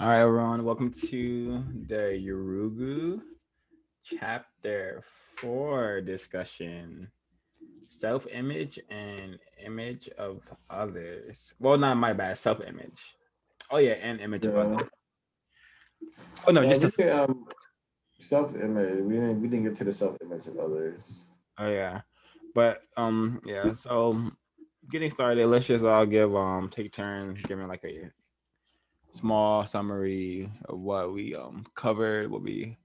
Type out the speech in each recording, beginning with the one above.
All right, everyone, welcome to the Yurugu chapter 4 discussion. Self-image and image of others. Well, not my bad, self-image. Oh yeah, and image of others. Yeah, Oh no, yeah. just We a, can self-image. We didn't get to the self-image of others. oh yeah. But yeah, so getting started, let's just all give take turns giving like a small summary of what we covered, what we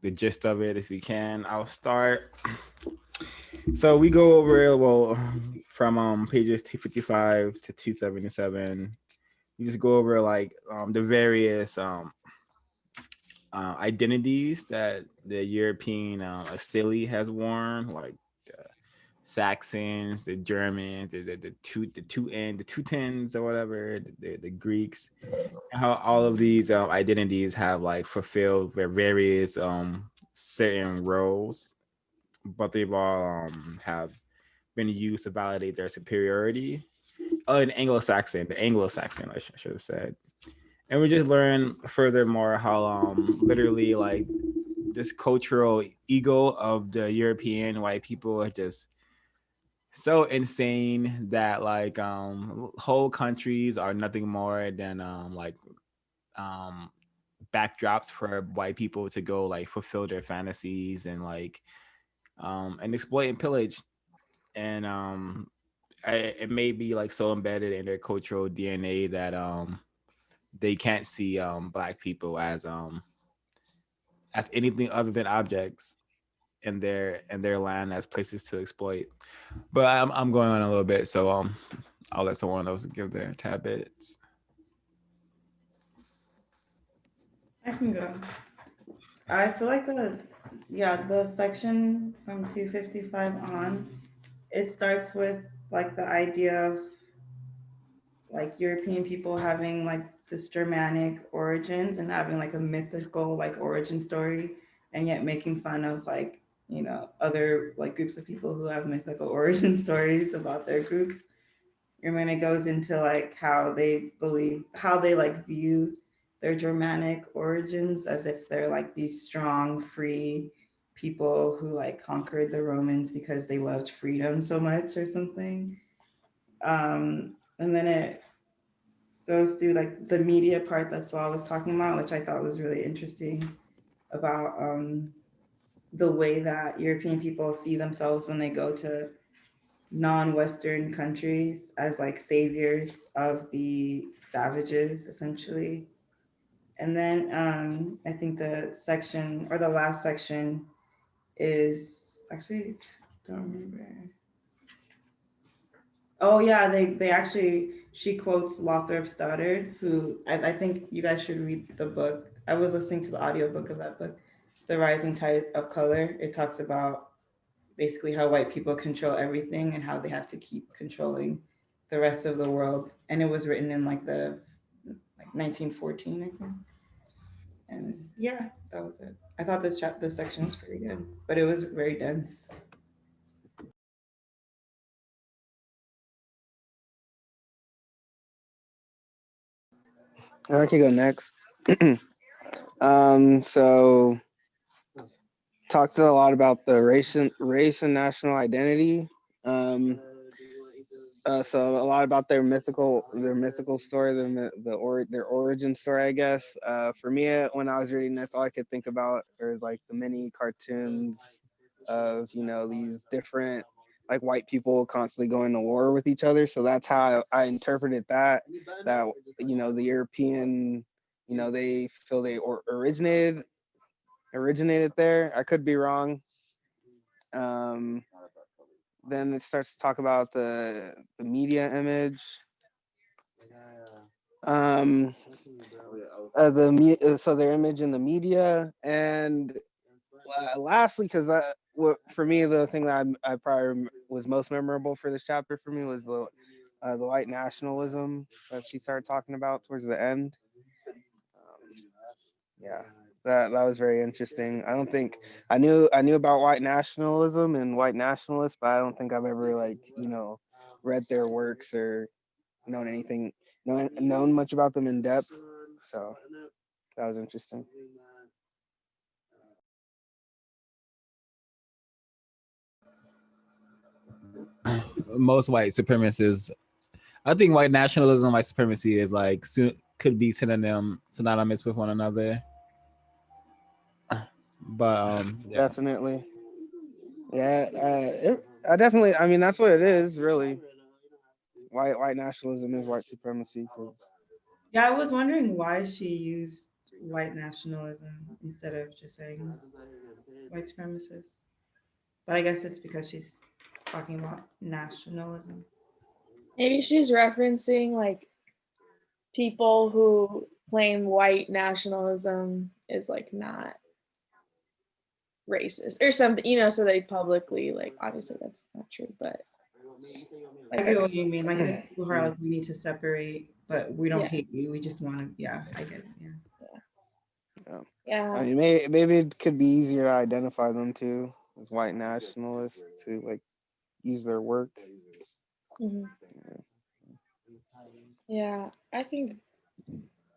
the gist of it if we can. I'll start. So we go over well from pages 255 to 277. You just go over like the various identities that the European Asili has worn, like the Saxons, the Germans, the Teutons or whatever, the Greeks, and how all of these identities have like fulfilled their various certain roles, but they've all have been used to validate their superiority. Oh, an Anglo-Saxon, the Anglo-Saxon, should have said. And we just learn furthermore how literally like this cultural ego of the European white people are just so insane that like whole countries are nothing more than um backdrops for white people to go like fulfill their fantasies and like and exploit and pillage. And it may be like so embedded in their cultural DNA that they can't see black people as anything other than objects in their land as places to exploit. But I'm going on a little bit, so I'll let someone else give their tad bits. I can go. I feel like the section from 255 on, it starts with like the idea of like European people having like this Germanic origins and having like a mythical like origin story, and yet making fun of like, other like groups of people who have mythical origin stories about their groups. And then it goes into like how they like view their Germanic origins as if they're like these strong, free people who like conquered the Romans because they loved freedom so much or something. And then it goes through like the media part that Saul was talking about, which I thought was really interesting about the way that European people see themselves when they go to non-Western countries as like saviors of the savages, essentially. And then I think the section or the last section is actually don't remember. Oh yeah, they actually she quotes Lothrop Stoddard, who I think you guys should read the book. I was listening to the audiobook of that book, The Rising Tide of Color. It talks about basically how white people control everything and how they have to keep controlling the rest of the world. And it was written in like the like 1914, I think. And yeah, that was it. I thought this section was pretty good, but it was very dense. I can go next. So talked a lot about the race and national identity. Um, so a lot about their mythical story, their origin story, I guess. For me, when I was reading this, all I could think about are like the many cartoons of these different like white people constantly going to war with each other. So that's how I interpreted that the European, they feel they originated there. I could be wrong. Um, then it starts to talk about the media image. Um, so their image in the media, and lastly, because for me the thing that I probably was most memorable for this chapter for me was the white nationalism that she started talking about towards the end. Um, yeah, that was very interesting. I don't think I knew about white nationalism and white nationalists, but I don't think I've ever like read their works or known anything known much about them in depth. So that was interesting. Most white supremacists, I think white nationalism, white supremacy is like could be synonymous with one another. But yeah. Definitely. Yeah, I definitely. I mean, that's what it is, really. White nationalism is white supremacy. Cause Yeah, I was wondering why she used white nationalism instead of just saying white supremacist. But I guess it's because she's talking about nationalism. Maybe she's referencing like people who claim white nationalism is like not racist or something, you know, so they publicly, like, obviously that's not true, but I like get what you mean. Like the people who are like, we need to separate, but we don't Yeah. hate you. We just want to, yeah, I get it. Yeah. I yeah, mean, maybe it could be easier to identify them too as white nationalists to like use their work. mhm. Yeah, I think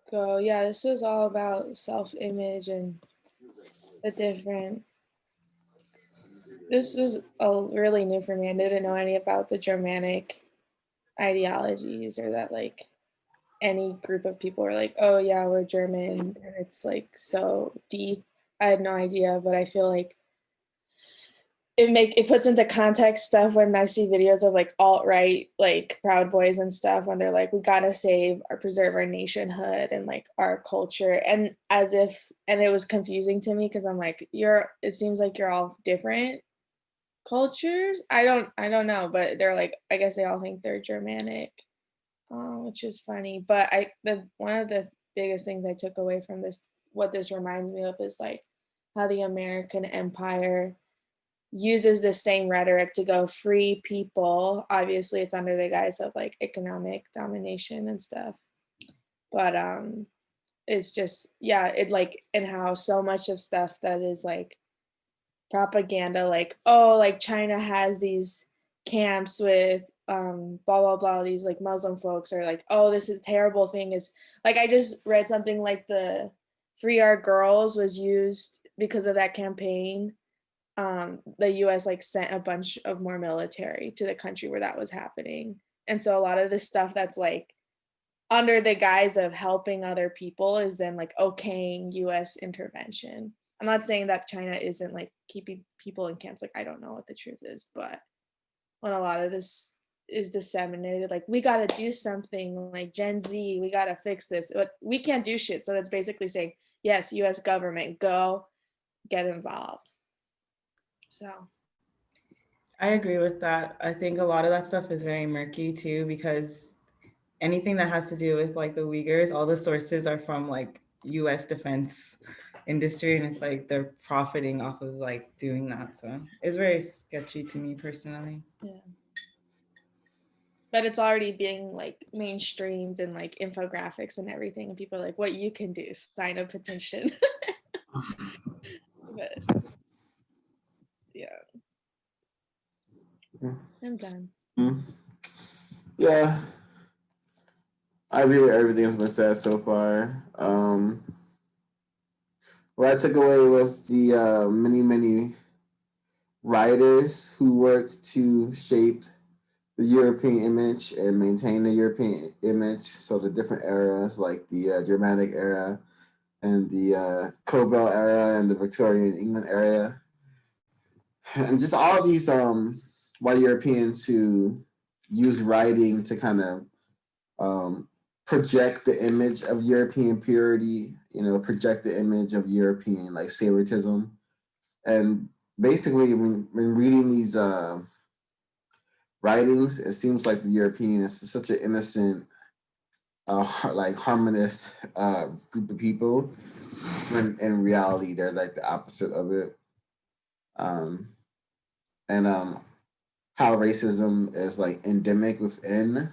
go. Yeah, this was all about self-image and the different. This is really new for me. I didn't know any about the Germanic ideologies or that like any group of people are like, oh yeah, we're German, and it's like so deep. I had no idea, but I feel like it puts into context stuff when I see videos of like alt-right like Proud Boys and stuff when they're like, we gotta save or preserve our nationhood and like our culture, and as if, and it was confusing to me because I'm like, it seems like you're all different cultures. I don't know, but they're like, I guess they all think they're Germanic, which is funny. But one of the biggest things I took away from this, what this reminds me of, is like how the American empire uses the same rhetoric to go free people. Obviously, it's under the guise of like economic domination and stuff. But it's just, yeah, it like, and how so much of stuff that is like propaganda, like, oh, like China has these camps with blah blah blah, these like Muslim folks, or like, oh, this is a terrible thing, is like, I just read something like the Free Our Girls was used because of that campaign. The US like sent a bunch of more military to the country where that was happening, and so a lot of this stuff that's like under the guise of helping other people is then like okaying US intervention. I'm not saying that China isn't like keeping people in camps, like I don't know what the truth is, but when a lot of this is disseminated, like, we got to do something, like Gen Z, we got to fix this, but we can't do shit. So that's basically saying, yes, US government, go get involved. So I agree with that. I think a lot of that stuff is very murky too, because anything that has to do with like the Uyghurs, all the sources are from like US defense industry, and it's like they're profiting off of like doing that. So it's very sketchy to me personally. yeah, but it's already being like mainstreamed and like infographics and everything, and people are like, what you can do, sign a petition. But yeah, I'm done. Yeah, I agree with everything that's been said so far. What I took away was the many writers who worked to shape the European image and maintain the European image. So the different eras, like the Germanic era and the Cobalt era and the Victorian England era, and just all these white Europeans who use writing to kind of project the image of European purity, project the image of European like savoritism. And basically when reading these writings, it seems like the European is such an innocent, like harmonious group of people, when in reality they're like the opposite of it. And how racism is like endemic within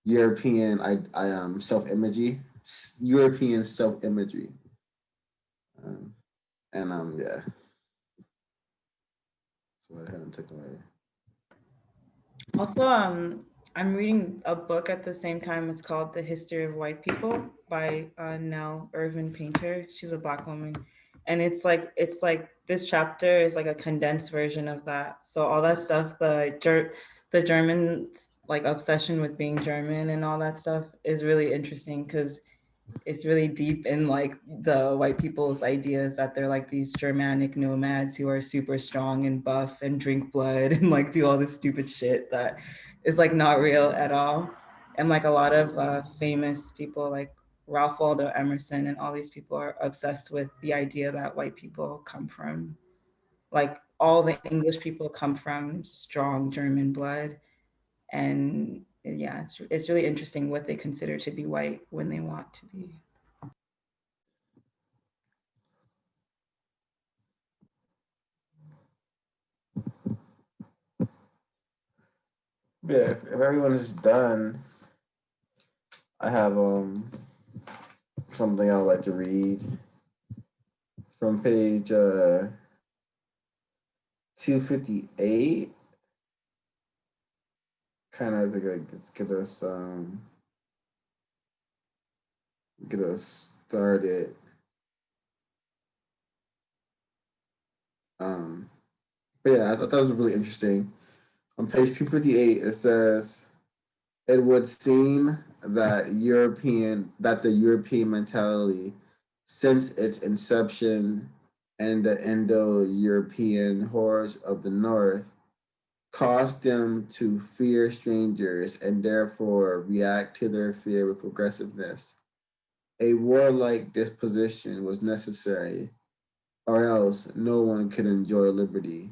European self-imagery, European self-imagery. And yeah. So I haven't taken away. Also, I'm reading a book at the same time. It's called The History of White People by Nell Irvin Painter. She's a Black woman, and it's like this chapter is like a condensed version of that. So all that stuff, the German like obsession with being German and all that stuff is really interesting because it's really deep in like the white people's ideas that they're like these Germanic nomads who are super strong and buff and drink blood and like do all this stupid shit that is like not real at all. And like a lot of famous people like Ralph Waldo Emerson and all these people are obsessed with the idea that white people come from like all the English people come from strong German blood. And yeah, it's really interesting what they consider to be white when they want to be. Yeah, if everyone is done, I have something I would like to read from page 258. Kind of get us started. But yeah, I thought that was really interesting. On page 258, it says, it would seem that the European mentality since its inception and the Indo-European hordes of the North caused them to fear strangers and therefore react to their fear with aggressiveness. A warlike disposition was necessary, or else no one could enjoy liberty.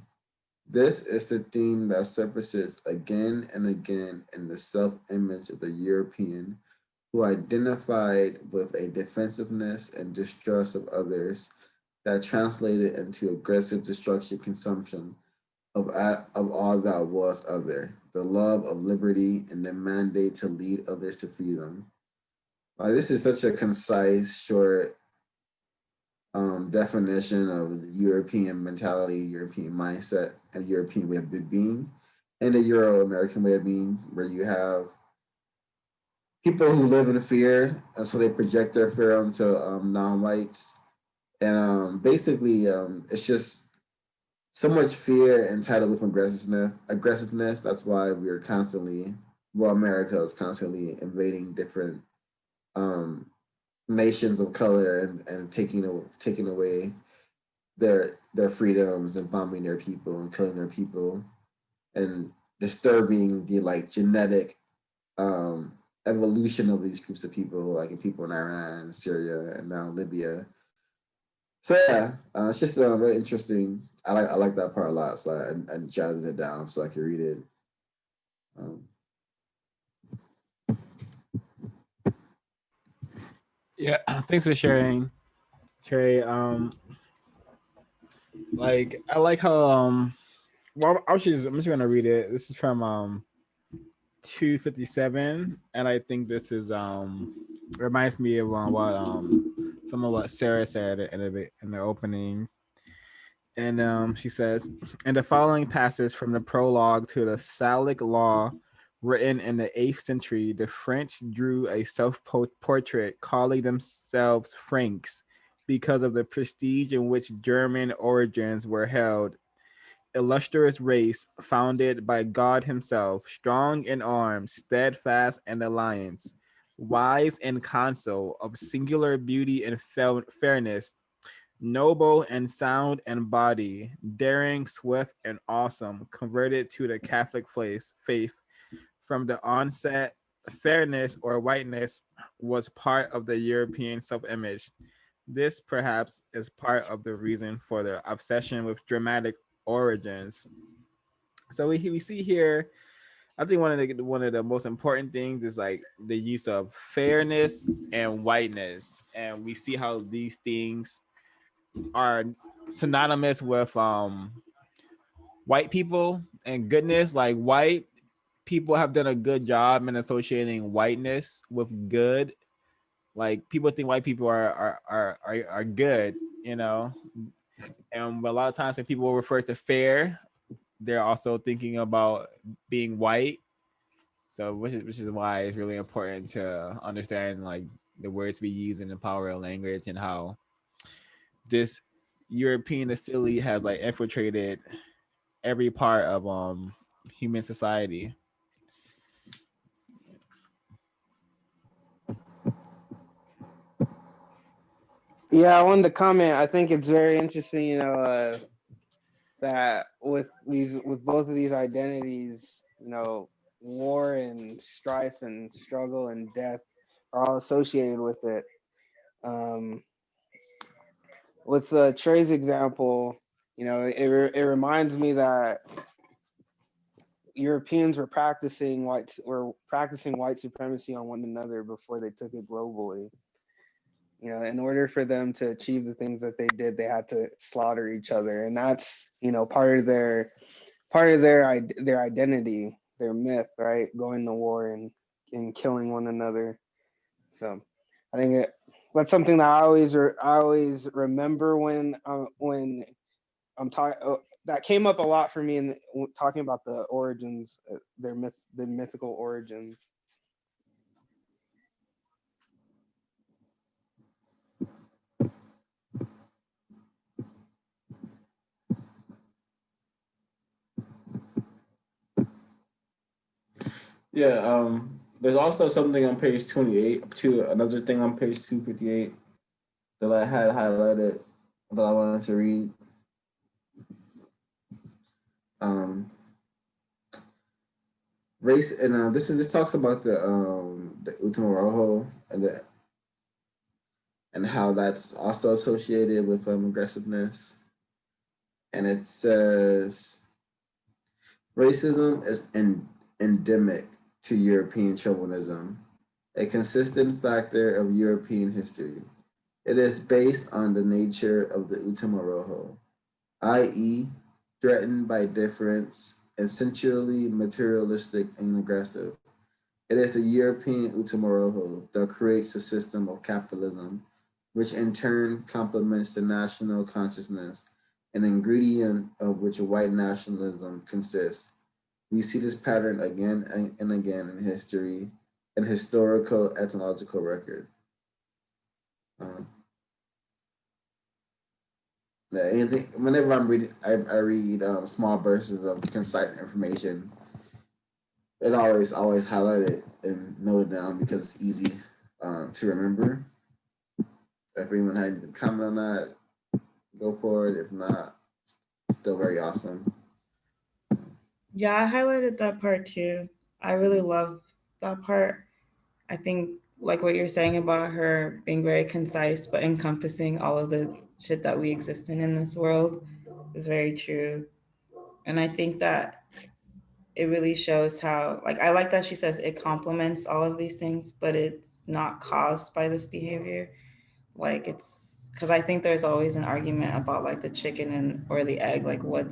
This is the theme that surfaces again and again in the self-image of the European who identified with a defensiveness and distrust of others that translated into aggressive destructive consumption of all that was other, the love of liberty and the mandate to lead others to freedom. This is such a concise, short definition of European mentality, European mindset, and European way of being, and the Euro-American way of being, where you have people who live in fear, and so they project their fear onto non-whites, and basically, it's just so much fear entitled with aggressiveness. That's why we're constantly, well, America is constantly invading different um, nations of color and taking away their freedoms and bombing their people and killing their people and disturbing the like genetic evolution of these groups of people, like people in Iran, Syria, and now Libya. So yeah, it's just very interesting. I like that part a lot, so I jotted it down so I could read it. Um, Yeah, thanks for sharing, Trey. Like I like how well, I'm just gonna read it. This is from 257, and I think this is reminds me of what some of what Sarah said in the opening. And she says, in the following passage from the prologue to the Salic Law, written in the 8th century, the French drew a self-portrait calling themselves Franks because of the prestige in which German origins were held. Illustrious race, founded by God himself, strong in arms, steadfast in alliance, wise in counsel, of singular beauty and fairness, noble and sound in body, daring, swift, and awesome, converted to the Catholic faith from the onset. Fairness or whiteness was part of the European self-image. This perhaps is part of the reason for their obsession with dramatic origins. So we see here, I think one of the most important things is like the use of fairness and whiteness, and we see how these things are synonymous with white people and goodness. Like white people have done a good job in associating whiteness with good. Like people think white people are good, you know. And a lot of times when people refer to fair, they're also thinking about being white. So which is why it's really important to understand like the words we use in the power of language and how this European facility has like infiltrated every part of human society. Yeah, I wanted to comment. I think it's very interesting, that with both of these identities, war and strife and struggle and death are all associated with it. Um, with Trey's example, it reminds me that Europeans were practicing white supremacy on one another before they took it globally. In order for them to achieve the things that they did, they had to slaughter each other, and that's part of their identity, their myth, right? Going to war and killing one another. So, I think that's something that I always remember when I'm talking. That came up a lot for me in talking about the origins, the mythical origins. Yeah, there's also something on page 28, another thing on page 258 that I had highlighted that I wanted to read. Um, Race, and this talks about the Ultimo Rojo and how that's also associated with aggressiveness. And it says racism is endemic to European chauvinism, a consistent factor of European history. It is based on the nature of the Ultimo Rojo, i.e., threatened by difference, essentially materialistic and aggressive. It is the European Ultimo Rojo that creates a system of capitalism, which in turn complements the national consciousness, an ingredient of which white nationalism consists. We see this pattern again and again in history and historical ethnological record. Um, anything whenever I'm reading, I read small bursts of concise information. It always highlight it and note it down because it's easy to remember. If anyone had anything to comment on that, go for it. If not, still very awesome. Yeah, I highlighted that part too. I really love that part. I think like what you're saying about her being very concise but encompassing all of the shit that we exist in this world is very true. And I think that it really shows how, like, I like that she says it complements all of these things, but it's not caused by this behavior. Like, it's because I think there's always an argument about like the chicken and or the egg, like what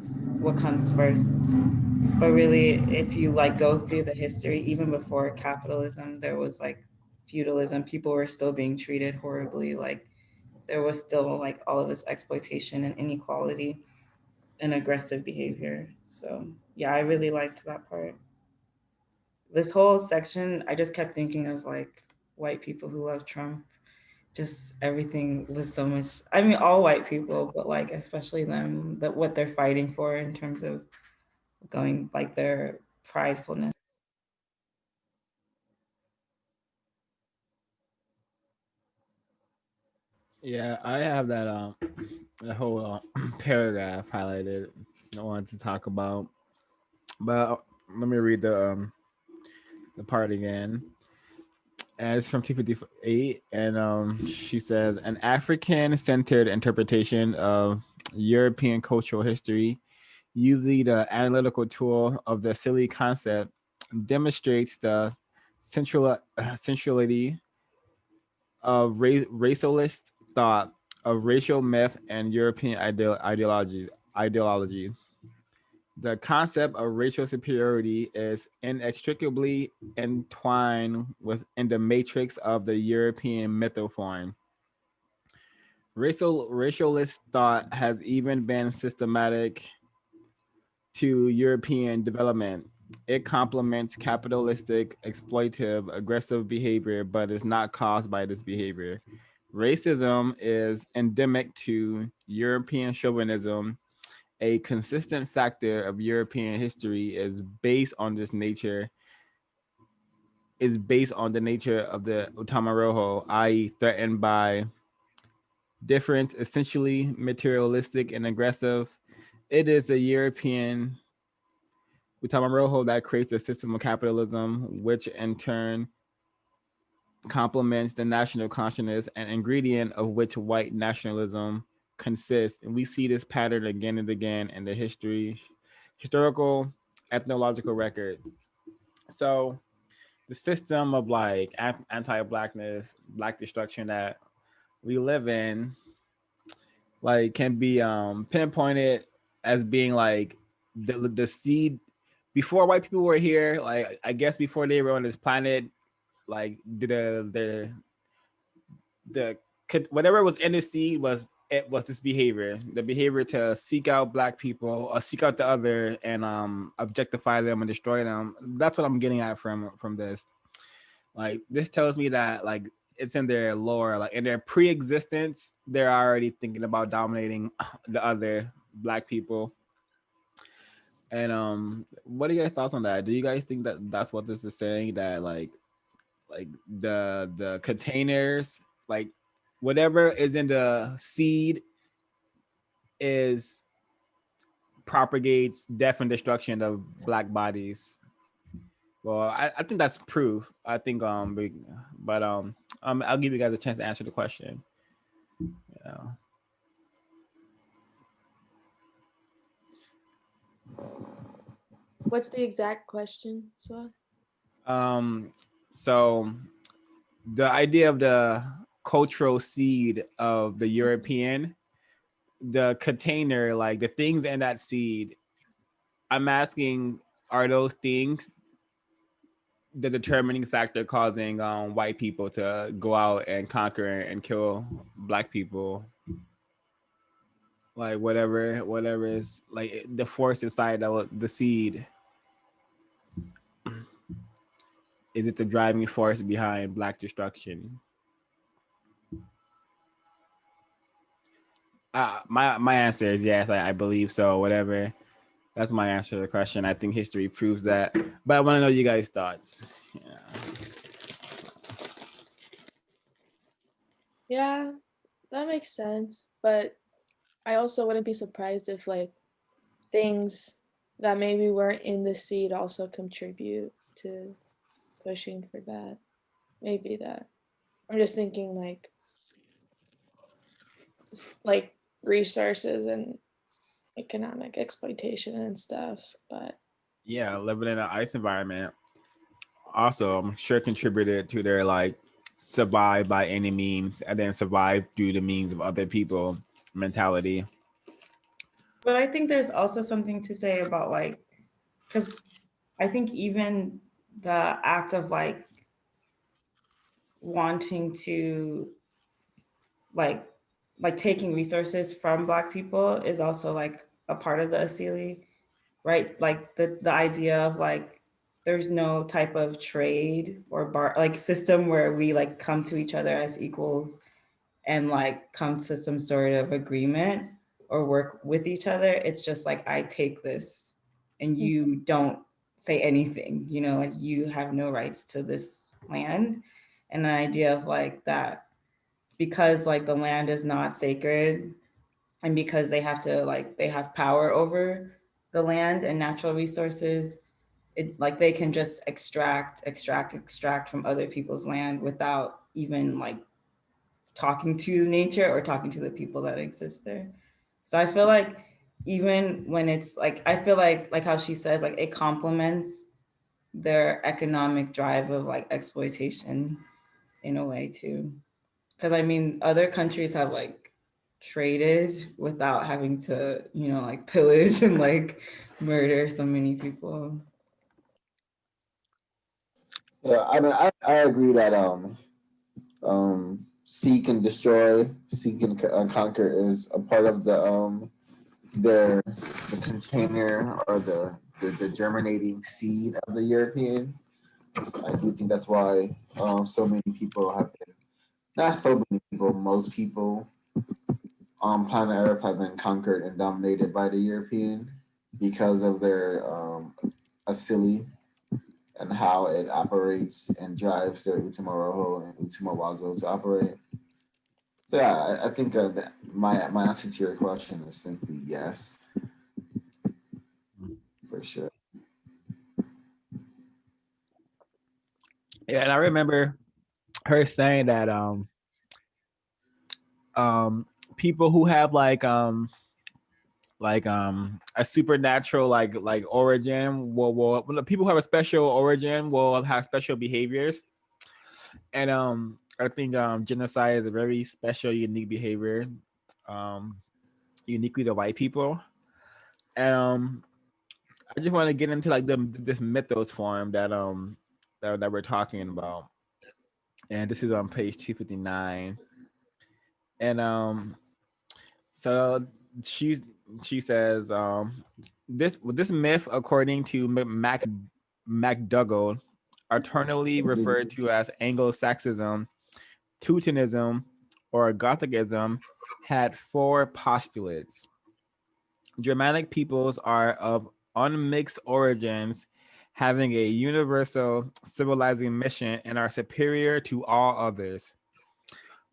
comes first. But really, if you like go through the history, even before capitalism, there was like feudalism. People were still being treated horribly. Like there was still like all of this exploitation and inequality and aggressive behavior. So yeah, I really liked that part. This whole section, I just kept thinking of like white people who love Trump. Just everything was so much. I mean, all white people, but like especially them, that what they're fighting for in terms of going like their pridefulness. Yeah, I have that whole paragraph highlighted. I wanted to talk about, but let me read the part again. And it's from 258, and she says an African-centered interpretation of European cultural history, usually the analytical tool of the silly concept, demonstrates the centrality of racialist thought, of racial myth and European ideology. The concept of racial superiority is inextricably entwined within the matrix of the European mythoform. Racialist thought has even been systematic to European development. It complements capitalistic, exploitative, aggressive behavior, but is not caused by this behavior. Racism is endemic to European chauvinism. A consistent factor of European history is based on the nature of the Utamarojo, i.e., threatened by different, essentially materialistic and aggressive. It is the European Utamarojo that creates a system of capitalism, which in turn complements the national consciousness, an ingredient of which white nationalism consists. And we see this pattern again and again in the historical, ethnological record. So the system of like anti-blackness, black destruction that we live in, like can be pinpointed as being like the seed before white people were here. Like I guess before they were on this planet, like the whatever was in the seed was it was this behavior, the behavior to seek out black people or seek out the other and objectify them and destroy them. That's what I'm getting at from this. Like this tells me that like it's in their lore, like in their pre-existence, they're already thinking about dominating the other black people. And what are your thoughts on that? Do you guys think that that's what this is saying? That like the containers, like whatever is in the seed is propagates death and destruction of black bodies. Well, I think that's proof. I think but I'll give you guys a chance to answer the question. Yeah. What's the exact question, Swat? So the idea of the cultural seed of the European, the container, like the things in that seed, I'm asking, are those things the determining factor causing white people to go out and conquer and kill black people? Like whatever is like the force inside the seed, is it the driving force behind black destruction? My answer is yes. I believe so. Whatever. That's my answer to the question. I think history proves that. But I want to know you guys' thoughts. Yeah, that makes sense. But I also wouldn't be surprised if like things that maybe weren't in the seed also contribute to pushing for that. Maybe that. I'm just thinking like resources and economic exploitation and stuff. But Yeah, living in an ice environment also, I'm sure contributed to their like survive by any means and then survive through the means of other people mentality. But I think there's also something to say about like, because I think even the act of like wanting to like like taking resources from Black people is also like a part of the asili, right? Like the idea of like there's no type of trade or bar like system where we like come to each other as equals and like come to some sort of agreement or work with each other. It's just like I take this and you don't say anything, you know, like you have no rights to this land. And the idea of like that, because like the land is not sacred and because they have to like they have power over the land and natural resources, it like they can just extract from other people's land without even like talking to nature or talking to the people that exist there. So I feel like even when it's like I feel like how she says like it complements their economic drive of like exploitation in a way too. Because I mean other countries have like traded without having to, you know, like pillage and like murder so many people. Yeah, I mean, I agree that seek and destroy, seek and conquer is a part of the container or the germinating seed of the European. I do think that's why so many people have been, not so many people, most people on planet Earth have been conquered and dominated by the European because of their asili and how it operates and drives their Utama Rojo and Utama Wazo to operate. So yeah, I think my answer to your question is simply yes, for sure. Yeah, and I remember her saying that people who have a supernatural like origin will people who have a special origin will have special behaviors. And I think genocide is a very special, unique behavior, um, uniquely to white people. And I just want to get into like this mythos form that we're talking about. And this is on page 259. And so she's she says this myth, according to MacDougall, alternately referred to as Anglo-Saxonism, Teutonism, or Gothicism, had four postulates. Germanic peoples are of unmixed origins, having a universal civilizing mission and are superior to all others.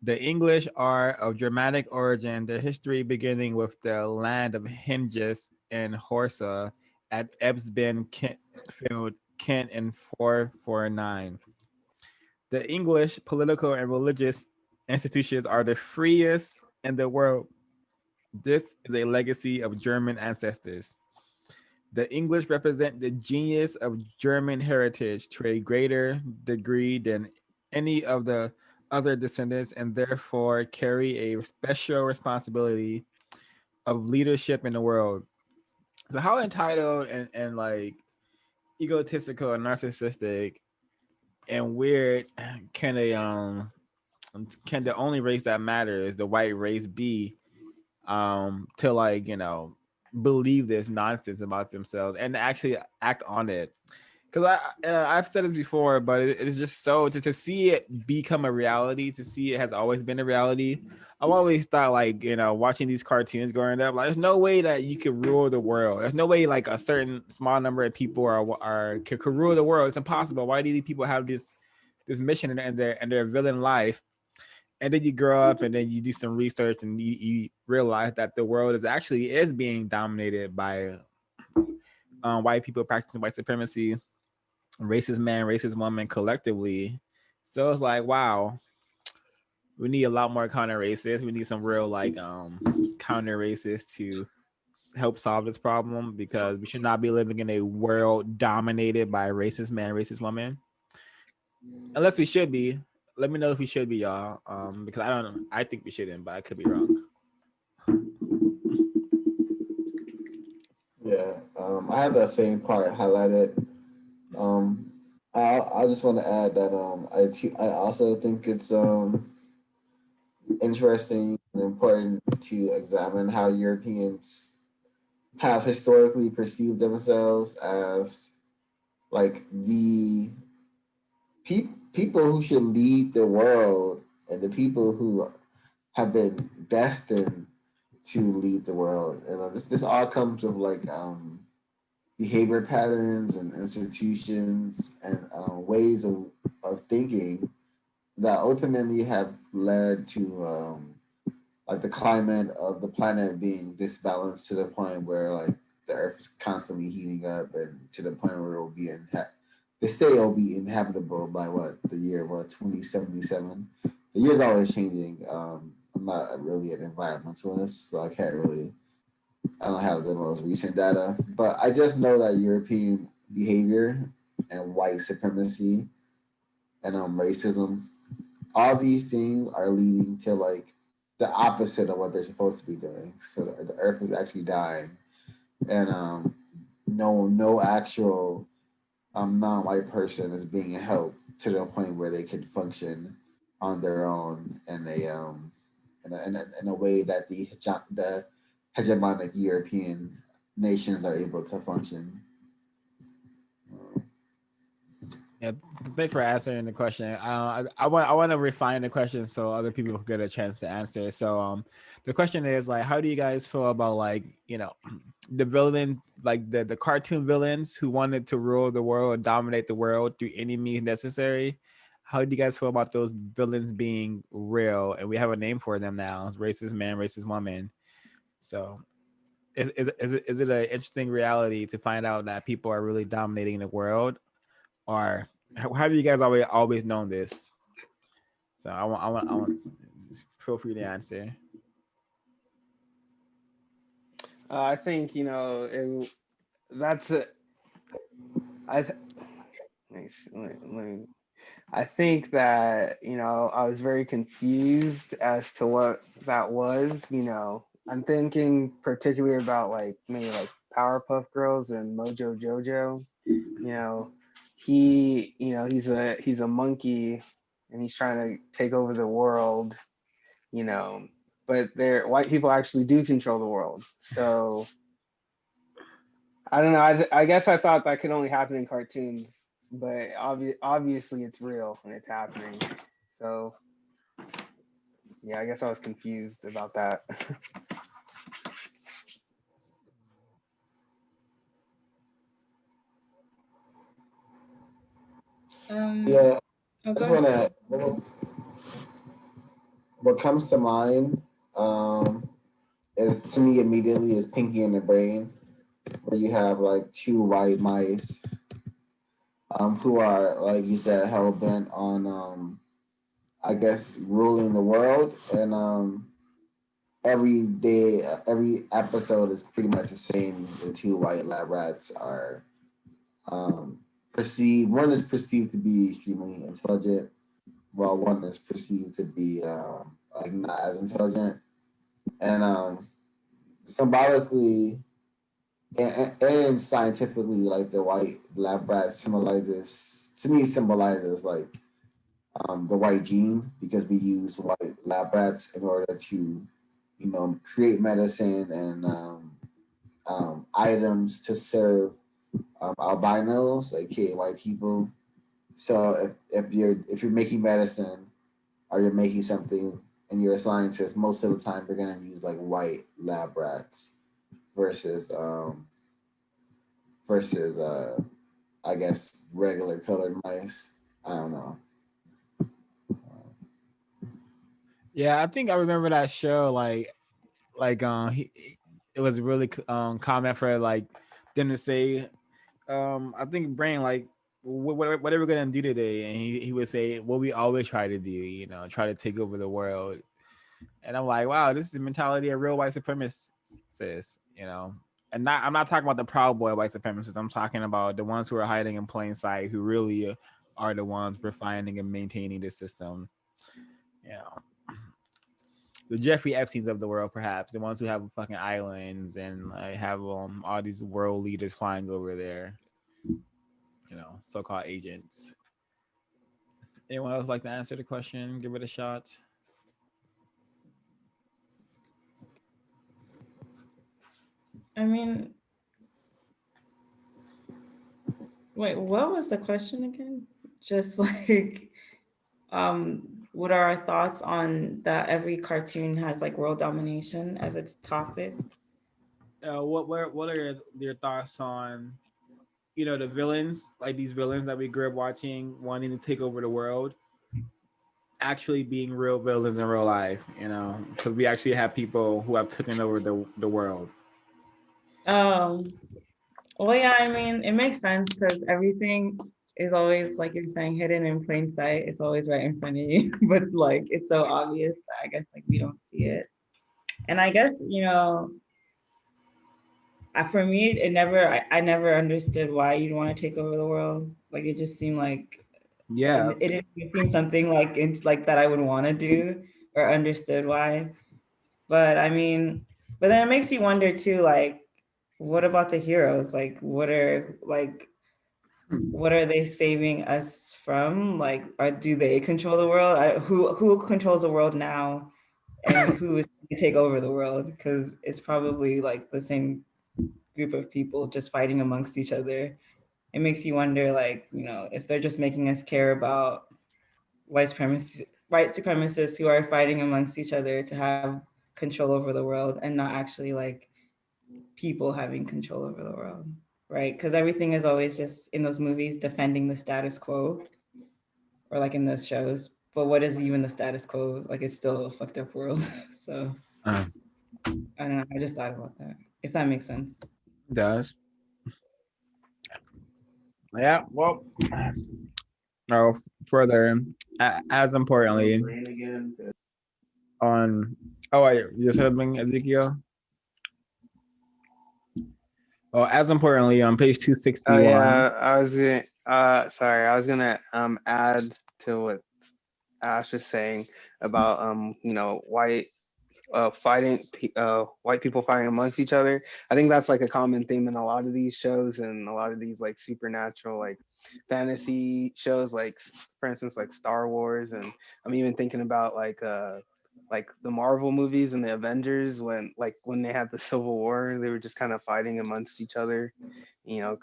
The English are of Germanic origin, their history beginning with the land of Hengist and Horsa at Ebsbyn Field, Kent in 449. The English political and religious institutions are the freest in the world. This is a legacy of German ancestors. The English represent the genius of German heritage to a greater degree than any of the other descendants, and therefore carry a special responsibility of leadership in the world. So how entitled and like egotistical and narcissistic and weird can the only race that matters, the white race, be to like, believe this nonsense about themselves and actually act on it? Because I've said this before, but it's just so to see it become a reality, to see it has always been a reality. I've always thought, like, watching these cartoons growing up, like there's no way that you could rule the world. There's no way like a certain small number of people could rule the world. It's impossible. Why do these people have this mission in their villain life? And then you grow up and then you do some research and you realize that the world is being dominated by white people practicing white supremacy, racist man, racist woman collectively. So it's like, wow, we need a lot more counter racists. We need some real like counter racists to help solve this problem, because we should not be living in a world dominated by racist man, racist woman. Unless we should be. Let me know if we should be, y'all. Because I don't know. I think we shouldn't, but I could be wrong. Yeah, I have that same part highlighted. I just want to add that I also think it's interesting and important to examine how Europeans have historically perceived themselves as like the people who should lead the world and the people who have been destined to lead the world. And this all comes with like behavior patterns and institutions and ways of thinking that ultimately have led to like the climate of the planet being disbalanced to the point where like the Earth is constantly heating up, and to the point where it will be they say it'll be inhabitable by the year 2077. The year's always changing. I'm not really an environmentalist, so I don't have the most recent data, but I just know that European behavior and white supremacy and racism, all these things are leading to like the opposite of what they're supposed to be doing. So the Earth is actually dying, and no actual non-white person is being helped to the point where they can function on their own in a way that the hegemonic European nations are able to function. Yeah, thanks for answering the question. I want to refine the question so other people get a chance to answer. So the question is like, how do you guys feel about like the villain, like the cartoon villains who wanted to rule the world and dominate the world through any means necessary? How do you guys feel about those villains being real? And we have a name for them now: it's racist man, racist woman. So is it an interesting reality to find out that people are really dominating the world, or how have you guys always known this? So I want. Feel free to answer. I think that's a, I th- let me see, let me I think that, I was very confused as to what that was. I'm thinking particularly about like maybe like Powerpuff Girls and Mojo Jojo. You know, he's a monkey and he's trying to take over the world, you know, but white people actually do control the world. So I don't know. I guess I thought that could only happen in cartoons, but obviously it's real and it's happening. So yeah, I guess I was confused about that. Yeah, Oh, I go just ahead. want to. What comes to mind is to me immediately is Pinky and the Brain, where you have like two white mice who are, like you said, hell bent on, I guess, ruling the world. And every day, every episode is pretty much the same. The two white lab rats are perceived, one is perceived to be extremely intelligent, while one is perceived to be like not as intelligent. And symbolically and scientifically, like the white lab rat symbolizes, to me, symbolizes like the white gene, because we use white lab rats in order to, create medicine and items to serve albinos, aka white people. So if you're making medicine or you're making something and you're a scientist, most of the time you're gonna use like white lab rats versus I guess regular colored mice. I don't know. Yeah, I think I remember that show. It was really common for like them to say, I think Brain like what are we gonna do today, and he would say what we always try to do, try to take over the world. And I'm like, wow, this is the mentality of real white supremacists, And I'm not talking about the Proud Boy white supremacists. I'm talking about the ones who are hiding in plain sight, who really are the ones refining and maintaining the system. You know, the Jeffrey Epstein's of the world, perhaps the ones who have fucking islands and like, have all these world leaders flying over there. So-called agents. Anyone else like to answer the question? Give it a shot. I mean, wait, what was the question again? Just like, what are our thoughts on that every cartoon has like world domination as its topic? What are your thoughts on the villains, like these villains that we grew up watching, wanting to take over the world, actually being real villains in real life? Because we actually have people who have taken over the world. Um, well, yeah, I mean, it makes sense because everything is always, like you're saying, hidden in plain sight. It's always right in front of you, but like it's so obvious that I guess like we don't see it. And I guess, for me, I never understood why you'd want to take over the world. Like it just seemed like Yeah. it didn't seem something like it's like that I would want to do or understood why. But I mean, but then it makes you wonder too, like, what about the heroes? Like, what are they saving us from? Like, do they control the world? Who controls the world now, and who is going to take over the world? Because it's probably like the same group of people just fighting amongst each other. it makes you wonder, like, if they're just making us care about white supremacists who are fighting amongst each other to have control over the world, and not actually like people having control over the world, right? Because everything is always just in those movies defending the status quo, or like in those shows. But what is even the status quo? Like, it's still a fucked up world. So I don't know. I just thought about that. If that makes sense. It does. Yeah. Well. No. Further, as importantly, on. Oh, wait, you're something, Ezekiel. Oh, as importantly, on page 261. Oh yeah, I was gonna add to what Ash is saying about white people fighting amongst each other. I think that's like a common theme in a lot of these shows and a lot of these like supernatural like fantasy shows, like for instance like Star Wars. And I'm even thinking about like the Marvel movies and the Avengers, when they had the Civil War, they were just kind of fighting amongst each other. You know,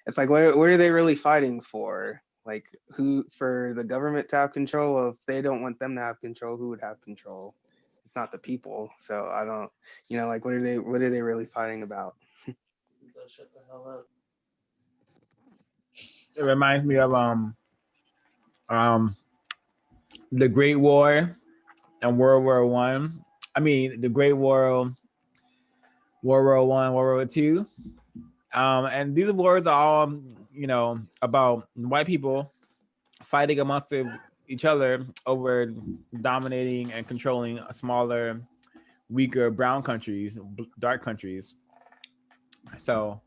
it's like what are they really fighting for? Like, who, for the government to have control? If they don't want them to have control, who would have control? It's not the people. So I don't, like what are they really fighting about? So shut the hell up. It reminds me of the Great War and World War One. I mean, the Great War, World War One, World War Two. And these wars are all, about white people fighting amongst each other over dominating and controlling smaller, weaker brown countries, dark countries. So,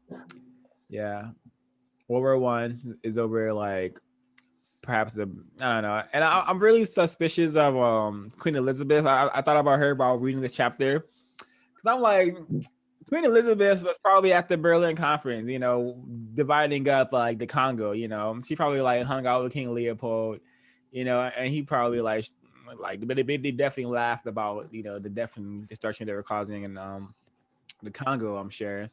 yeah, World War One is over like perhaps I don't know, and I'm really suspicious of Queen Elizabeth. I thought about her while reading this chapter because I'm like, Queen Elizabeth was probably at the Berlin Conference, dividing up like the Congo. She probably like hung out with King Leopold, and he probably but they definitely laughed about the death and destruction they were causing in the Congo, I'm sure.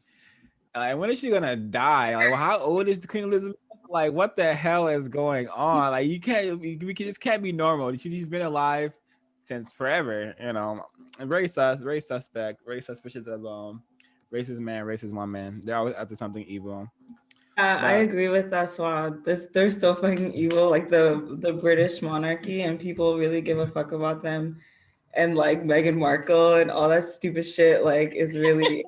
Like, when is she gonna die? Like, well, how old is the Queen Elizabeth? Like, what the hell is going on? Like, just can't be normal. She's been alive since forever, and very suspect, very suspicious of racist man, racist woman. They're always after something evil. I agree with that, Swan. They're so fucking evil. Like the British monarchy, and people really give a fuck about them. And like Meghan Markle and all that stupid shit, like, it's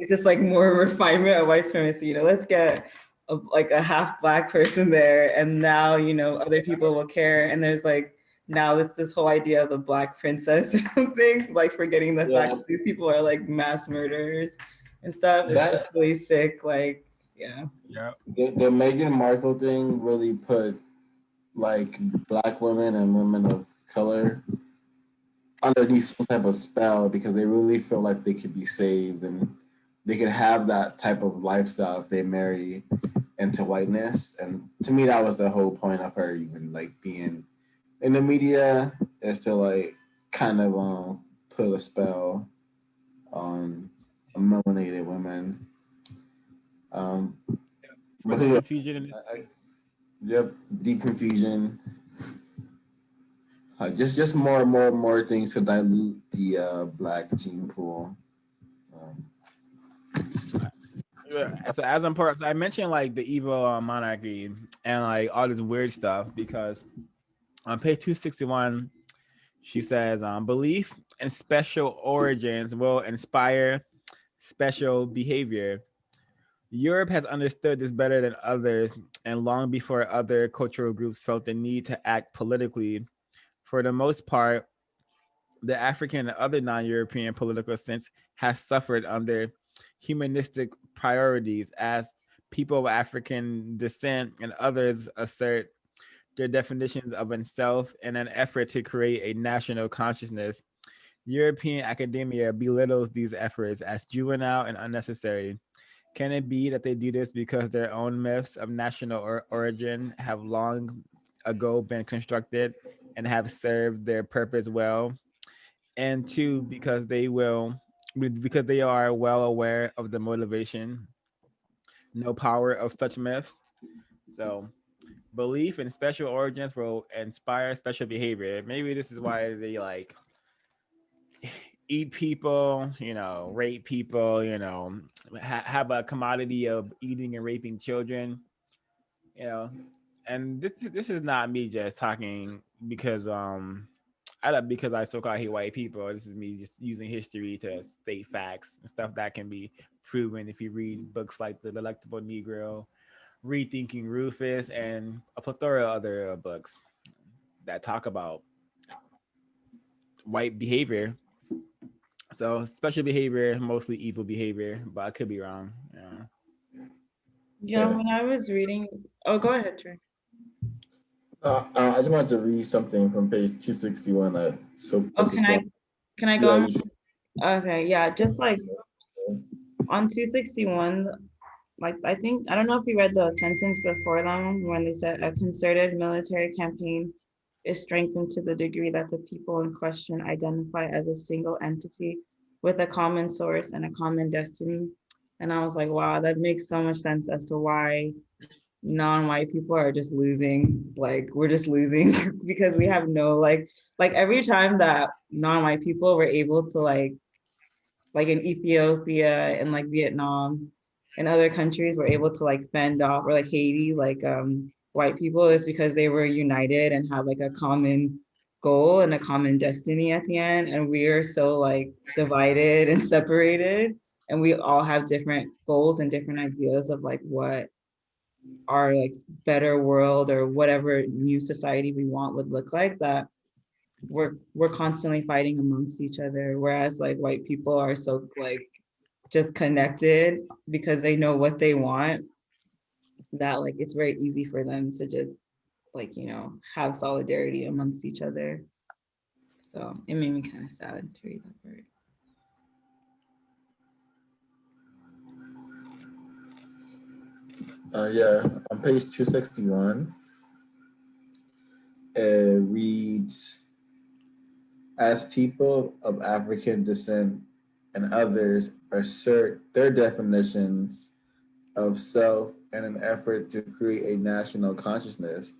just like more refinement of white supremacy. Let's get a half black person there, and now other people will care. And there's like now it's this whole idea of the black princess or something, like forgetting the fact that these people are like mass murderers and stuff. It's really sick. Like, yeah. The Meghan Markle thing really put like black women and women of color underneath some type of spell, because they really feel like they could be saved and they could have that type of lifestyle if they marry into whiteness. And to me, that was the whole point of her even like being in the media, is to like kind of put a spell on melanated women. But the confusion. Yep, deep confusion. Just more things to dilute the black gene pool. So as important, so I mentioned like the evil monarchy and like all this weird stuff because on page 261, she says, belief in special origins will inspire special behavior. Europe has understood this better than others, and long before other cultural groups felt the need to act politically. For the most part, the African and other non-European political sense has suffered under humanistic priorities as people of African descent and others assert their definitions of oneself in an effort to create a national consciousness. European academia belittles these efforts as juvenile and unnecessary. Can it be that they do this because their own myths of national origin have long ago been constructed and have served their purpose well? And two, because they are well aware of the motivation, no power of such myths. So belief in special origins will inspire special behavior. Maybe this is why they like eat people, rape people, have a commodity of eating and raping children, you know. And this is not me just talking because because I so-called hate white people. This is me just using history to state facts and stuff that can be proven if you read books like The Delectable Negro, Rethinking Rufus, and a plethora of other books that talk about white behavior. So special behavior, mostly evil behavior, but I could be wrong. Yeah. Yeah, when I was reading, oh, go ahead, Trey. I just wanted to read something from page 261. Oh, can I go Yeah, on? you should. Okay, yeah, just like on 261, like I don't know if you read the sentence before that one when they said a concerted military campaign is strengthened to the degree that the people in question identify as a single entity with a common source and a common destiny. And I was like, wow, that makes so much sense as to why non-white people are just losing. Like we're just losing because we have no like every time that non-white people were able to like in Ethiopia and like Vietnam and other countries were able to like fend off, or like Haiti, like white people, is because they were united and have like a common goal and a common destiny at the end. And we are so like divided and separated, and we all have different goals and different ideas of like what our like better world or whatever new society we want would look like, that we're constantly fighting amongst each other, whereas like white people are so like just connected because they know what they want, that like it's very easy for them to just like have solidarity amongst each other. So it made me kind of sad to read that part. Yeah, on page 261, it reads, as people of African descent and others assert their definitions of self in an effort to create a national consciousness,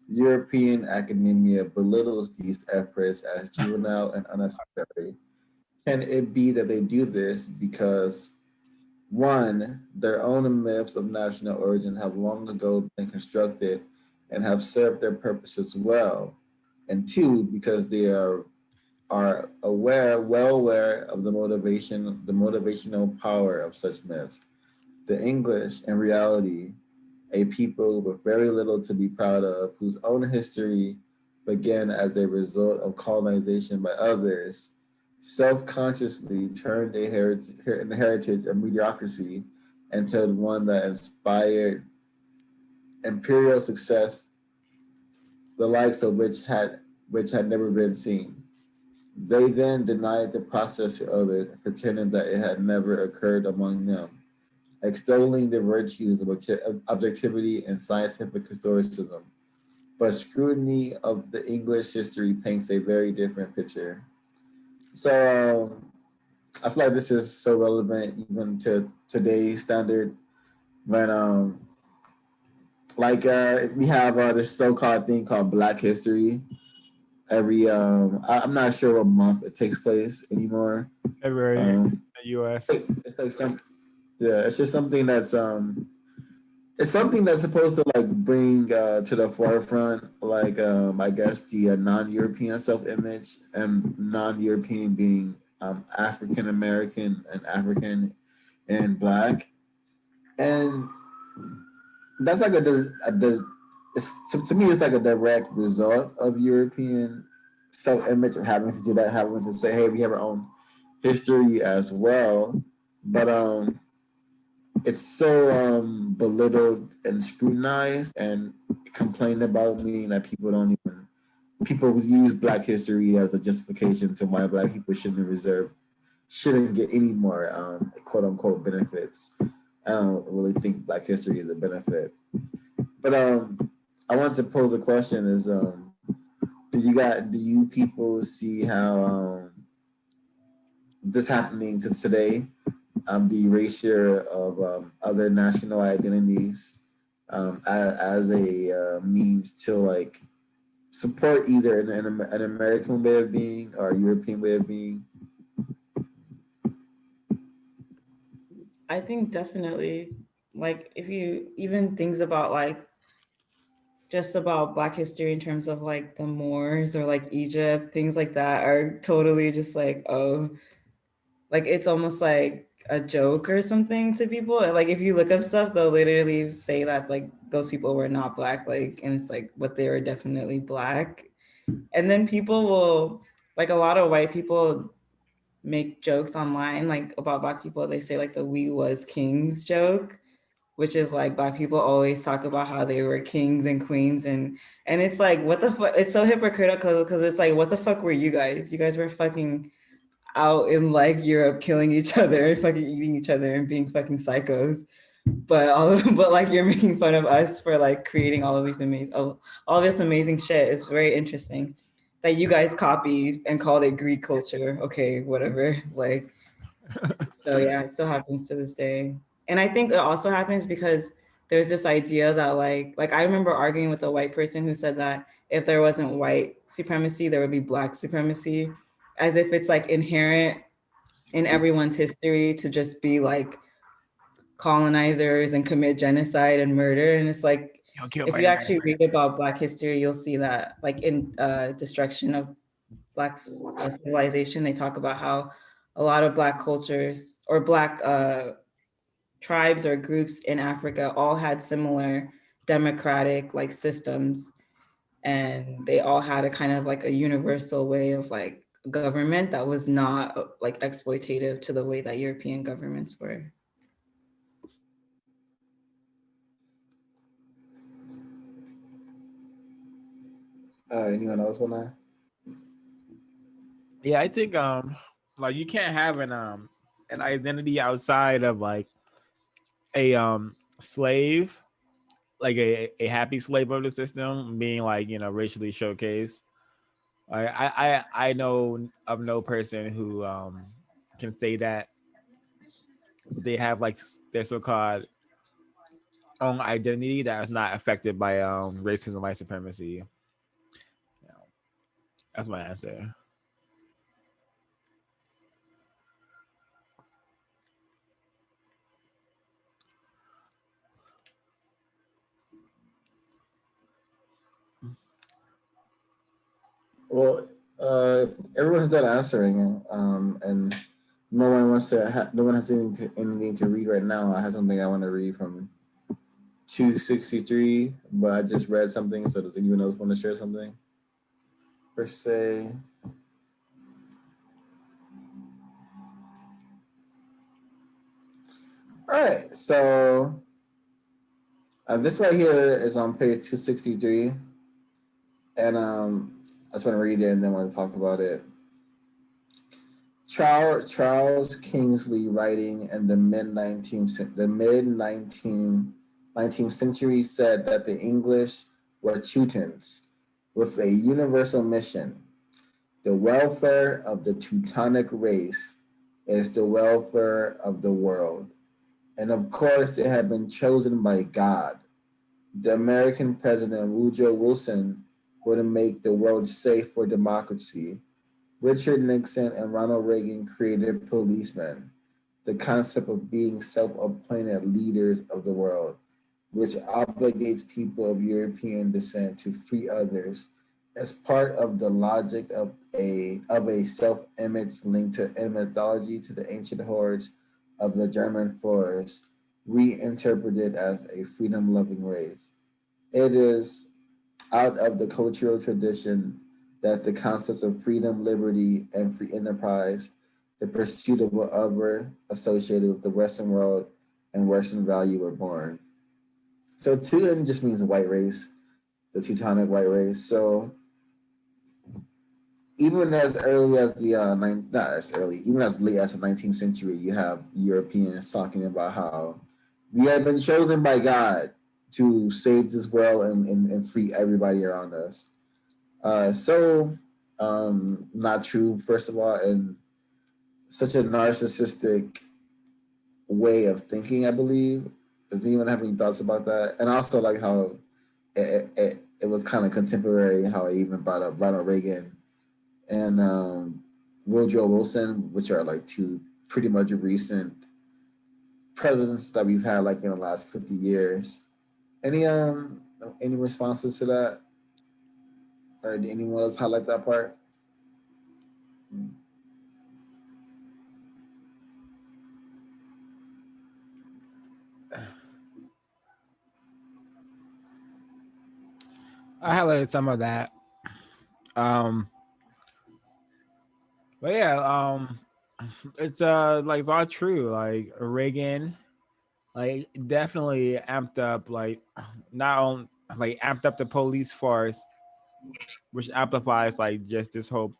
European academia belittles these efforts as juvenile and unnecessary. Can it be that they do this because, one, their own myths of national origin have long ago been constructed and have served their purposes well, and two, because they are well aware of the motivational power of such myths. The English, in reality, a people with very little to be proud of, whose own history began as a result of colonization by others, self-consciously turned an heritage of mediocrity into one that inspired imperial success, the likes of which had never been seen. They then denied the process to others, pretending that it had never occurred among them, extolling the virtues of objectivity and scientific historicism. But scrutiny of the English history paints a very different picture. So I feel like this is so relevant even to today's standard when we have this so-called thing called Black History. I'm not sure what month it takes place anymore. February in the U.S. It's like some yeah, it's just something that's it's something that's supposed to like bring to the forefront, like I guess the non-European self-image, and non-European being African American and African and Black, and that's like to me it's like a direct result of European self-image of having to do that, having to say, hey, we have our own history as well, but it's so belittled and scrutinized and complained about, meaning that people use Black history as a justification to why Black people shouldn't get any more quote unquote benefits. I don't really think Black history is a benefit, but I want to pose a question: is do you people see how this happening to today? The erasure of other national identities as a means to like support either an American way of being or a European way of being? I think definitely, like, if you even things about like just about Black history in terms of like the Moors or like Egypt, things like that are totally just like, oh, like it's almost like a joke or something to people. And like if you look up stuff, they'll literally say that like those people were not Black, like, and it's like, but they were definitely Black. And then people will, like, a lot of white people make jokes online like about Black people. They say like the "we was kings" joke, which is like Black people always talk about how they were kings and queens, and it's like, what the fuck? It's so hypocritical because it's like, what the fuck were you guys? You guys were fucking out in like Europe killing each other and fucking eating each other and being fucking psychos. But like you're making fun of us for like creating all of these amazing all this amazing shit. It's very interesting that you guys copied and called it Greek culture. Okay, whatever. Like, so yeah, it still happens to this day. And I think it also happens because there's this idea that like I remember arguing with a white person who said that if there wasn't white supremacy, there would be Black supremacy, as if it's like inherent in everyone's history to just be like colonizers and commit genocide and murder. And it's like, if you actually read about Black history, you'll see that like in Destruction of Black Civilization, they talk about how a lot of Black cultures or Black tribes or groups in Africa all had similar democratic like systems, and they all had a kind of like a universal way of like government that was not like exploitative to the way that European governments were. Anyone else want to? Yeah, I think like you can't have an identity outside of like a slave, like a happy slave of the system being like, you know, racially showcased. I know of no person who can say that they have like their so-called own identity that is not affected by racism, white supremacy. You know, that's my answer. Well, if everyone's done answering, and no one wants to, no one has anything to read right now. I have something I want to read from 263, but I just read something. So does anyone else want to share something? Per se. All right, so this right here is on page 263, and I just want to read it and then want to talk about it. Charles Kingsley, writing in the mid 19th century, said that the English were Teutons with a universal mission. The welfare of the Teutonic race is the welfare of the world. And of course, they had been chosen by God. The American president, Woodrow Wilson, would make the world safe for democracy. Richard Nixon and Ronald Reagan created policemen, the concept of being self-appointed leaders of the world, which obligates people of European descent to free others as part of the logic of a self-image linked to in mythology to the ancient hordes of the German forest, reinterpreted as a freedom-loving race. It is out of the cultural tradition that the concepts of freedom, liberty, and free enterprise, the pursuit of whatever associated with the Western world and Western value were born. So Teuton just means white race, the Teutonic white race. So even as early as the not as early, even as late as the 19th century, you have Europeans talking about how we have been chosen by God to save this world and free everybody around us. Not true, first of all, and such a narcissistic way of thinking, I believe. Does anyone have any thoughts about that? And also like how it was kind of contemporary, how it even brought up Ronald Reagan and Woodrow Wilson, which are like two pretty much recent presidents that we've had like in the last 50 years. Any responses to that? Or did anyone else highlight that part? I highlighted some of that. But yeah, it's like it's all true. Like Reagan, like definitely amped up, like not on like amped up the police force, which amplifies like just this whole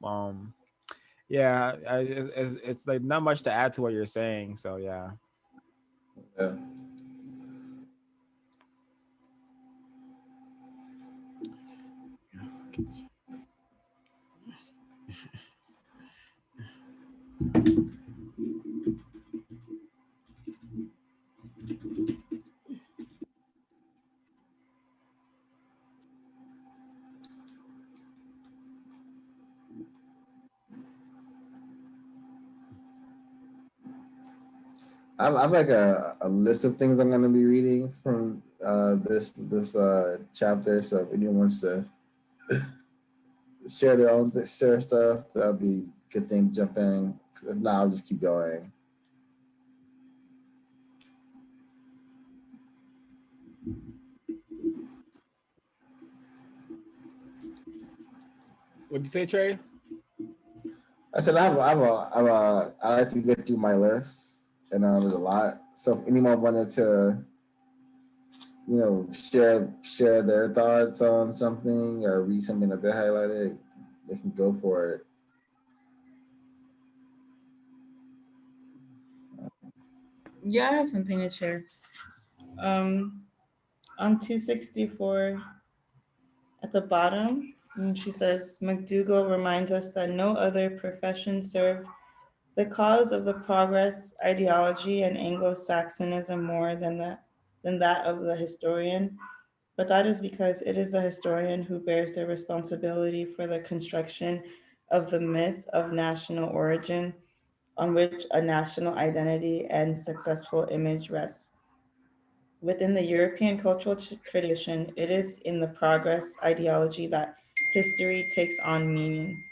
yeah, it's like not much to add to what you're saying. So yeah. Yeah. I have like a list of things I'm going to be reading from this chapter. So if anyone wants to share their own share stuff, that'll be a good thing to jump in. If not, I'll just keep going. What'd you say, Trey? I said I like to get through my list, and there's a lot. So if anyone wanted to, share their thoughts on something or read something that they highlighted, they can go for it. Yeah, I have something to share. On 264 at the bottom, and she says, McDougall reminds us that no other profession served the cause of the progress ideology and Anglo-Saxonism more than that of the historian. But that is because it is the historian who bears the responsibility for the construction of the myth of national origin on which a national identity and successful image rests. Within the European cultural tradition, it is in the progress ideology that history takes on meaning.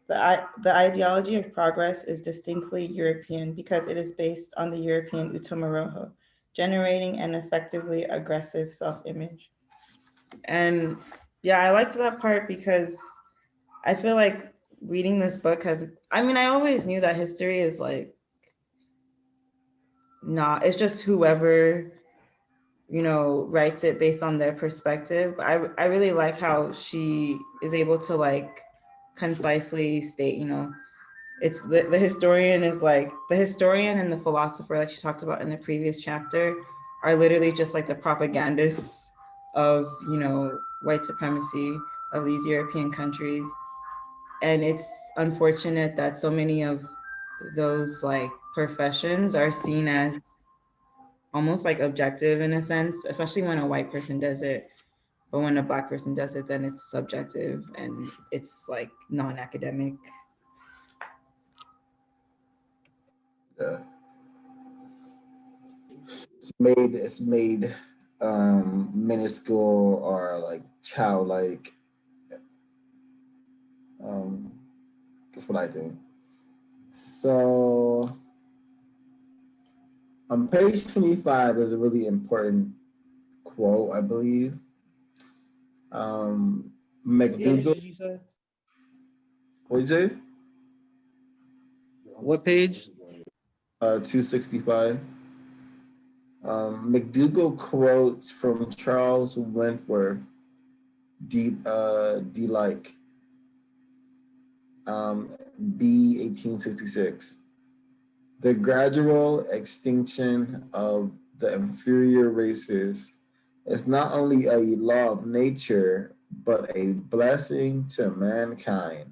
The ideology of progress is distinctly European because it is based on the European utomaroho, generating an effectively aggressive self-image. And yeah, I liked that part because I feel like reading this book I always knew that history is like not, it's just whoever writes it based on their perspective. But I really like how she is able to like concisely state, it's the historian is like the historian and the philosopher that she talked about in the previous chapter are literally just like the propagandists of white supremacy of these European countries. And it's unfortunate that so many of those like professions are seen as almost like objective in a sense, especially when a white person does it. But when a Black person does it, then it's subjective and it's like non-academic. Yeah. It's made minuscule or like childlike. Um, that's what I think. So on page 25, there's a really important quote, I believe. McDougall. Did you say? What'd you say? What page? 265. McDougall quotes from Charles Wentworth, D. Like, B. 1866. The gradual extinction of the inferior races is not only a law of nature, but a blessing to mankind.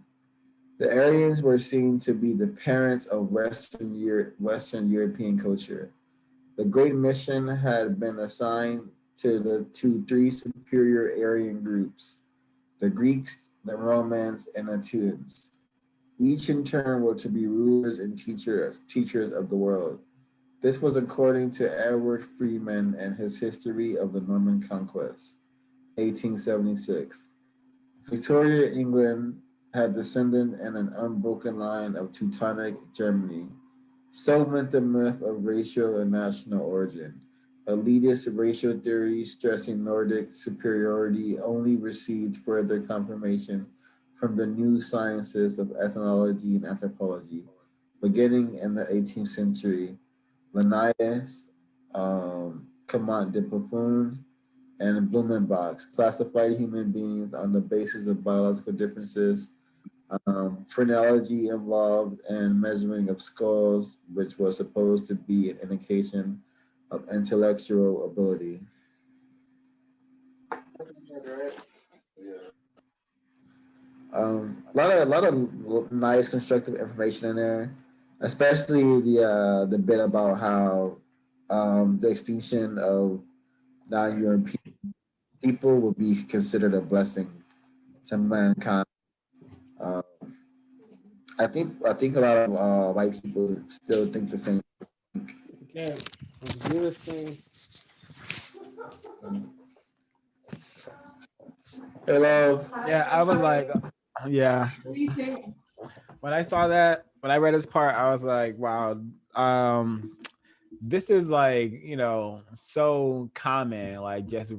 The Aryans were seen to be the parents of Western European culture. The great mission had been assigned to three superior Aryan groups: the Greeks, the Romans, and the Teutons. Each in turn were to be rulers and teachers of the world. This was according to Edward Freeman and his History of the Norman Conquest, 1876. Victoria, England had descended in an unbroken line of Teutonic Germany. So went the myth of racial and national origin. Elitist racial theories stressing Nordic superiority only received further confirmation from the new sciences of ethnology and anthropology. Beginning in the 18th century, Linnaeus, Comte de Buffon, and Blumenbach classified human beings on the basis of biological differences. Phrenology involved in measuring of skulls, which was supposed to be an indication of intellectual ability. A lot of nice constructive information in there, especially the bit about how the extinction of non-European people would be considered a blessing to mankind. Um, I think a lot of white people still think the same. Okay, let's do this thing. Hey, love. Yeah, I was like, yeah. When I saw that, when I read this part, I was like, wow, this is like, so common, like just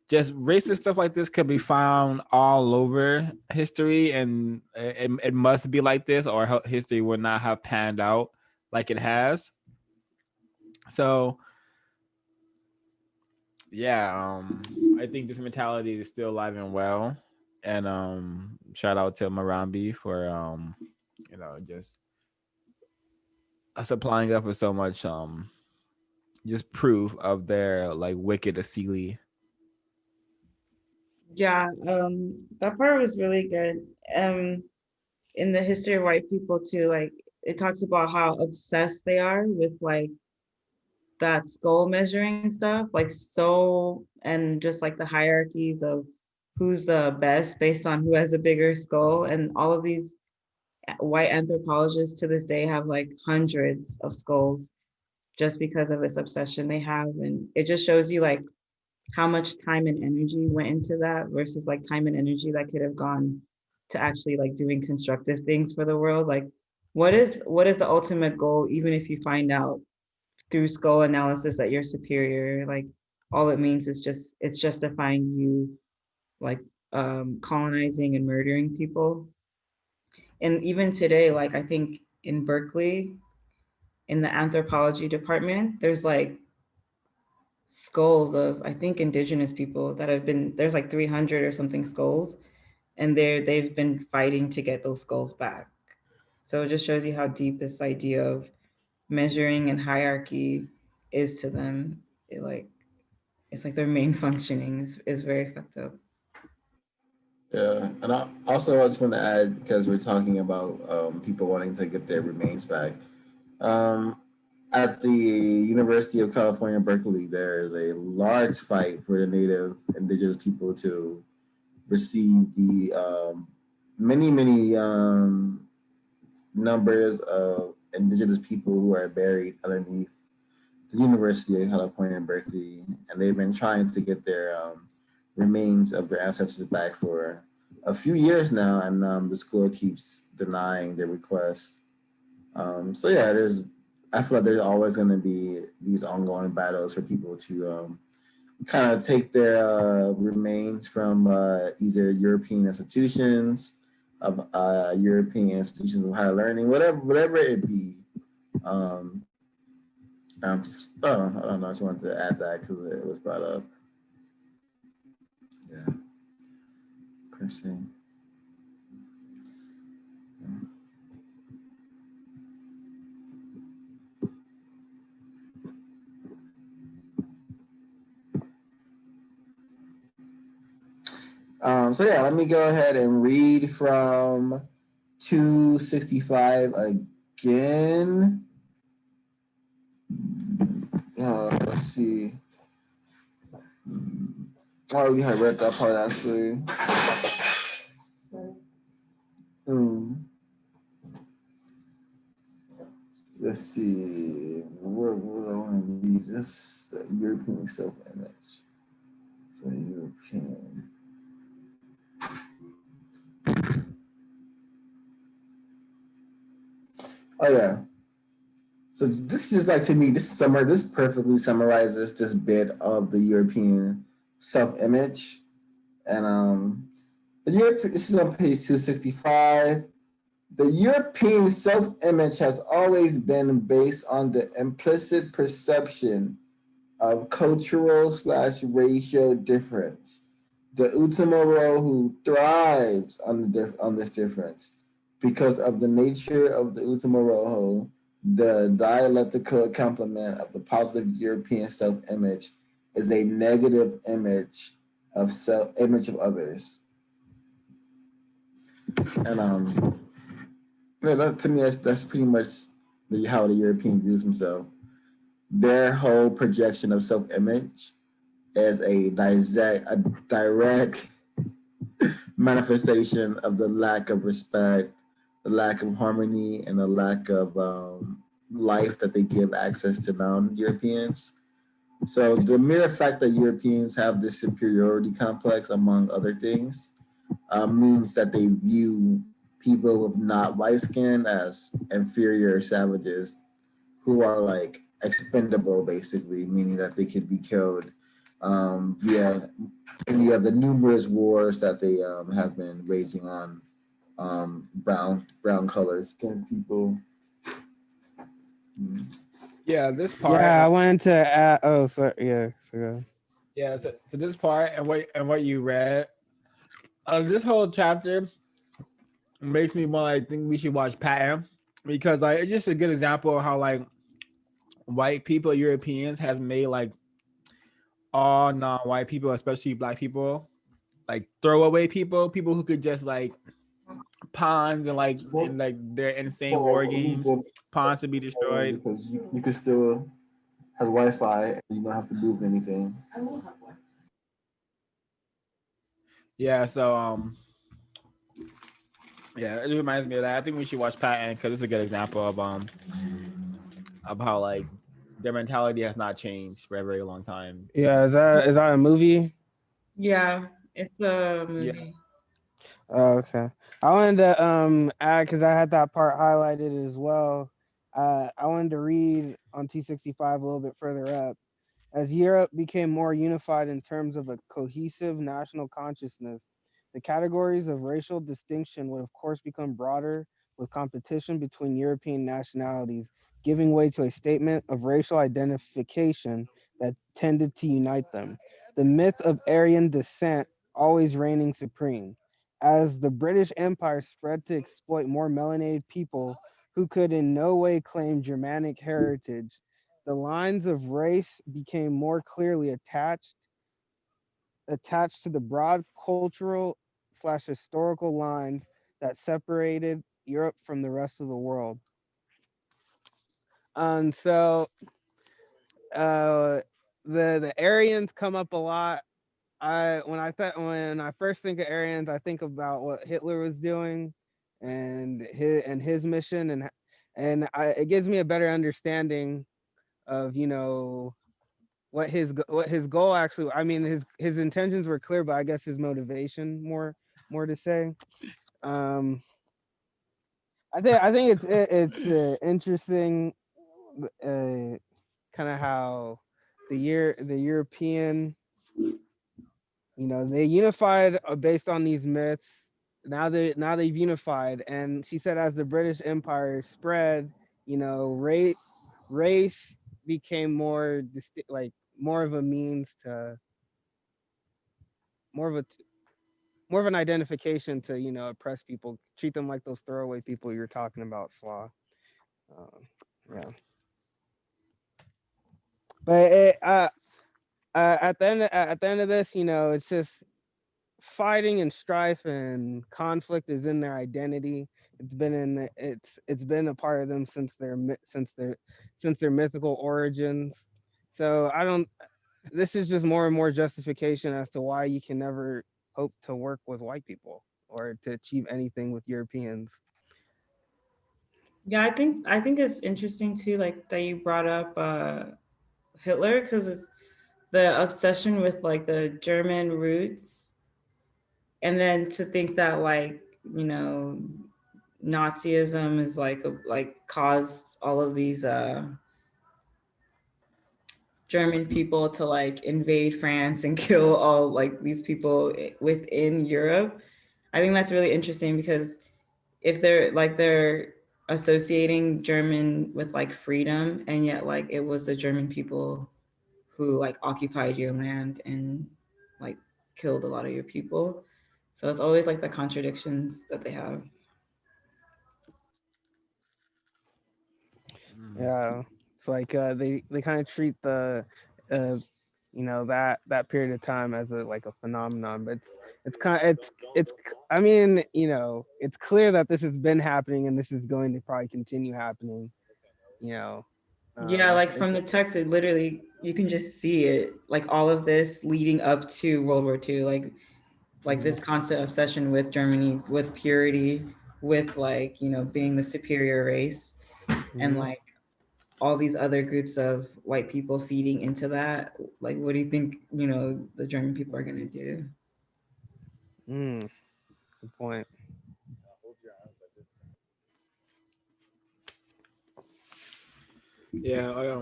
just racist stuff like this could be found all over history, and it must be like this, or history would not have panned out like it has. So yeah, I think this mentality is still alive and well, and shout out to Marambi for just supplying up with so much just proof of their like wicked asili. Yeah, that part was really good. In the history of white people too, like it talks about how obsessed they are with like that skull measuring stuff, like so, and just like the hierarchies of who's the best based on who has a bigger skull. And all of these white anthropologists to this day have like hundreds of skulls just because of this obsession they have. And it just shows you like how much time and energy went into that versus like time and energy that could have gone to actually like doing constructive things for the world. Like what is the ultimate goal, even if you find out through skull analysis that you're superior? Like all it means is just it's justifying you like colonizing and murdering people. And even today, like I think in Berkeley, in the anthropology department, there's like skulls of I think indigenous people that have been there's like 300 or something skulls, and they've been fighting to get those skulls back. So it just shows you how deep this idea of measuring and hierarchy is to them. It's like their main functioning is very fucked up. Yeah, and I just want to add, because we're talking about people wanting to get their remains back. Um, at the University of California, Berkeley, there is a large fight for the native indigenous people to receive the many numbers of indigenous people who are buried underneath the University of California, Berkeley, and they've been trying to get their remains of their ancestors back for a few years now, and the school keeps denying their request. So yeah, I feel like there's always going to be these ongoing battles for people to kind of take their remains from either European institutions of higher learning, whatever it be. Um, I don't know. I just wanted to add that because it was brought up. Yeah, per se. So yeah, let me go ahead and read from 265 again. let's see. I already had read that part actually. Hmm. Let's see. Where I want to read this? The European self-image. The European. Oh yeah. So this is like to me. This perfectly summarizes this bit of the European self-image, and the Europe. This is on page 265. The European self-image has always been based on the implicit perception of cultural/racial difference. The Utamaro who thrives on this difference because of the nature of the Utamaro, the dialectical complement of the positive European self-image is a negative image of others. And yeah, to me that's pretty much how the European views himself. Their whole projection of self-image as a direct manifestation of the lack of respect, the lack of harmony, and the lack of life that they give access to non-Europeans. So the mere fact that Europeans have this superiority complex, among other things, means that they view people with not white skin as inferior savages who are like expendable, basically, meaning that they could be killed via any of the numerous wars that they have been waging on brown color skinned people. Yeah, this part. Yeah, I wanted to add. Oh, sorry. Yeah. So, Yeah, so this part and what you read, this whole chapter makes me want. I think we should watch Patton because like it's just a good example of how like white people, Europeans, has made like all non-white people, especially black people, like throwaway people who could just like pawns and like their insane war games, pawns to be destroyed. Because you can still have Wi-Fi and you don't have to move anything. Yeah, so yeah, it reminds me of that. I think we should watch Patton because it's a good example of how like their mentality has not changed for a very long time. yeah, is that a movie? Yeah, it's a Yeah. movie. Oh, okay. I wanted to add because I had that part highlighted as well. I wanted to read on T65 a little bit further up. As Europe became more unified in terms of a cohesive national consciousness, the categories of racial distinction would of course become broader with competition between European nationalities, giving way to a statement of racial identification that tended to unite them. The myth of Aryan descent always reigning supreme. As the British Empire spread to exploit more melanated people who could in no way claim Germanic heritage, the lines of race became more clearly attached to the broad cultural slash historical lines that separated Europe from the rest of the world. And so uh, the Aryans come up a lot. When I first think of Aryans, I think about what Hitler was doing and his mission, it gives me a better understanding of what his goal actually. I mean, his intentions were clear, but I guess his motivation more to say. um I think it's interesting, kind of how the European, they unified based on these myths. Now they've unified, and she said as the British Empire spread, race became more like more of a means to more of a more of an identification to oppress people, treat them like those throwaway people you're talking about, Slaw. Um, yeah, but at the end of this, it's just fighting and strife and conflict is in their identity. It's been a part of them since their mythical origins. So I don't. This is just more and more justification as to why you can never hope to work with white people or to achieve anything with Europeans. Yeah, I think it's interesting too, like that you brought up Hitler, because it's the obsession with like the German roots, and then to think that like Nazism is like caused all of these German people to like invade France and kill all like these people within Europe. I think that's really interesting because if they're associating German with like freedom, and yet like it was the German people who like occupied your land and like killed a lot of your people. So it's always like the contradictions that they have. Mm. Yeah, it's like they kind of treat the uh, that period of time as a like a phenomenon, but it's kind of it's I mean, it's clear that this has been happening and this is going to probably continue happening. You know, Yeah, like from it's the text, it literally you can just see it, like all of this leading up to World War II, like this constant obsession with Germany, with purity, with like being the superior race, and mhm. like all these other groups of white people feeding into that. Like, what do you think the German people are gonna do? Good point. Yeah.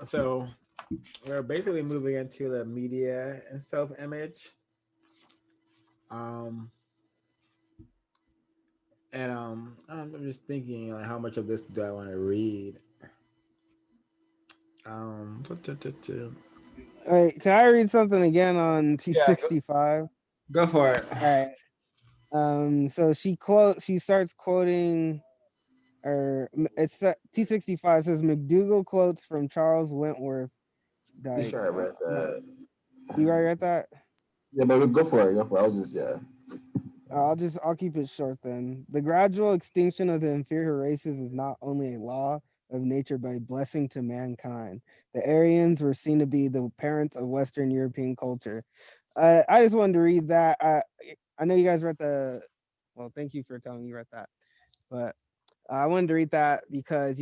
So we're basically moving into the media and self-image. Um, and I'm just thinking like how much of this do I want to read? Um, All right, can I read something again on yeah, go, 265? go for it. All right. So she starts quoting, or it's 265 says McDougal quotes from Charles Wentworth You Dyke. sure I read that? You already read that? Yeah, but go for it. Go for it. I was just yeah. I'll keep it short then. The gradual extinction of the inferior races is not only a law of nature but a blessing to mankind. The Aryans were seen to be the parents of Western European culture. I just wanted to read that. I know you guys read the. Well, thank you for telling me you read that. But I wanted to read that because,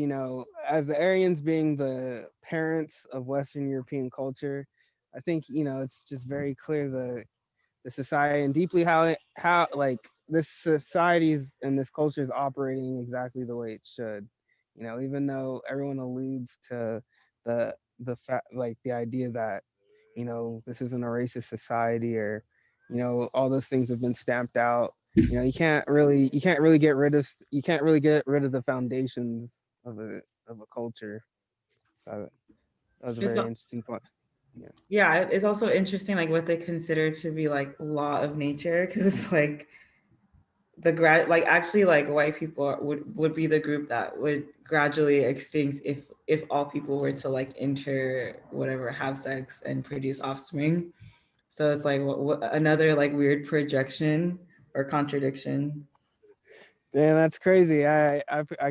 as the Aryans being the parents of Western European culture, I think, it's just very clear the society and deeply how like this society and this culture is operating exactly the way it should. Even though everyone alludes to the fact, like the idea that this isn't a racist society, or all those things have been stamped out. You can't really get rid of the foundations of a culture. So that was a It's very interesting point. Yeah. Yeah, it's also interesting like what they consider to be like law of nature, because it's like like actually like white people would be the group that would gradually extinct if all people were to like enter whatever, have sex and produce offspring. So it's like another like weird projection or contradiction. Man, that's crazy. I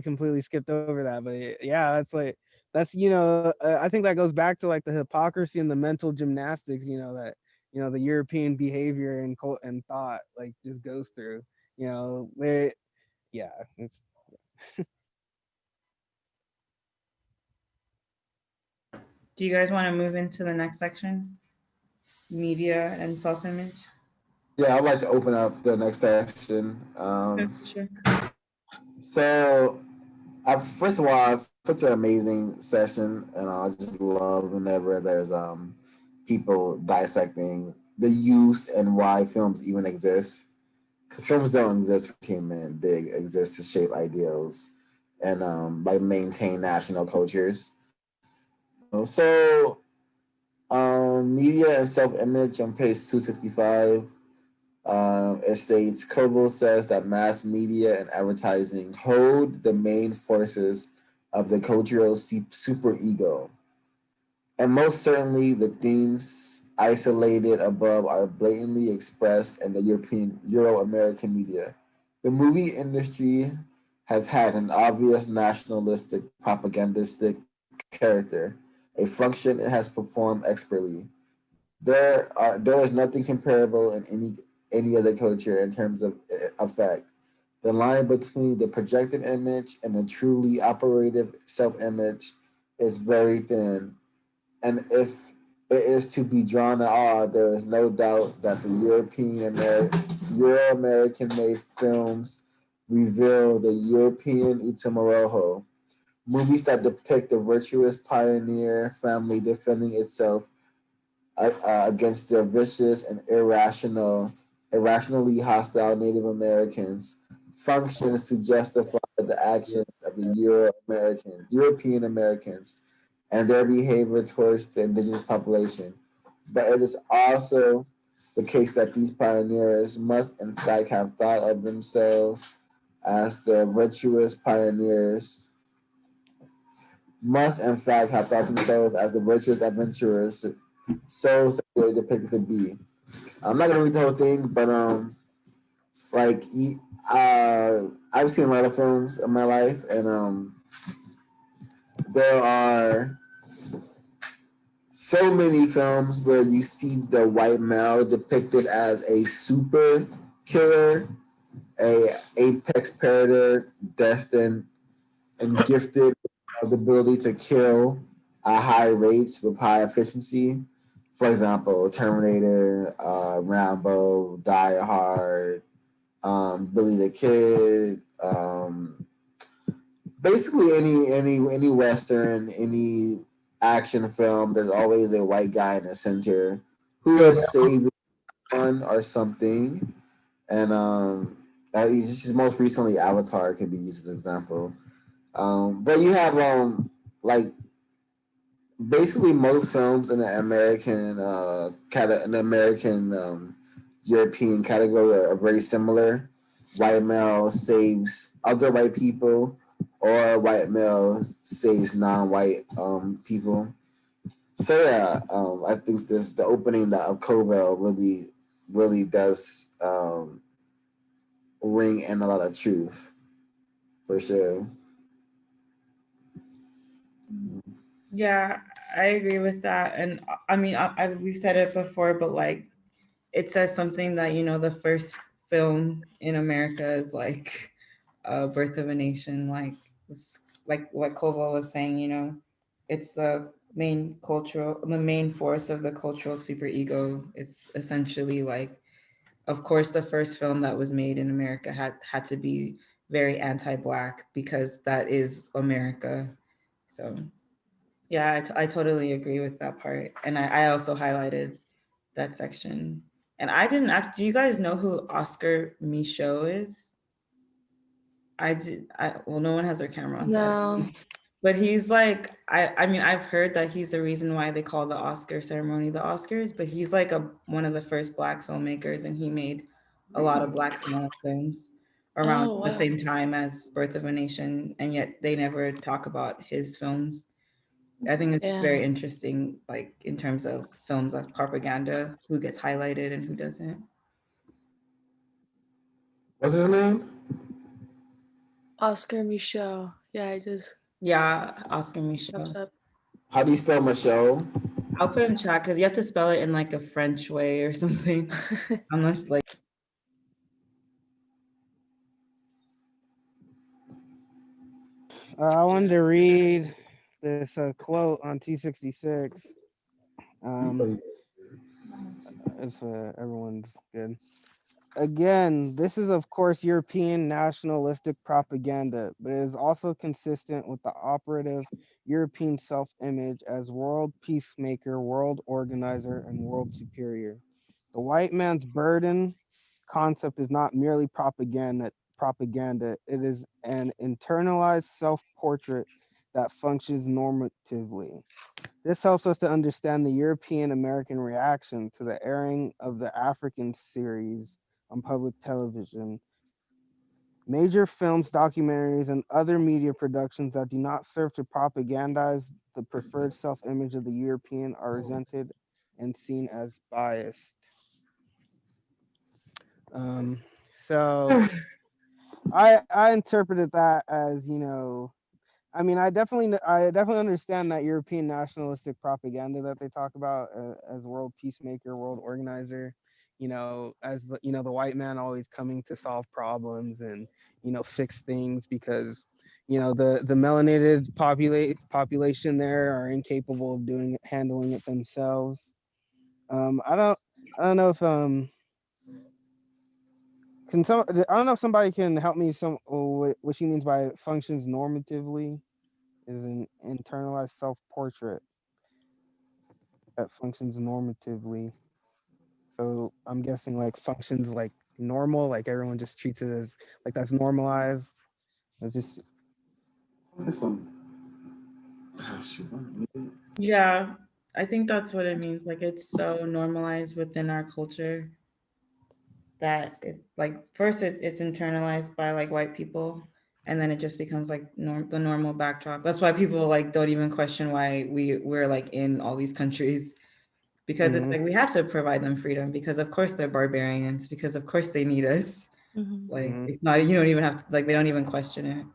completely skipped over that, but yeah, that's I think that goes back to like the hypocrisy and the mental gymnastics, that the European behavior and and thought like just goes through. They yeah, it's Do you guys want to move into the next section, media and self-image? Yeah, I'd like to open up the next section. Okay, sure. So, first of all, it's such an amazing session, and I just love whenever there's people dissecting the use and why films even exist. Because films don't exist for entertainment; they exist to shape ideals and like maintain national cultures. So media and self-image on page 265. It states Kobo says that mass media and advertising hold the main forces of the cultural superego. And most certainly, the themes isolated above are blatantly expressed in the Euro American media. The movie industry has had an obvious nationalistic, propagandistic character a function it has performed expertly. There is nothing comparable in any other culture in terms of effect. The line between the projected image and the truly operative self-image is very thin, and if it is to be drawn at all, there is no doubt that the Euro-American made films reveal the European Utamoroho, movies that depict the virtuous pioneer family defending itself against the vicious and irrationally hostile Native Americans, functions to justify the actions of the European Americans, and their behavior towards the indigenous population. But it is also the case that these pioneers must, in fact, have thought of themselves as the virtuous pioneers, must, in fact, have thought themselves as the virtuous adventurers, souls that they depicted to be. I'm not gonna read the whole thing, but like, I've seen a lot of films in my life, and there are so many films where you see the white male depicted as a super killer, a apex predator, destined and gifted with the ability to kill at high rates with high efficiency. For example, Terminator, Rambo, Die Hard, Billy the Kid, basically any western, any action film. There's always a white guy in the center who is saving one or something, and he's just most recently Avatar could be used as an example. But you have like basically most films in the American European category are very similar. White male saves other white people, or white male saves non-white people. So yeah, I think the opening of Covell really does ring in a lot of truth for sure. Yeah, I agree with that. And I mean, we've said it before, but like it says something that, the first film in America is like Birth of a Nation. Like, like what Koval was saying, it's the main force of the cultural superego. It's essentially like, of course, the first film that was made in America had to be very anti-Black because that is America. So yeah, I totally agree with that part. And I also highlighted that section. And I didn't act. Do you guys know who Oscar Michaud is? I did. Well, no one has their camera on, No. but he's like, I mean, I've heard that he's the reason why they call the Oscar ceremony the Oscars. But he's like one of the first Black filmmakers, and he made a lot of Black small films around Oh, the wow. same time as Birth of a Nation, and yet they never talk about his films. I think it's Yeah. very interesting, like in terms of films as propaganda, who gets highlighted and who doesn't. What's his name? Oscar Michaud. Yeah, I just Yeah, Oscar pops Michaud. up. How do you spell Michelle? I'll put it in chat because you have to spell it in like a French way or something. I'm not like. I wanted to read this quote on T66. Um, if everyone's good. Again, this is of course European nationalistic propaganda, but it is also consistent with the operative European self-image as world peacemaker, world organizer, and world superior. The white man's burden concept is not merely propaganda. It is an internalized self-portrait that functions normatively. This helps us to understand the European American reaction to the airing of the African series on public television. Major films, documentaries, and other media productions that do not serve to propagandize the preferred self image of the European are resented and seen as biased. So I interpreted that as, I mean, I definitely understand that European nationalistic propaganda that they talk about as world peacemaker, world organizer. As the white man always coming to solve problems and fix things because the melanated population there are incapable of handling it themselves. I don't know if I don't know if somebody can help me what she means by functions normatively is an internalized self-portrait that functions normatively. So I'm guessing like functions like normal, like everyone just treats it as like that's normalized. It's just This one. Oh, shoot. Yeah, I think that's what it means. Like it's so normalized within our culture that it's like first it's internalized by like white people, and then it just becomes like the normal backdrop. That's why people like don't even question why we're like in all these countries, because it's mhm. like we have to provide them freedom, because of course they're barbarians, because of course they need us. Mhm. Like Mhm. it's not, you don't even have to, like they don't even question it.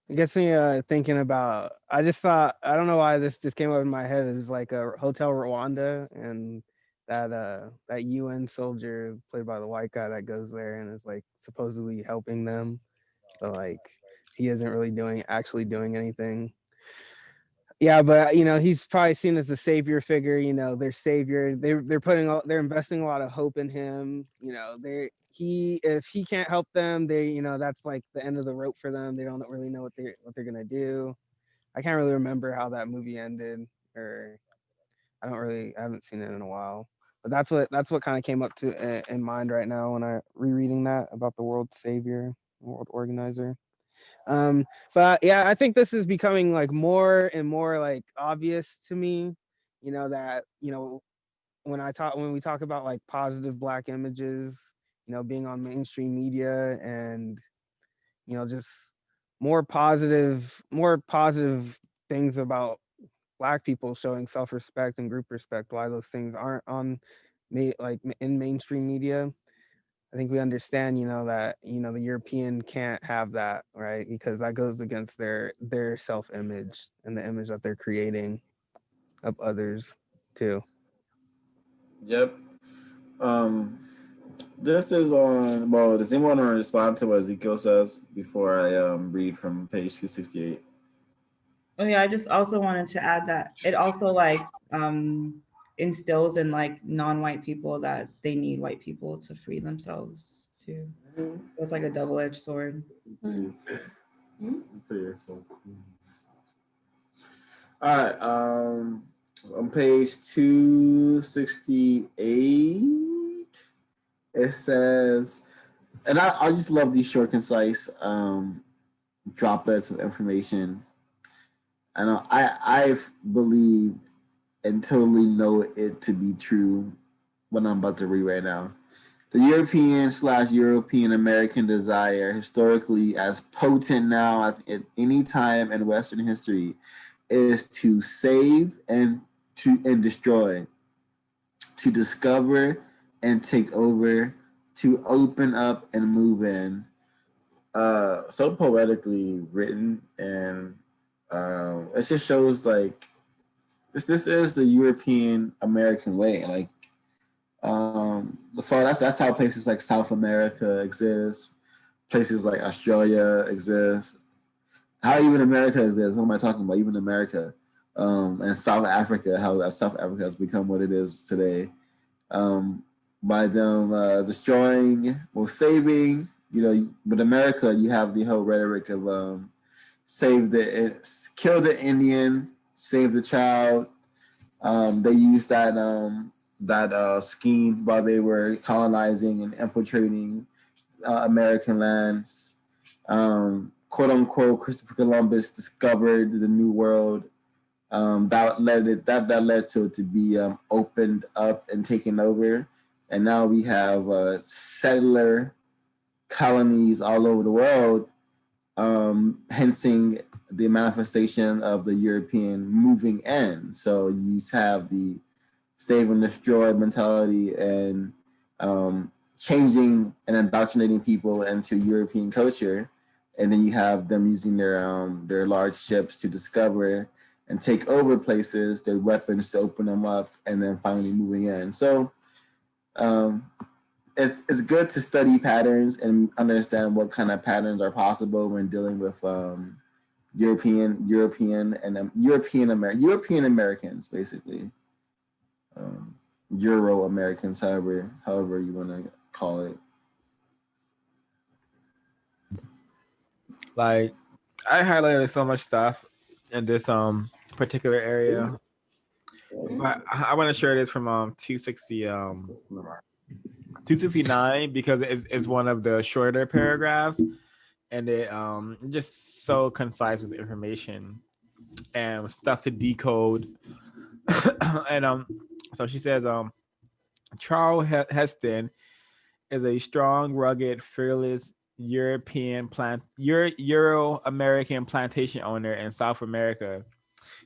It gets me thinking about. I just thought I don't know why this just came up in my head. It was like a Hotel Rwanda and that UN soldier played by the white guy that goes there and is like supposedly helping them, but like he isn't really actually doing anything. Yeah, but he's probably seen as the savior figure. Their savior. They're investing a lot of hope in him. They he if he can't help them, that's like the end of the rope for them. They don't really know what they're gonna do. I can't really remember how that movie ended, or I haven't seen it in a while. But that's what kind of came up to in mind right now when I rereading that about the world savior, world organizer. Um, but yeah, I think this is becoming like more and more like obvious to me. That when we talk about like positive black images, being on mainstream media and just more positive things about black people showing self-respect and group respect. Why those things aren't on like in mainstream media. I think we understand, that the European can't have that, right? Because that goes against their self-image and the image that they're creating of others too. Yep. Um, this is on. Well, does anyone want to respond to what Ezekiel says before I read from page 268? Oh yeah, I just also wanted to add that it also like instills in like non-white people that they need white people to free themselves too. It's like a double-edged sword. All right. On page 268, it says, and I just love these short, concise droplets of information. I know I've believed and totally know it to be true what I'm about to read right now. The European/European American desire, historically as potent now as at any time in Western history, is to save and destroy, to discover and take over, to open up and move in. So poetically written, and it just shows like this is the European American way. Like so that's how places like South America exist, places like Australia exist, how even America exists. What am I talking about? Even America, and South Africa, how South Africa has become what it is today, um, by them destroying, well, saving. But America, you have the whole rhetoric of kill the Indian, save the child. They used that scheme while they were colonizing and infiltrating American lands. Quote unquote, Christopher Columbus discovered the New World. That led to it to be opened up and taken over, and now we have settler colonies all over the world, hensing the manifestation of the European moving in. So you have the save and destroy mentality and changing and indoctrinating people into European culture and then you have them using their large ships to discover and take over places, their weapons to open them up, and then finally moving in. So um, it's good to study patterns and understand what kind of patterns are possible when dealing with European Americans, basically. Euro Americans, however you want to call it. Like, I highlighted so much stuff in this particular area, but I want to share this from 269 because it's one of the shorter paragraphs, and it just so concise with information and stuff to decode. And so she says Charles Heston is a strong, rugged, fearless Euro American plantation owner in South America.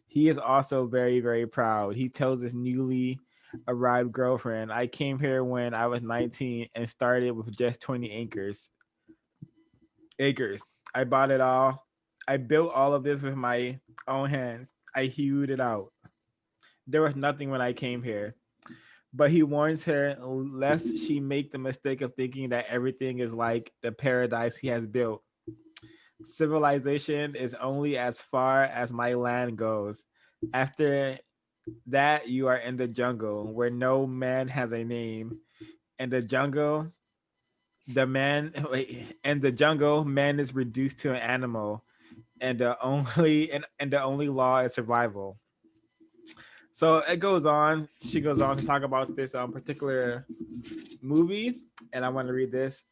He is also very, very proud. He tells his newly arrived girlfriend, "I came here when I was 19 and started with just 20 acres. I bought it all. I built all of this with my own hands. I hewed it out. There was nothing when I came here." But he warns her lest she make the mistake of thinking that everything is like the paradise he has built. "Civilization is only as far as my land goes. After that, you are in the jungle where no man has a name. In the jungle, man is reduced to an animal, and the only law is survival." So it goes on. She goes on to talk about this particular movie, and I want to read this.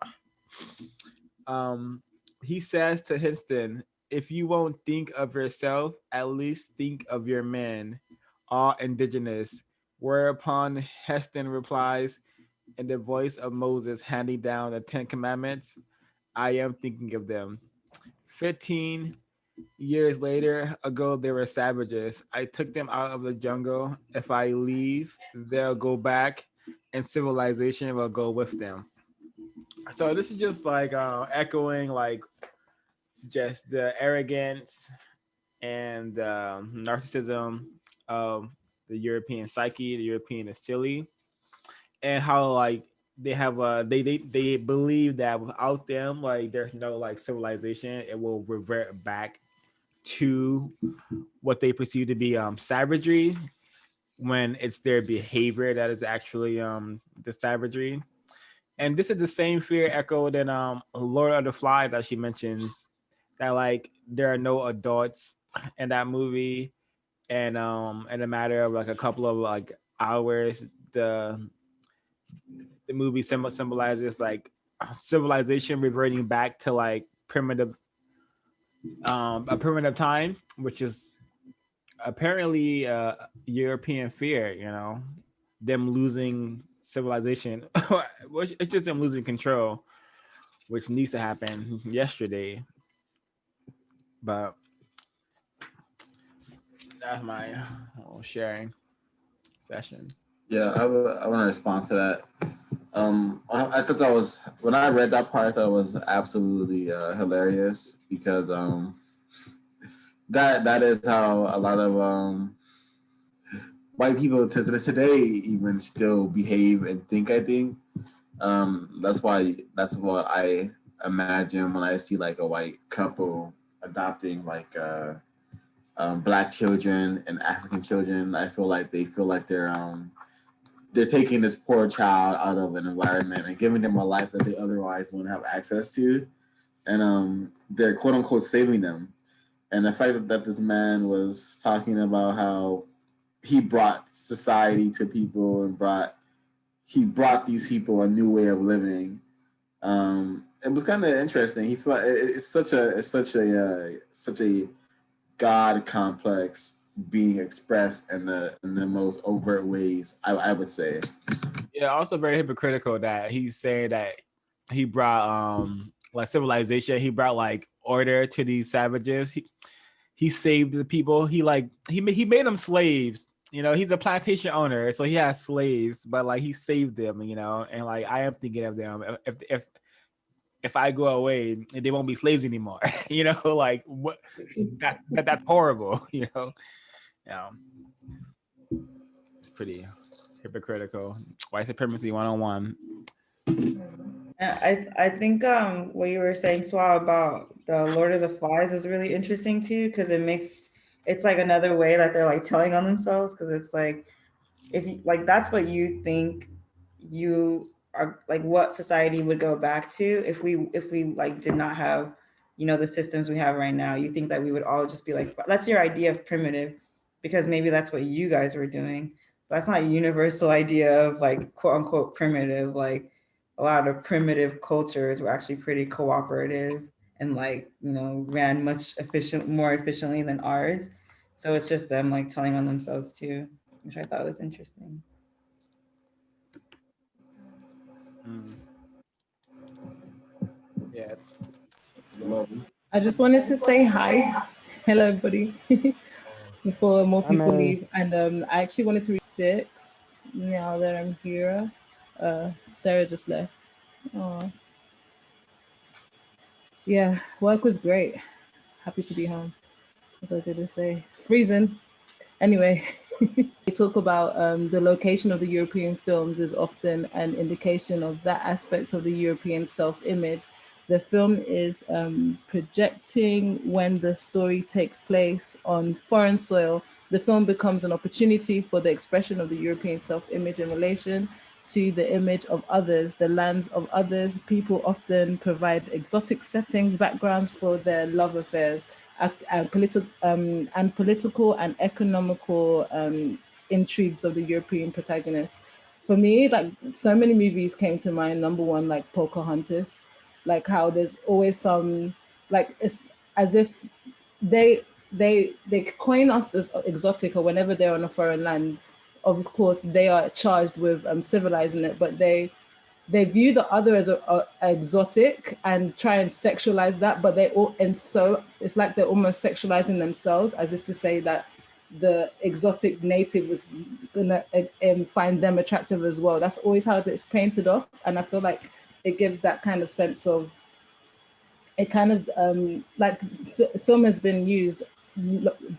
He says to Hinston, "If you won't think of yourself, at least think of your men, all indigenous." Whereupon Heston replies in the voice of Moses handing down the 10 Commandments, "I am thinking of them. 15 years later ago, they were savages. I took them out of the jungle. If I leave, they'll go back, and civilization will go with them." So this is just like echoing like just the arrogance and narcissism of the European psyche. The European is silly, and how like they have they believe that without them, like there's no like civilization. It will revert back to what they perceive to be savagery, when it's their behavior that is actually the savagery. And this is the same fear echoed in Lord of the Flies that she mentions, that like there are no adults in that movie, and in a matter of like a couple of like hours, the movie symbolizes like civilization reverting back to like primitive a primitive time, which is apparently European fear, them losing civilization. Which it's just them losing control, which needs to happen yesterday. But that's my sharing session. Yeah, I want to respond to that. I thought that was, when I read that part, I thought it was absolutely hilarious, because that is how a lot of white people today even still behave and think. I think that's what I imagine when I see like a white couple adopting like Black children and African children. I feel like they feel like they're taking this poor child out of an environment and giving them a life that they otherwise wouldn't have access to, and they're quote unquote saving them. And the fact that this man was talking about how he brought society to people and he brought these people a new way of living. It was kind of interesting. He felt it's such a God complex being expressed in the most overt ways, I would say. Yeah, also very hypocritical that he's saying that he brought like civilization, he brought like order to these savages. He saved the people. He made them slaves. He's a plantation owner, so he has slaves, but like he saved them. And like I am thinking of them. if I go away, they won't be slaves anymore. Like what? That's horrible. It's pretty hypocritical. White supremacy 101. I think what you were saying, Swa, about the Lord of the Flies is really interesting too, because it's like another way that they're like telling on themselves, because it's like, if you, like, that's what you think you are, like what society would go back to if we like did not have the systems we have right now. You think that we would all just be like, that's your idea of primitive, because maybe that's what you guys were doing. But that's not a universal idea of like quote unquote primitive. Like a lot of primitive cultures were actually pretty cooperative and like ran more efficiently than ours. So it's just them like telling on themselves too, which I thought was interesting. Yeah. I just wanted to say hi. Hello, everybody. Before more people leave. And I actually wanted to read 6 now that I'm here. Sarah just left. Oh, yeah, work was great. Happy to be home. What's I going to say? It's freezing. Anyway, we talk about the location of the European films is often an indication of that aspect of the European self-image. The film is projecting when the story takes place on foreign soil. The film becomes an opportunity for the expression of the European self-image in relation to the image of others, the lands of others. People often provide exotic settings, backgrounds for their love affairs, and political and economical intrigues of the European protagonists. For me, like so many movies came to mind. Number one, like Pocahontas, like how there's always some, like it's as if they coin us as exotic, or whenever they're on a foreign land, of course they are charged with civilizing it, but they view the other as a exotic and try and sexualize that, but so it's like they're almost sexualizing themselves, as if to say that the exotic native is gonna find them attractive as well. That's always how it's painted off, and I feel like it gives that kind of sense of it kind of like film has been used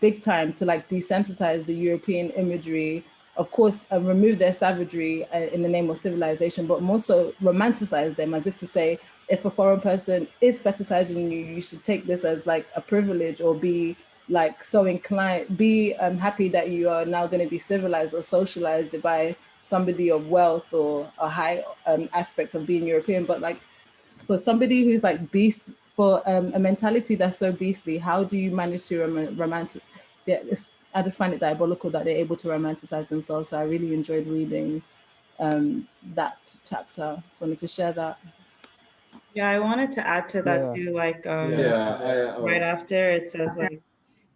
big time to like desensitize the European imagery, of course, remove their savagery in the name of civilization, but more so romanticize them, as if to say, if a foreign person is fetishizing you, you should take this as like a privilege, or be like so inclined, be happy that you are now going to be civilized or socialized by somebody of wealth or a high aspect of being European. But like for somebody who's like beast, for a mentality that's so beastly, how do you manage to I just find it diabolical that they're able to romanticize themselves. So I really enjoyed reading that chapter. So I wanted to share that. Yeah, I wanted to add to that too. Like, right after it says like,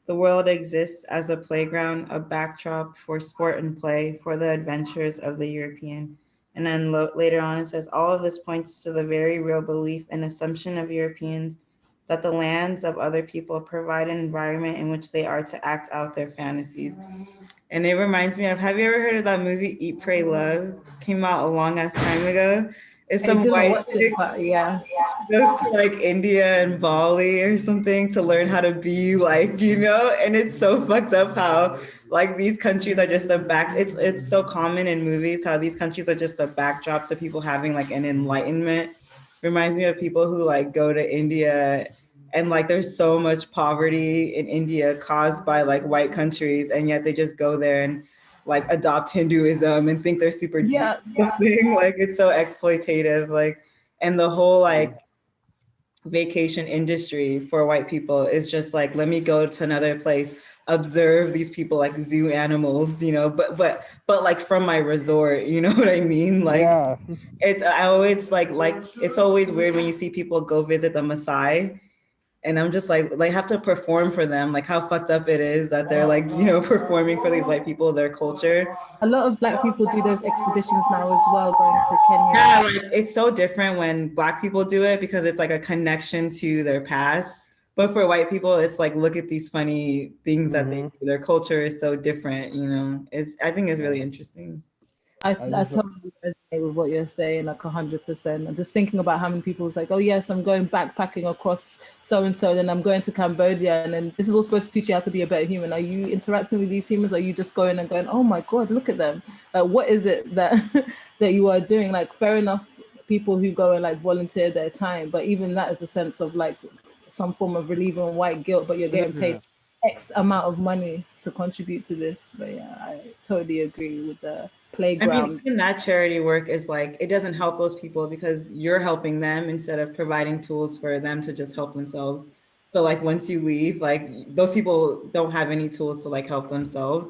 the world exists as a playground, a backdrop for sport and play, for the adventures of the European. And then later on, it says all of this points to the very real belief and assumption of Europeans that the lands of other people provide an environment in which they are to act out their fantasies. And it reminds me of, have you ever heard of that movie Eat, Pray, Love? Came out a long ass time ago. It's some white chick goes to like India and Bali or something to learn how to be like, and it's so fucked up how like these countries are just it's so common in movies how these countries are just a backdrop to people having like an enlightenment. Reminds me of people who like go to India and like there's so much poverty in India caused by like white countries, and yet they just go there and like adopt Hinduism and think they're super deep something. Like it's so exploitative, like, and the whole like vacation industry for white people is just like, let me go to another place, observe these people like zoo animals, but like from my resort, you know what I mean? Like it's I always like it's always weird when you see people go visit the Maasai. And I'm just like, they have to perform for them. Like how fucked up it is that they're like, performing for these white people, their culture. A lot of Black people do those expeditions now as well, going to Kenya. Yeah, like, it's so different when Black people do it because it's like a connection to their past. But for white people, it's like, look at these funny things that they do. Their culture is so different, I think it's really interesting. I tell you, with what you're saying, like 100%. I'm just thinking about how many people was like, oh yes, I'm going backpacking across so and so, then I'm going to Cambodia, and then this is all supposed to teach you how to be a better human. Are you interacting with these humans? Are you just going and going, oh my god, look at them? What is it that that you are doing? Like, fair enough, people who go and like volunteer their time, but even that is a sense of like some form of relieving white guilt, but you're getting paid X amount of money to contribute to this. But yeah, I totally agree with the I mean, playground. even that charity work is like, it doesn't help those people because you're helping them instead of providing tools for them to just help themselves. So like once you leave, like those people don't have any tools to like help themselves.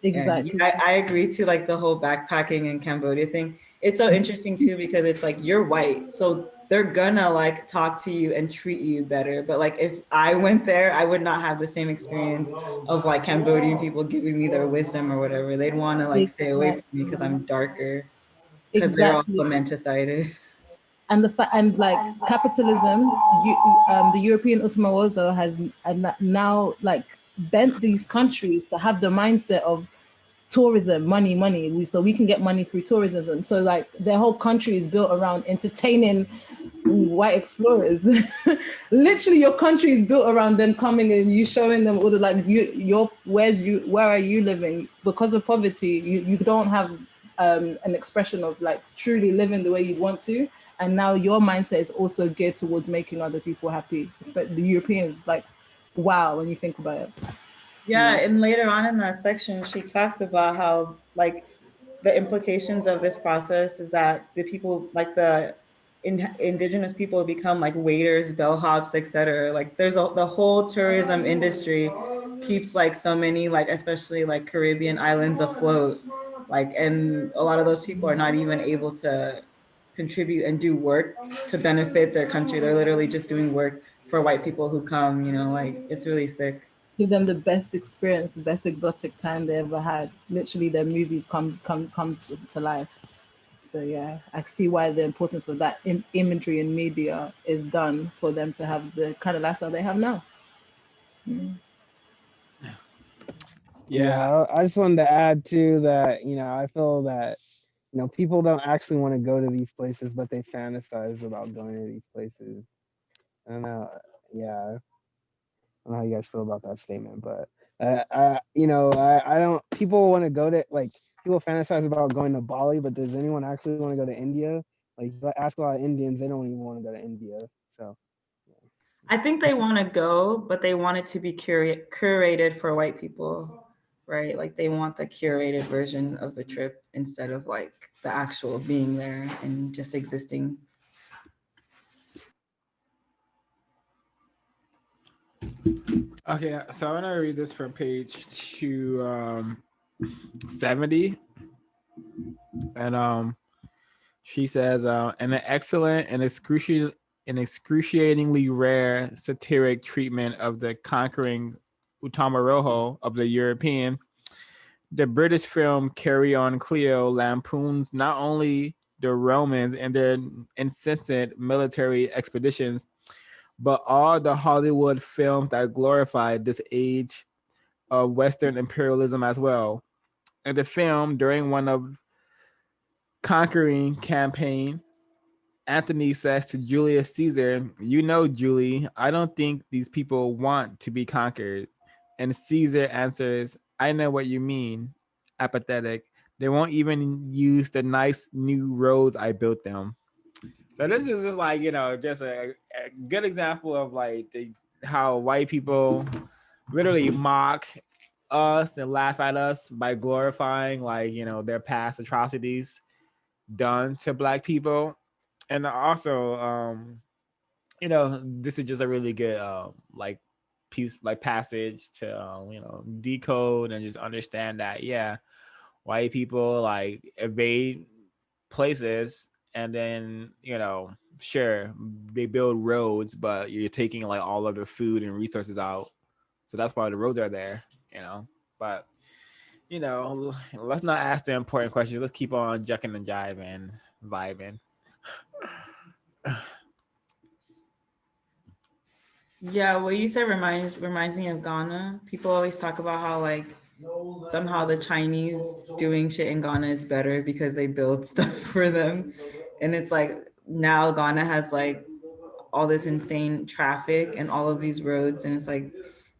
And Exactly. I agree to like the whole backpacking in Cambodia thing. It's so interesting too because it's like you're white, so they're gonna like talk to you and treat you better. But like if I went there, I would not have the same experience of like Cambodian people giving me their wisdom or whatever. They'd want to like stay away from me because I'm darker, because they're all Exactly. romanticized. And and like capitalism, the European Ultimawozo has now like bent these countries to have the mindset of tourism, money, money. So we can get money through tourism. So like their whole country is built around entertaining white explorers. Literally, your country is built around them coming and you showing them all the like where are you living? Because of poverty, you don't have an expression of like truly living the way you want to. And now your mindset is also geared towards making other people happy. But the Europeans, like, wow, when you think about it. Yeah, and later on in that section, she talks about how like the implications of this process is that the people like the indigenous people become like waiters, bellhops, etc. Like there's the whole tourism industry keeps like so many like especially like Caribbean islands afloat. Like and a lot of those people are not even able to contribute and do work to benefit their country. They're literally just doing work for white people who come, you know, like it's really sick. Give them the best experience, the best exotic time they ever had. Literally, their movies come to life. So yeah, I see why the importance of that imagery in media is done for them to have the kind of lifestyle they have now. Yeah. I just wanted to add too that I feel that people don't actually want to go to these places, but they fantasize about going to these places. I don't know. Yeah, I don't know how you guys feel about that statement, but I don't. People want to go to like people fantasize about going to Bali, but does anyone actually want to go to India? Like, ask a lot of Indians, they don't even want to go to India. So, I think they want to go, but they want it to be curated for white people, right? Like they want the curated version of the trip instead of like the actual being there and just existing. Okay, so I'm gonna read this from page 270, and she says, an excellent and excruciatingly rare satiric treatment of the conquering Utamaroho of the European. The British film Carry On Cleo lampoons not only the Romans and their incessant military expeditions, but all the Hollywood films that glorified this age of Western imperialism as well. In the film, during one of conquering campaign, Antony says to Julius Caesar, "You know, Julie, I don't think these people want to be conquered." And Caesar answers, "I know what you mean. Apathetic. They won't even use the nice new roads I built them." So this is just like, just a good example of like how white people literally mock us and laugh at us by glorifying like, their past atrocities done to black people. And also, this is just a really good like piece, like passage to decode and just understand that, yeah, white people like invade places, and then sure, they build roads, but you're taking like all of the food and resources out, so that's why the roads are there. But let's not ask the important questions. Let's keep on jucking and jiving, vibing. Yeah, what you said reminds me of Ghana. People always talk about how like somehow the Chinese doing shit in Ghana is better because they build stuff for them. And it's like now Ghana has like all this insane traffic and all of these roads, and it's like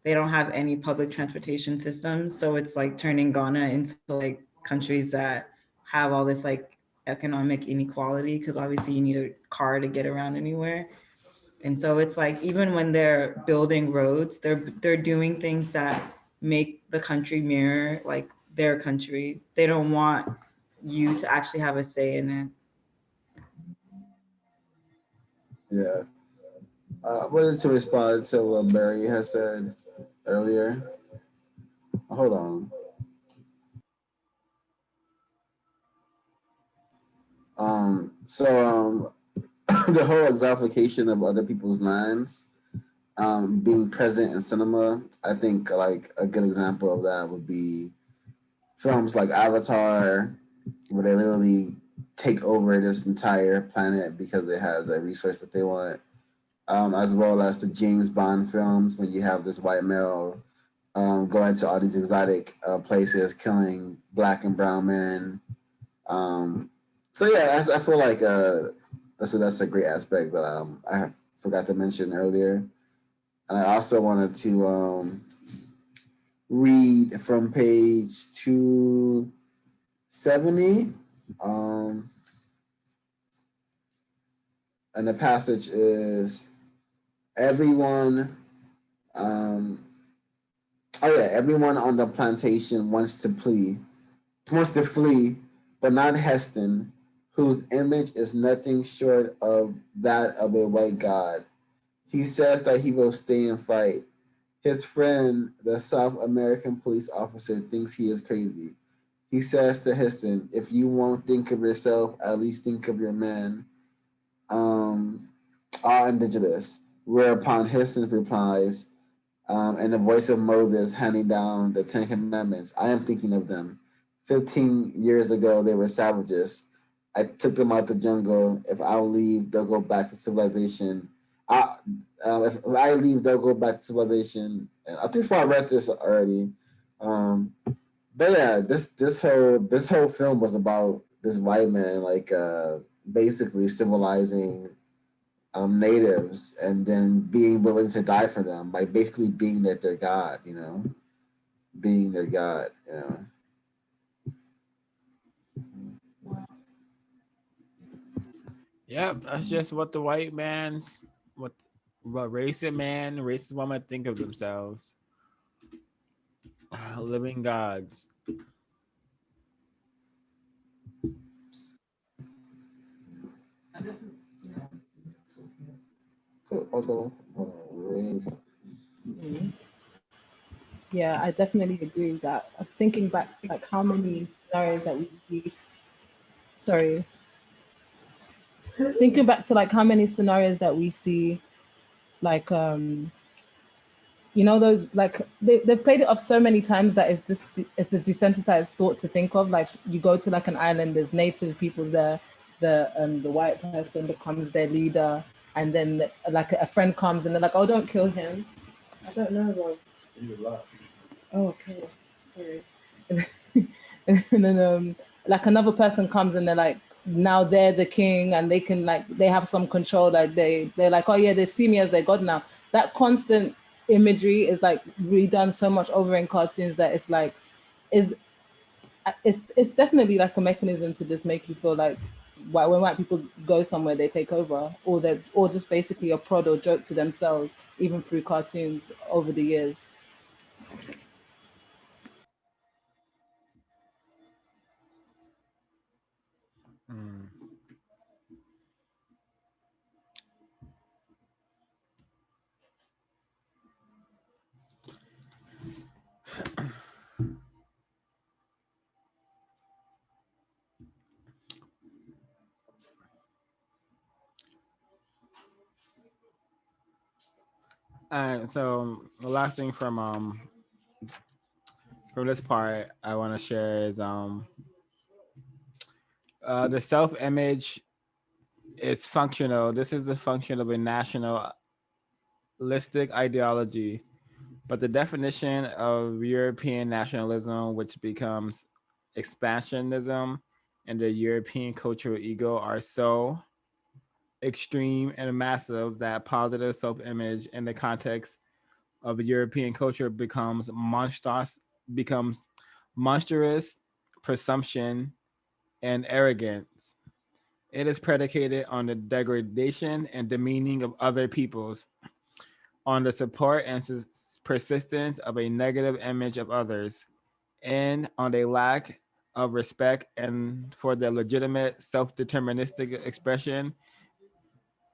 they don't have any public transportation systems. So it's like turning Ghana into like countries that have all this like economic inequality, because obviously you need a car to get around anywhere. And so it's like even when they're building roads, they're doing things that make the country mirror like their country. They don't want you to actually have a say in it. Yeah. I wanted to respond to what Barry has said earlier. Hold on. The whole exemplification of other people's lands, being present in cinema, I think like a good example of that would be films like Avatar, where they literally take over this entire planet because it has a resource that they want. As well as the James Bond films, when you have this white male going to all these exotic places, killing black and brown men. So yeah, I feel like that's a great aspect that I forgot to mention earlier. And I also wanted to read from page 270. And the passage is everyone everyone on the plantation wants to flee, but not Heston, whose image is nothing short of that of a white god. He says that he will stay and fight. His friend, the South American police officer, thinks he is crazy. He says to Heston, if you won't think of yourself, at least think of your men, all indigenous. Whereupon Heston replies, in the voice of Moses handing down the Ten Commandments, I am thinking of them. 15 years ago, they were savages. I took them out the jungle. If I leave, they'll go back to civilization. If I leave, they'll go back to civilization. And I think I read this already. But yeah, this whole film was about this white man like basically civilizing natives and then being willing to die for them by basically being that their god, being their god. Yep, that's just what the white man's what racist man, racist woman think of themselves. Living gods. Yeah, I definitely agree with that. Thinking back to like how many scenarios that we see. Sorry. Thinking back to like how many scenarios that we see, like those like they've played it off so many times that it's a desensitized thought to think of. Like you go to like an island, there's native people there, the white person becomes their leader, and then like a friend comes and they're like, oh, don't kill him. I don't know, Rob. Oh, okay, sorry. And then like another person comes and they're like, now they're the king and they can like they have some control, like they're like, oh yeah, they see me as their god now. That constant imagery is like redone so much over in cartoons that it's like it's definitely like a mechanism to just make you feel like when white people go somewhere they take over, or just basically a prod or joke to themselves, even through cartoons over the years. Mm. So the last thing from this part I want to share is the self-image is functional. This is the function of a nationalistic ideology But the definition of European nationalism, which becomes expansionism, and the European cultural ego are so extreme and massive that positive self-image in the context of European culture becomes monstrous presumption and arrogance. It is predicated on the degradation and demeaning of other peoples, on the support and persistence of a negative image of others, and on a lack of respect and for the legitimate self-deterministic expression.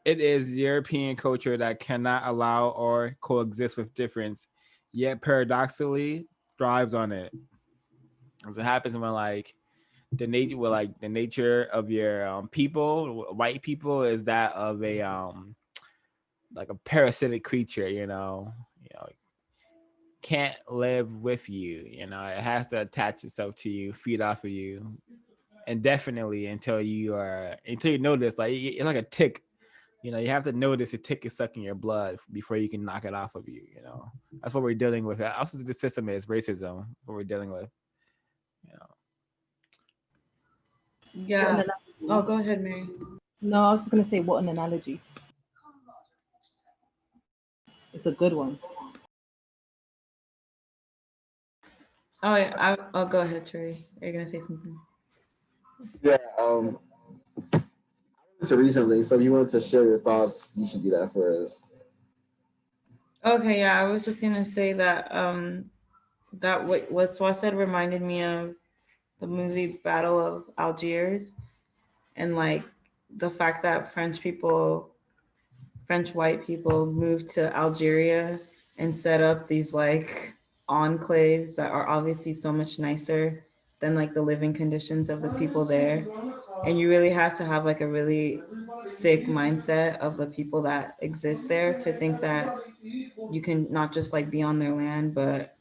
It is European culture that cannot allow or coexist with difference, yet paradoxically thrives on it. So it happens when the nature of your people, white people, is that of a like a parasitic creature, can't live with you. It has to attach itself to you, feed off of you, indefinitely until you notice, like it's like a tick. You have to notice a tick is sucking your blood before you can knock it off of you. That's what we're dealing with. Also, the system is racism. What we're dealing with. You know. Yeah. Oh, go ahead, Mary. No, I was just gonna say, what an analogy. It's a good one. Oh, yeah, I'll go ahead, Trey. Are you gonna say something? Yeah. To recently, so if you wanted to share your thoughts, you should do that for us. Okay, yeah, I was just gonna say that that what Swa said reminded me of the movie Battle of Algiers, and like the fact that French white people moved to Algeria and set up these like enclaves that are obviously so much nicer than like the living conditions of the people there. And you really have to have like a really sick mindset of the people that exist there to think that you can not just like be on their land, but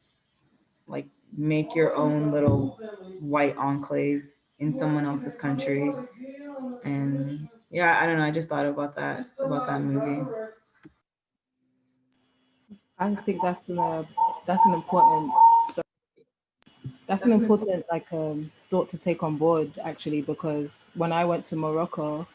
like make your own little white enclave in someone else's country. And yeah, I don't know, I just thought about that movie. I think that's an important like thought to take on board, actually, because when I went to Morocco,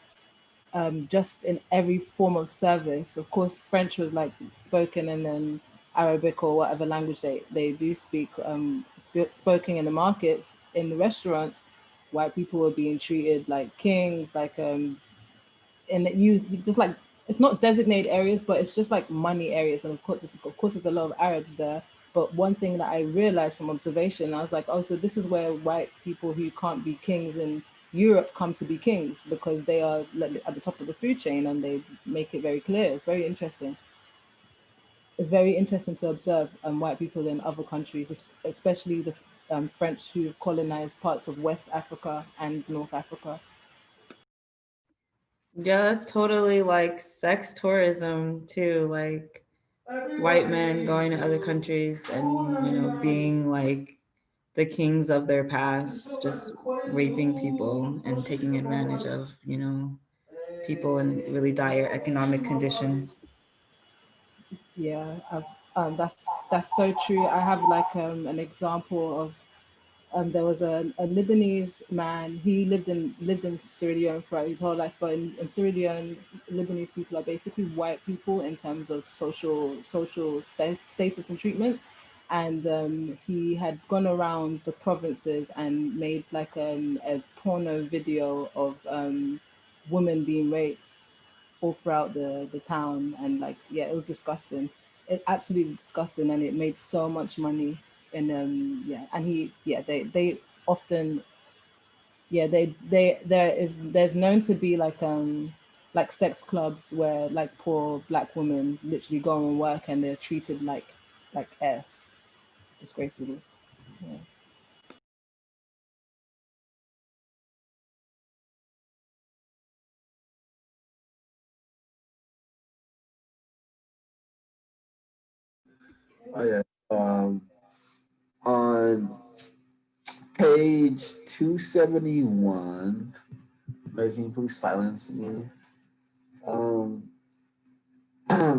just in every form of service, of course French was like spoken, and then Arabic or whatever language they do speak, spoken in the markets, in the restaurants, white people were being treated like kings, like and it used just like, it's not designated areas, but it's just like money areas. And of course, there's a lot of Arabs there. But one thing that I realized from observation, I was like, oh, so this is where white people who can't be kings in Europe come to be kings, because they are at the top of the food chain, and they make it very clear. It's very interesting. It's very interesting to observe white people in other countries, especially the French who colonized parts of West Africa and North Africa. Yeah, that's totally like sex tourism too, like white men going to other countries and being like the kings of their past, just raping people and taking advantage of people in really dire economic conditions. Yeah, that's so true. I have like an example of there was a Lebanese man. He lived in Sierra Leone throughout his whole life, but in Sierra Leone, Lebanese people are basically white people in terms of social status and treatment. And he had gone around the provinces and made like a porno video of women being raped all throughout the town. And like, yeah, it was disgusting. It absolutely disgusting, and it made so much money. And yeah, and they often, yeah, there's known to be like sex clubs where like poor black women literally go and work, and they're treated like s disgracefully. Yeah. Oh yeah. On page 271, Mary, can you please silence me?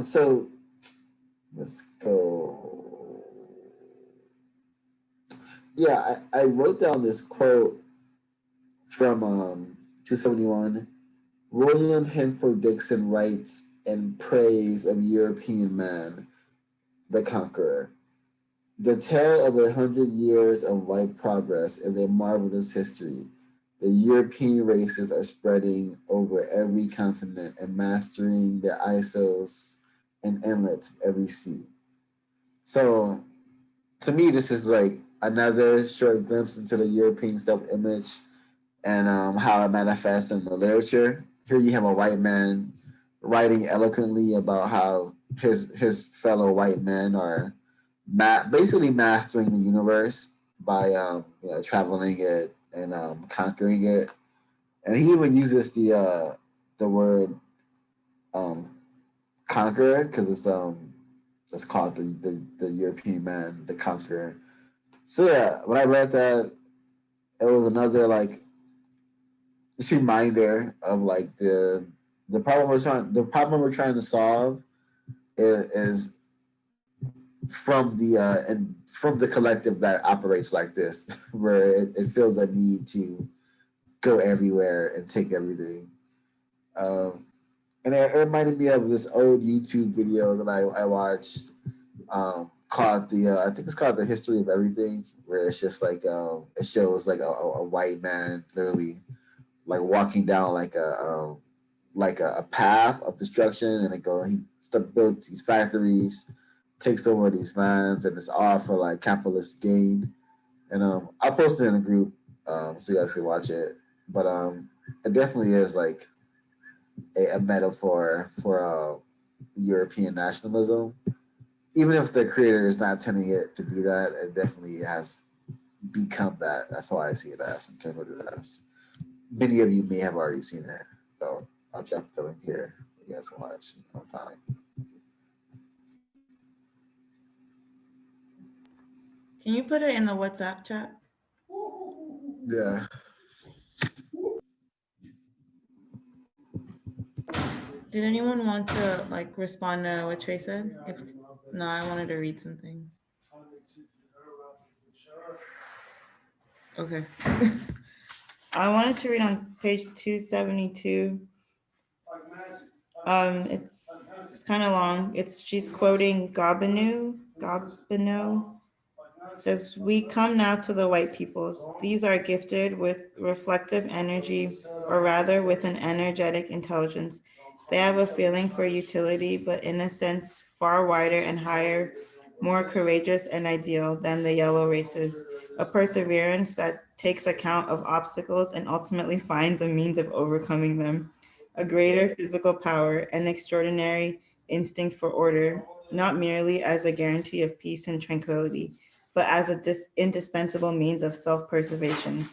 So let's go. Yeah, I wrote down this quote from 271. William Henford Dixon writes in praise of European man, the conqueror. The tale of 100 years of white progress is a marvelous history. The European races are spreading over every continent and mastering the isles and inlets of every sea. So, to me, this is like another short glimpse into the European self-image and how it manifests in the literature. Here you have a white man writing eloquently about how his fellow white men are basically mastering the universe by traveling it and conquering it. And he even uses the word um, conqueror because it's called the European man, the conqueror. So yeah, when I read that, it was another like just reminder of like the problem we're trying to solve is from the collective that operates like this, where it feels a need to go everywhere and take everything. Um, and it reminded me of this old YouTube video that I watched called I think it's called The History of Everything, where it's just like it shows like a white man literally like walking down like a path of destruction, and he builds these factories, takes over these lands, and it's all for like capitalist gain. And I'll post it in a group so you guys can watch it. But it definitely is like a metaphor for European nationalism. Even if the creator is not intending it to be that, it definitely has become that. That's how I see it as, interpreted as. Many of you may have already seen it, so I'll drop the link here. You guys can watch on time. Can you put it in the WhatsApp chat? Yeah. Did anyone want to like respond to what Trey said? If no, I wanted to read something. Okay. I wanted to read on page 272. It's kind of long. She's quoting Gobineau. Says, "We come now to the white peoples. These are gifted with reflective energy, or rather with an energetic intelligence. They have a feeling for utility, but in a sense far wider and higher, more courageous and ideal than the yellow races, a perseverance that takes account of obstacles and ultimately finds a means of overcoming them, a greater physical power, an extraordinary instinct for order, not merely as a guarantee of peace and tranquility, but as a indispensable means of self-preservation.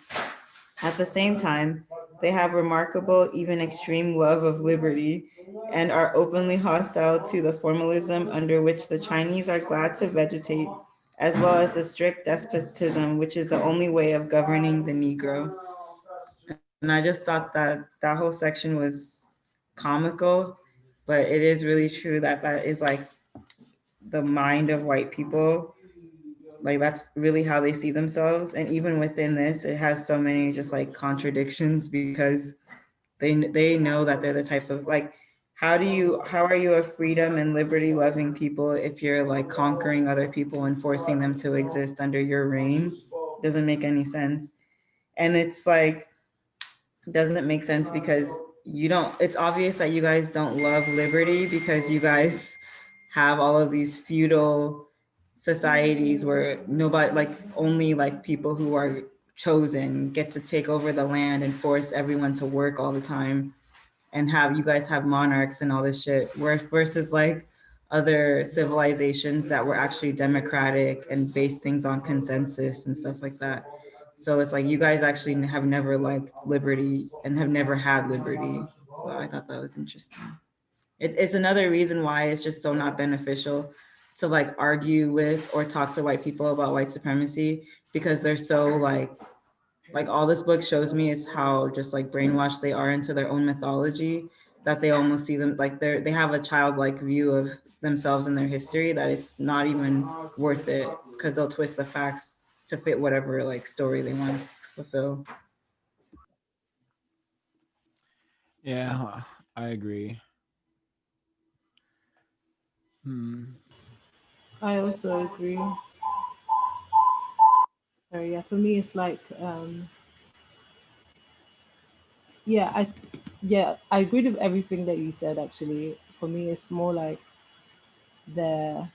At the same time, they have remarkable, even extreme love of liberty and are openly hostile to the formalism under which the Chinese are glad to vegetate, as well as the strict despotism, which is the only way of governing the Negro." And I just thought that that whole section was comical, but it is really true that that is like the mind of white people. Like that's really how they see themselves. And even within this, it has so many just like contradictions because they know that they're the type of like, how are you a freedom and liberty loving people if you're like conquering other people and forcing them to exist under your reign? Doesn't make any sense. And it's like, doesn't make sense because it's obvious that you guys don't love liberty because you guys have all of these feudal societies where nobody, like only like people who are chosen get to take over the land and force everyone to work all the time, and you guys have monarchs and all this shit, versus like other civilizations that were actually democratic and based things on consensus and stuff like that. So it's like you guys actually have never liked liberty and have never had liberty. So I thought that was interesting. It's another reason why it's just so not beneficial to like argue with or talk to white people about white supremacy, because they're so like all this book shows me is how just like brainwashed they are into their own mythology, that they almost see them like they have a childlike view of themselves and their history, that it's not even worth it because they'll twist the facts to fit whatever like story they want to fulfill. Yeah, I agree. I also agree. Sorry, yeah, for me it's like yeah, I agreed with everything that you said actually. For me it's more like the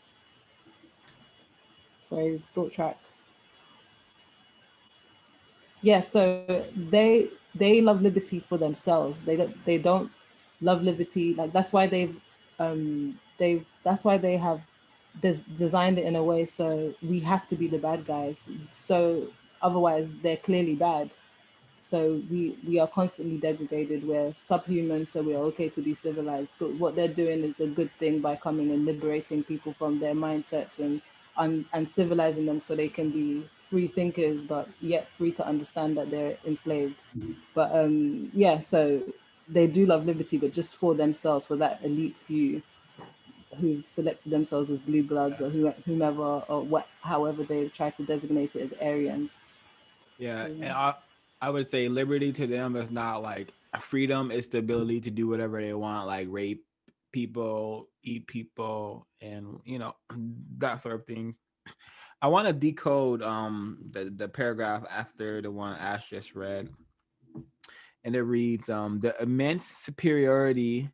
sorry, thought track. Yeah, so they love liberty for themselves. They don't love liberty. Like that's why they have designed it in a way so we have to be the bad guys. So otherwise they're clearly bad. So we are constantly degraded. We're subhuman, so we're okay to be civilized. But what they're doing is a good thing by coming and liberating people from their mindsets and civilizing them so they can be free thinkers, but yet free to understand that they're enslaved. But yeah, so they do love liberty, but just for themselves, for that elite few who've selected themselves as blue bloods or whomever or what, however they try to designate it as Aryans. Yeah, Yeah. and I would say liberty to them is not like freedom; it's the ability to do whatever they want, like rape people, eat people, and that sort of thing. I want to decode the paragraph after the one Ash just read, and it reads the immense superiority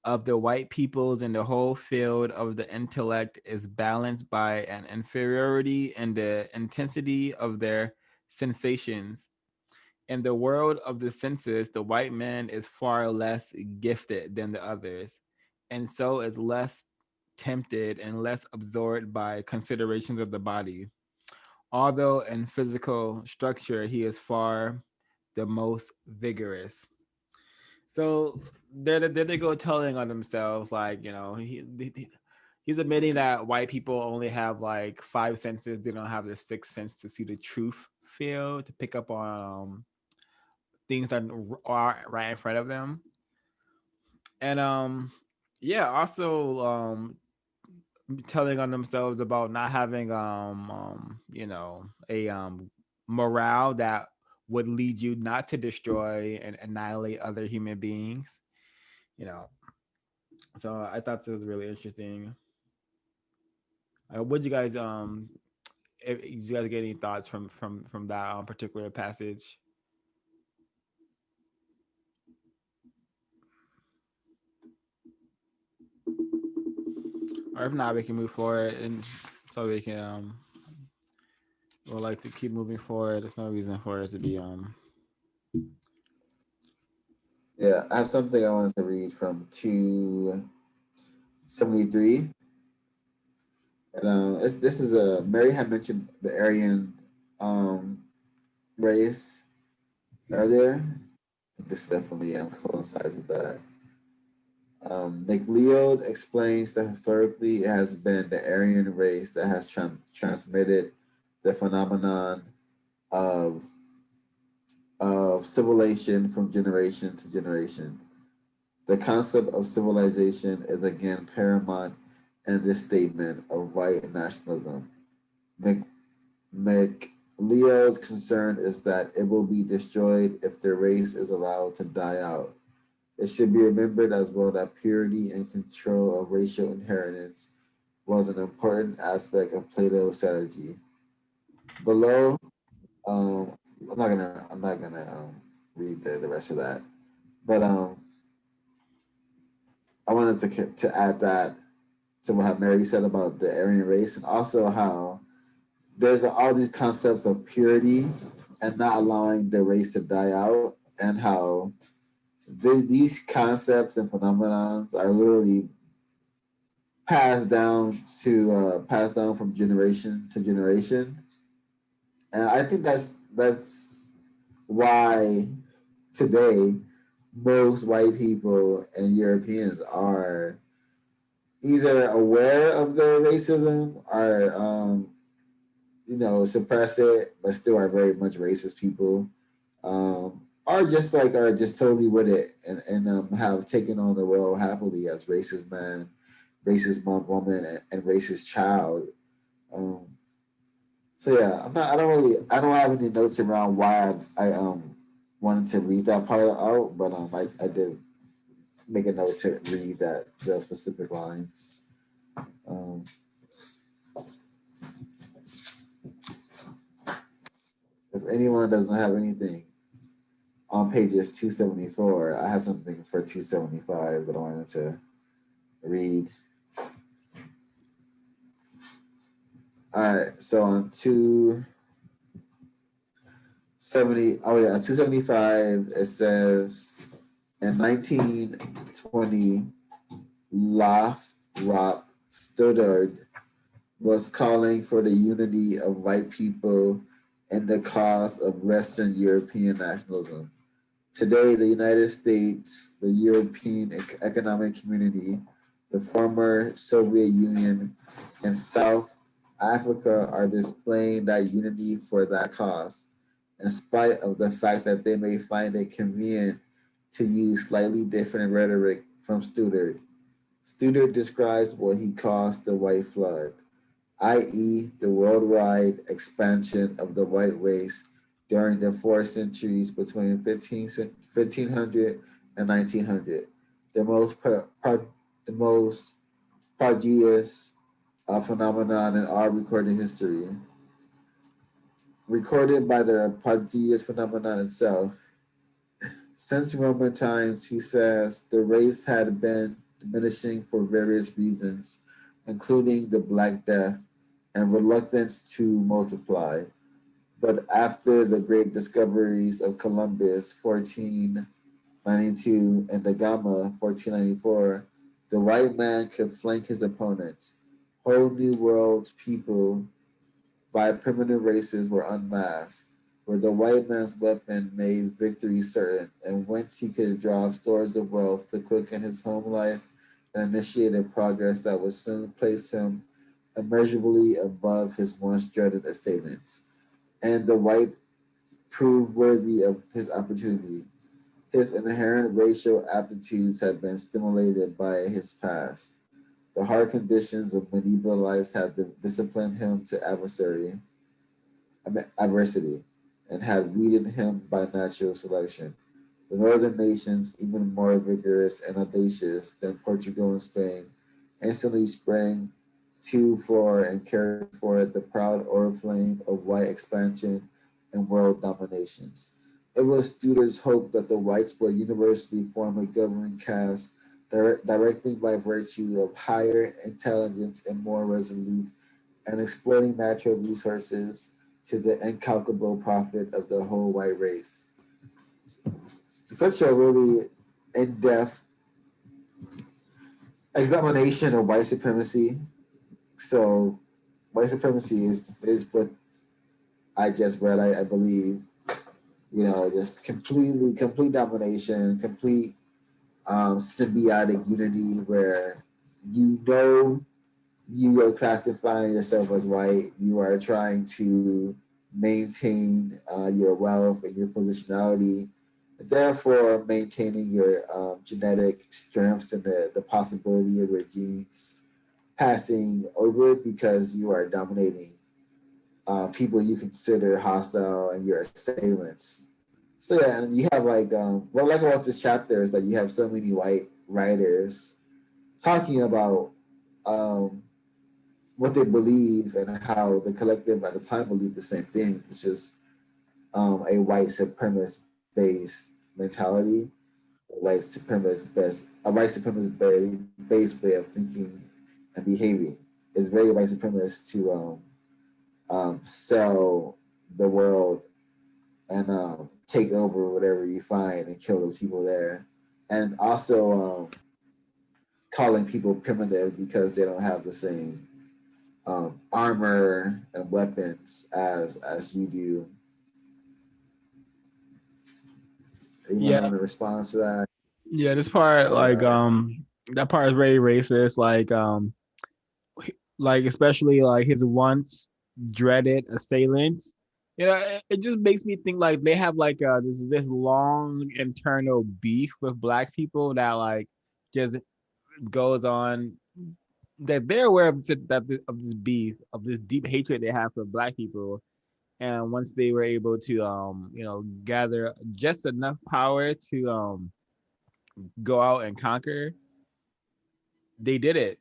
of the white peoples in the whole field of the intellect is balanced by an inferiority in the intensity of their sensations. In the world of the senses, the white man is far less gifted than the others, and so is less tempted and less absorbed by considerations of the body. Although in physical structure, he is far the most vigorous. So there they go telling on themselves, like he's admitting that white people only have like five senses. They don't have the sixth sense to see the truth, feel, to pick up on things that are right in front of them. And yeah, also telling on themselves about not having a morale that would lead you not to destroy and annihilate other human beings. You know, so I thought this was really interesting. What you guys if you guys get any thoughts from that particular passage? Or if not, we can move forward, and so we can we'll like to keep moving forward. There's no reason for it to be Yeah, I have something I wanted to read from 273. And this is Mary had mentioned the Aryan um, race earlier. This definitely coincides with that. McLeod explains that historically it has been the Aryan race that has transmitted the phenomenon of civilization from generation to generation. The concept of civilization is again paramount in this statement of white nationalism. McLeod's concern is that it will be destroyed if the race is allowed to die out. It should be remembered as well that purity and control of racial inheritance was an important aspect of Plato's strategy. Below, um, I'm not gonna read the rest of that, but I wanted to add that to what Mary said about the Aryan race, and also how there's all these concepts of purity and not allowing the race to die out, and how these concepts and phenomenons are literally passed down from generation to generation, and I think that's why today most white people and Europeans are either aware of their racism or suppress it, but still are very much racist people, are just totally with it and have taken on the role happily as racist man, racist woman, and racist child. Um, So yeah, I don't have any notes around why I wanted to read that part out, but I did make a note to read those specific lines. Um, if anyone doesn't have anything on pages 274, I have something for 275 that I wanted to read. All right, so on 275, it says in 1920, Lathrop Stoddard was calling for the unity of white people and the cause of Western European nationalism. Today, the United States, the European Economic Community, the former Soviet Union, and South Africa are displaying that unity for that cause, in spite of the fact that they may find it convenient to use slightly different rhetoric from Stoddard. Stoddard describes what he calls the White Flood, i.e., the worldwide expansion of the white race during the 4 centuries between 1500 and 1900, the most prodigious phenomenon in our recorded history. Recorded by the prodigious phenomenon itself, since Roman times, he says, the race had been diminishing for various reasons, including the Black Death and reluctance to multiply. But after the great discoveries of Columbus, 1492, and da Gama, 1494, the white man could flank his opponents. Whole new world's people by primitive races were unmasked, where the white man's weapon made victory certain, and whence he could draw stores of wealth to quicken his home life and initiate a progress that would soon place him immeasurably above his once dreaded assailants. And the white proved worthy of his opportunity. His inherent racial aptitudes had been stimulated by his past. The hard conditions of medieval life had disciplined him to adversity and had weeded him by natural selection. The northern nations, even more vigorous and audacious than Portugal and Spain, instantly sprang to for and carried forward the proud oriflamme of white expansion and world dominations. It was Studer's hope that the whites would universally form a governing caste, directing by virtue of higher intelligence and more resolute, and exploiting natural resources to the incalculable profit of the whole white race. Such a really in-depth examination of white supremacy. So white supremacy is what I just read, I believe. Just complete domination, complete symbiotic unity where you know you are classifying yourself as white. You are trying to maintain your wealth and your positionality, therefore maintaining your genetic strengths and the possibility of your genes passing over because you are dominating people you consider hostile and your assailants. So yeah, and you have what I like about this chapter is that you have so many white writers talking about what they believe and how the collective at the time believed the same things, which is a white supremacist based mentality, a white supremacist based way of thinking and behaving. It's very white supremacist to sell the world and take over whatever you find and kill those people there, and also calling people primitive because they don't have the same armor and weapons as you do. Anyone want to respond to that? Yeah, this part, that part is very racist. Like especially like his once dreaded assailants. It just makes me think like they have like this long internal beef with black people that like just goes on that they're aware of of this beef, of this deep hatred they have for Black people. And once they were able to gather just enough power to go out and conquer, they did it.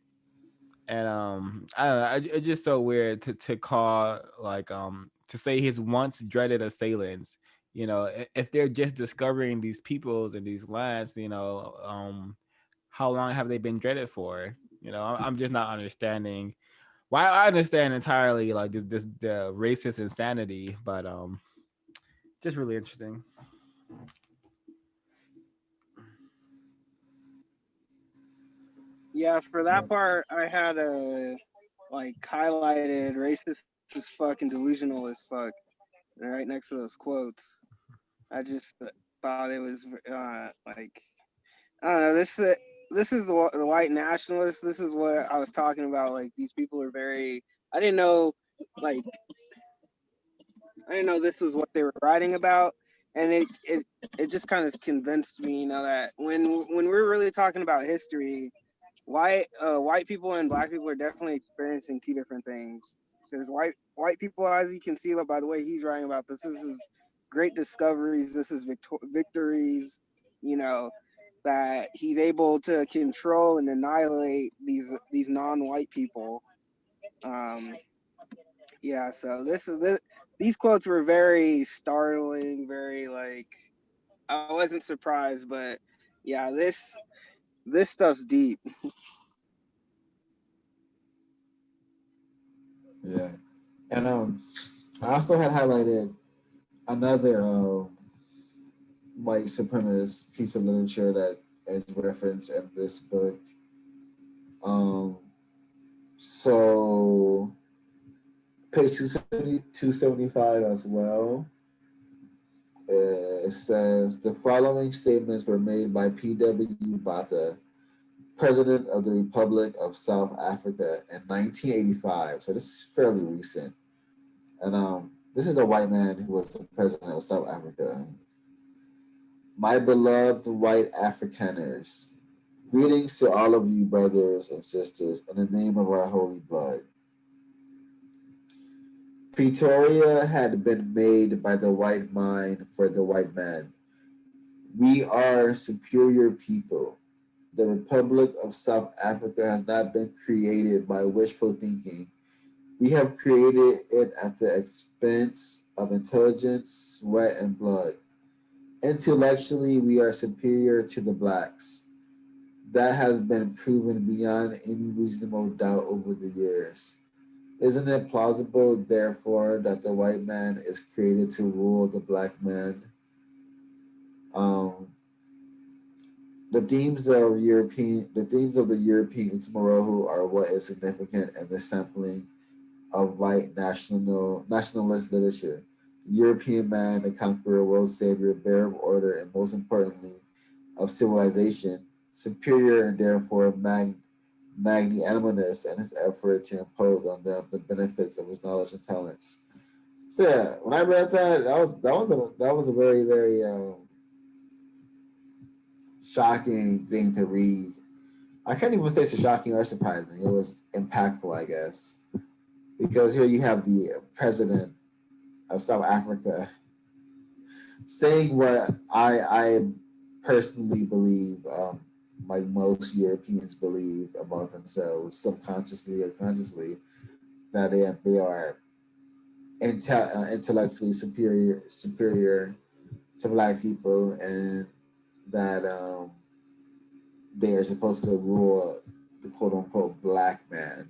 And I don't know, it's just so weird to call, like, to say his once dreaded assailants, if they're just discovering these peoples and these lands, how long have they been dreaded for? I'm just not understanding why. I understand entirely, like, this the racist insanity, but just really interesting. Yeah, for that part, I had a like highlighted racist as fuck and delusional as fuck right next to those quotes. I just thought it was like I don't know. This is the white nationalists. This is what I was talking about. Like these people are very. I didn't know like I didn't know this was what they were writing about, and it just kind of convinced me, that when we're really talking about history, white people and Black people are definitely experiencing two different things. Because white people, as you can see by the way he's writing about this is great discoveries. This is victories, you know, that he's able to control and annihilate these non-white people. Um, yeah, so these quotes were very startling, very like I wasn't surprised, but yeah, this stuff's deep. Yeah. And I also had highlighted another white supremacist piece of literature that is referenced in this book. Um, so page 275 as well. It says the following statements were made by P.W. Botha, President of the Republic of South Africa in 1985. So this is fairly recent. And this is a white man who was the president of South Africa. My beloved white Afrikaners, greetings to all of you brothers and sisters in the name of our holy blood. Pretoria had been made by the white mind for the white man. We are superior people. The Republic of South Africa has not been created by wishful thinking. We have created it at the expense of intelligence, sweat, and blood. Intellectually, we are superior to the blacks. That has been proven beyond any reasonable doubt over the years. Isn't it plausible, therefore, that the white man is created to rule the black man? Um, the themes of the European Tomorrow are what is significant in the sampling of white nationalist literature. European man, the conqueror, world savior, bearer of order, and most importantly, of civilization, superior and therefore magnanimous in his effort to impose on them the benefits of his knowledge and talents. So yeah, when I read that, that was a very very shocking thing to read. I can't even say it's shocking or surprising. It was impactful, I guess, because here you have the president of South Africa saying what I personally believe, like most Europeans believe about themselves, subconsciously or consciously, that they are intellectually superior to black people, and that they are supposed to rule the quote unquote black man.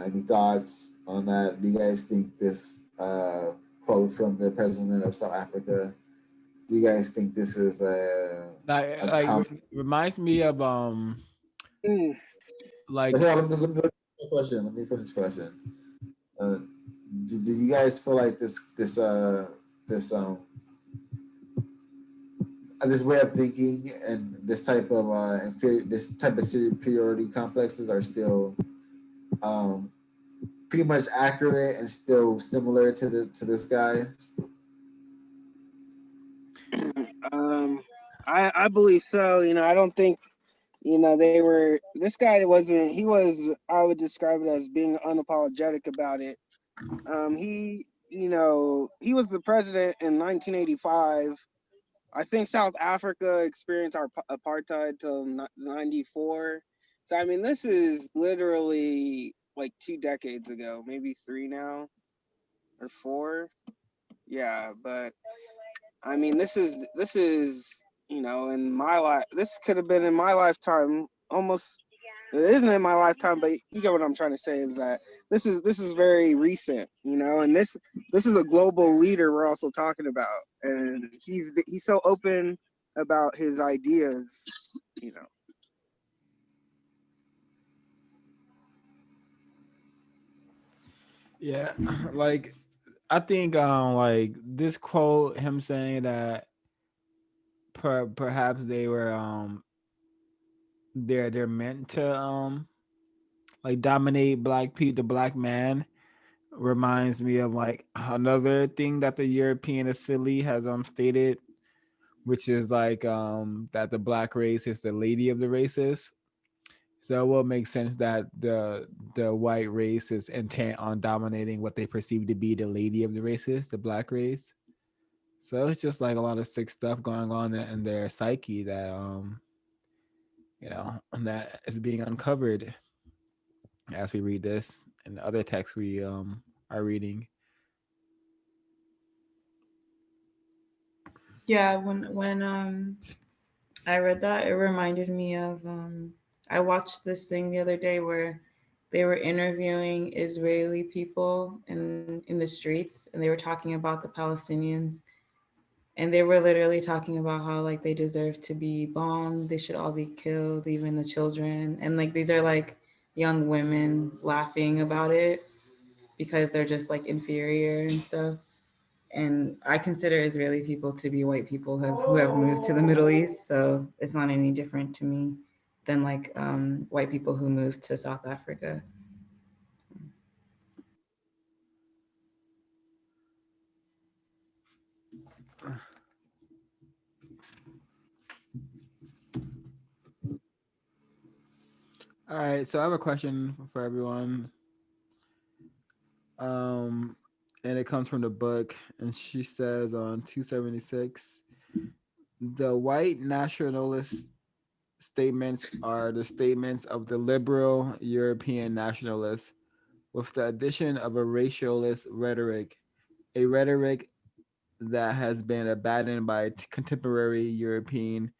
Any thoughts on that? Do you guys think this quote from the president of South Africa? Do you guys think this is Reminds me of like Let me finish the question. Let me finish the question. Uh, do you guys feel like this way of thinking and this type of superiority complexes are still pretty much accurate and still similar to this guy? I believe so. I don't think you know, this guy wasn't, I would describe it as being unapologetic about it. He was the president in 1985. I think South Africa experienced our apartheid till 94. So, I mean, this is literally like 2 decades ago, maybe 3 now or 4. Yeah, but I mean, this is, in my life, this could have been in my lifetime almost. It isn't in my lifetime, but you get what I'm trying to say is that this is very recent, and this is a global leader we're also talking about, and he's so open about his ideas, you know. Yeah, like I think like this quote, him saying that perhaps they were they're meant to like dominate black people, the black man, reminds me of like another thing that the European elite has stated, which is like that the black race is the lady of the races. So it will make sense that the white race is intent on dominating what they perceive to be the lady of the races, the black race. So it's just like a lot of sick stuff going on in their psyche that that is being uncovered as we read this and other texts we are reading. Yeah, when I read that, it reminded me of I watched this thing the other day where they were interviewing Israeli people in the streets, and they were talking about the Palestinians, and they were literally talking about how like they deserve to be bombed, they should all be killed, even the children, and like these are like young women laughing about it because they're just like inferior and stuff. And I consider Israeli people to be white people who have moved to the Middle East, so it's not any different to me than like white people who moved to South Africa. All right, so I have a question for everyone. Um, and it comes from the book, and she says on 276, the white nationalist statements are the statements of the liberal European nationalists, with the addition of a racialist rhetoric, a rhetoric that has been abandoned by contemporary European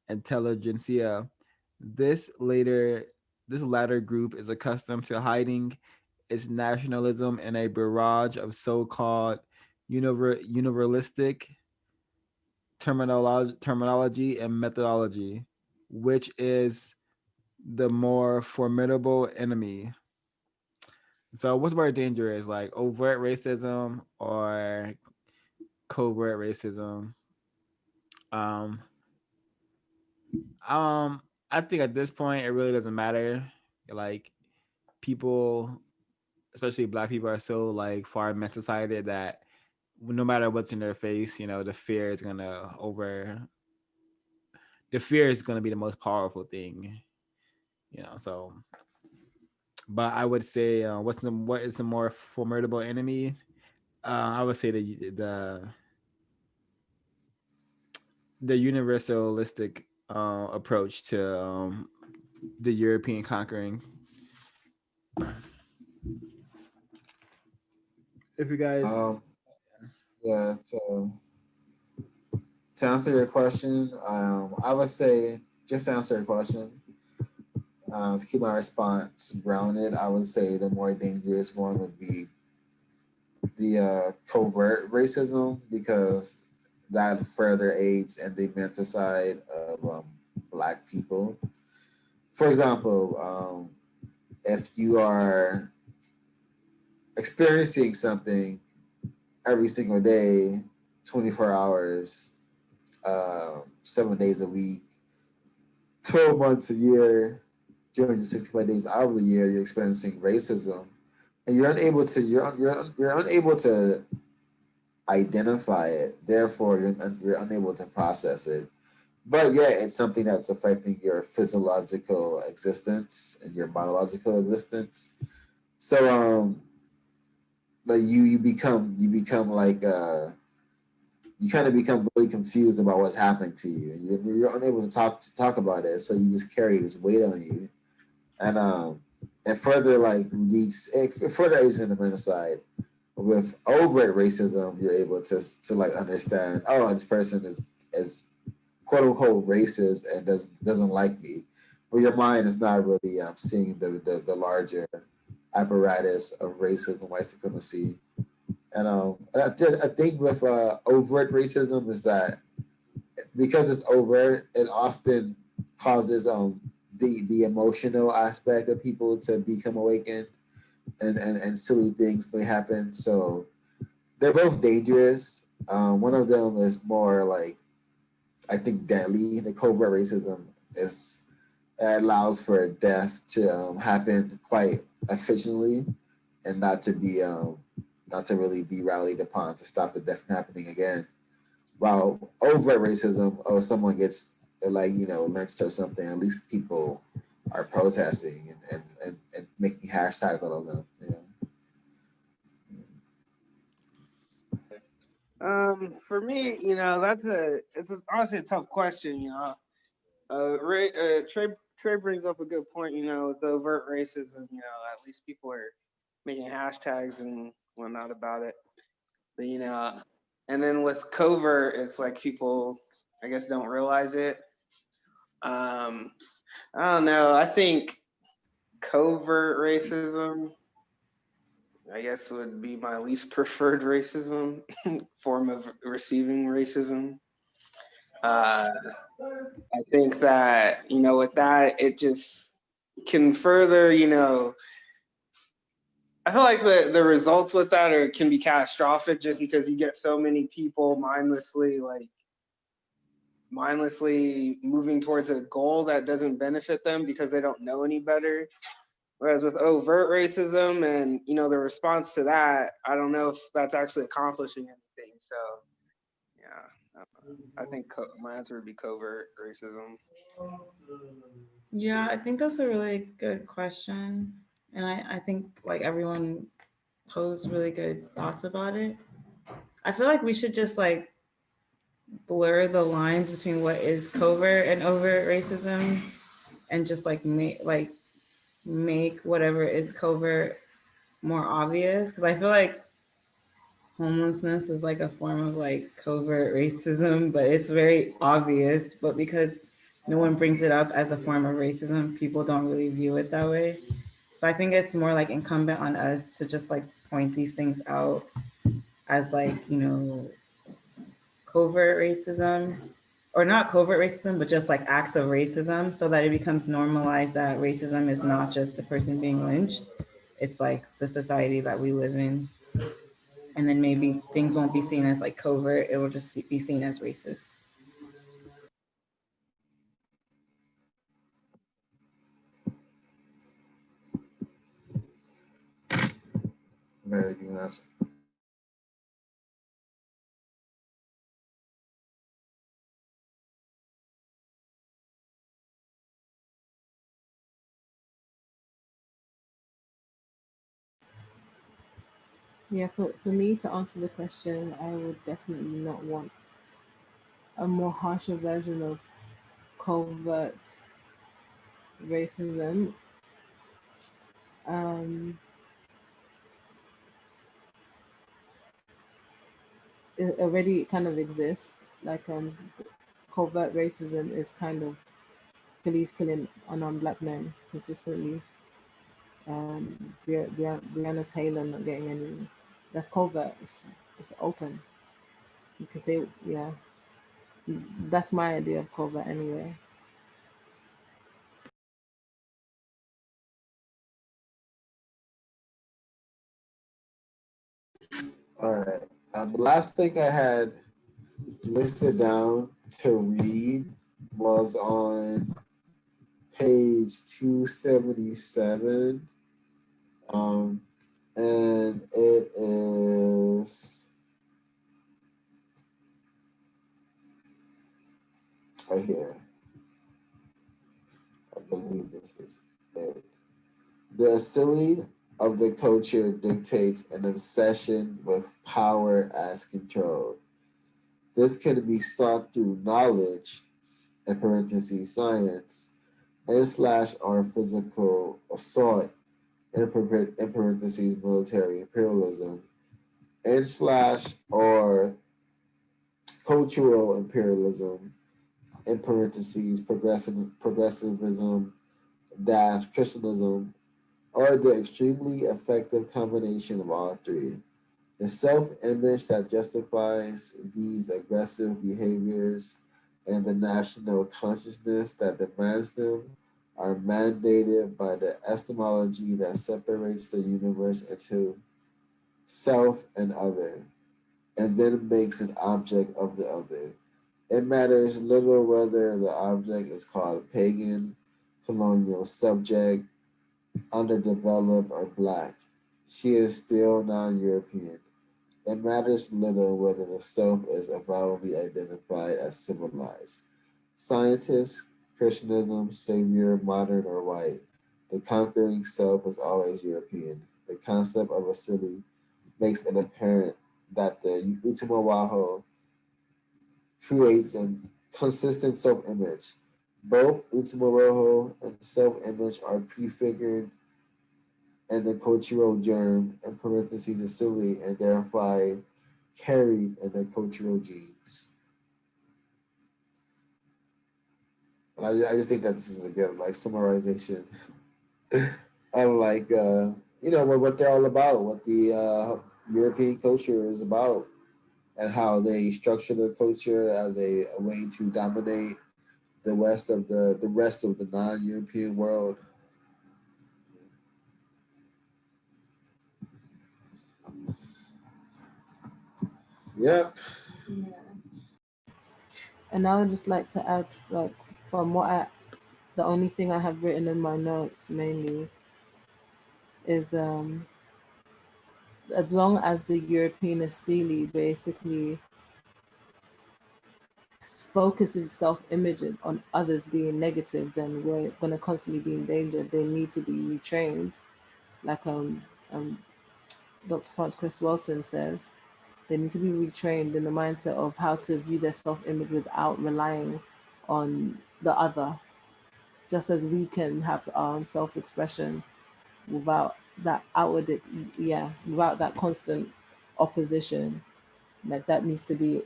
intelligentsia. This later this latter group is accustomed to hiding its nationalism in a barrage of so-called universalistic terminology and methodology, which is the more formidable enemy. So, what's more dangerous, like overt racism or covert racism? Um, I think at this point it really doesn't matter. Like people, especially black people, are so like far mental-sided that no matter what's in their face, the fear is gonna the fear is gonna be the most powerful thing. So but I would say what is the more formidable enemy? I would say the universalistic approach to the European conquering. If you guys, Yeah, so to answer your question, I would say, just to answer your question, to keep my response grounded, I would say the more dangerous one would be the covert racism, because that further aids in the infanticide of black people. For example, if you are experiencing something every single day, 24 hours, 7 days a week, 12 months a year, 365 days out of the year, you're experiencing racism, and you're unable to identify it. Therefore, you're unable to process it. but yeah, it's something that's affecting your physiological existence and your biological existence. So but you become like you kind of become really confused about what's happening to you, and you're unable to talk about it. So you just carry this weight on you, and further like leads it further aids in the genocide. With overt racism, you're able to like understand, oh, this person is quote unquote racist and doesn't like me, but your mind is not really seeing the larger apparatus of racism, white supremacy, and I think with overt racism is that because it's overt, it often causes the emotional aspect of people to become awakened, and silly things may happen. So they're both dangerous. One of them is more like, I think, deadly. The covert racism is allows for death to happen quite efficiently, and not to really be rallied upon to stop the death from happening again. While overt racism, oh, someone gets like lynched or something, at least people are protesting and making hashtags out of them. For me, it's honestly a tough question. Trey brings up a good point. With the overt racism, at least people are making hashtags and whatnot about it. But and then with covert, it's like people, I guess, don't realize it. I don't know. I think covert racism, I guess, would be my least preferred racism form of receiving racism. I think that with that, it just can further, I feel like the results with that can be catastrophic, just because you get so many people mindlessly moving towards a goal that doesn't benefit them because they don't know any better. Whereas with overt racism and the response to that, I don't know if that's actually accomplishing anything. So yeah, I think my answer would be covert racism. Yeah, I think that's a really good question. And I think like everyone posed really good thoughts about it. I feel like we should just like blur the lines between what is covert and overt racism and just make whatever is covert more obvious. Because I feel like homelessness is like a form of like covert racism, but it's very obvious. But because no one brings it up as a form of racism, people don't really view it that way. So I think it's more like incumbent on us to just like point these things out as like, covert racism, or not covert racism, but just like acts of racism, so that it becomes normalized that racism is not just the person being lynched. It's like the society that we live in. And then maybe things won't be seen as like covert, it will just be seen as racist. Very good answer. Yeah, for me to answer the question, I would definitely not want a more harsher version of covert racism. Um, it already kind of exists. Like covert racism is kind of police killing unarmed black men consistently. Breonna Taylor not getting any. That's covert. It's open. You can say, yeah. That's my idea of covert anyway. All right. The last thing I had listed down to read was on page 277. And it is right here. I believe this is it. The acidity of the culture dictates an obsession with power as control. This can be sought through knowledge, in parentheses, science, and slash or physical assault, in parentheses, military imperialism, and slash or cultural imperialism, in parentheses, progressivism, dash Christianism, or the extremely effective combination of all three. The self-image that justifies these aggressive behaviors and the national consciousness that demands them are mandated by the epistemology that separates the universe into self and other, and then makes an object of the other. It matters little whether the object is called pagan, colonial subject, underdeveloped, or black. She is still non-European. It matters little whether the self is avowedly identified as civilized. Scientists, Christianism, savior, modern, or white. The conquering self is always European. The concept of a city makes it apparent that the Utamawaho creates a consistent self-image. Both Utamawaho and self-image are prefigured and the cultural germ, in parentheses, acidity, and thereby carried in the cultural genes. And I just think that this is a good like summarization of like what they're all about, what the European culture is about, and how they structure their culture as a way to dominate the rest of the non-European world. Yep. And I would just like to add, like, from the only thing I have written in my notes mainly is as long as the European Asili basically focuses self-image on others being negative, then we're going to constantly be in danger. They need to be retrained, like Dr.Frances Cress Welsing says. They need to be retrained in the mindset of how to view their self-image without relying on the other, just as we can have self-expression without that outward, without that constant opposition. Like that needs to be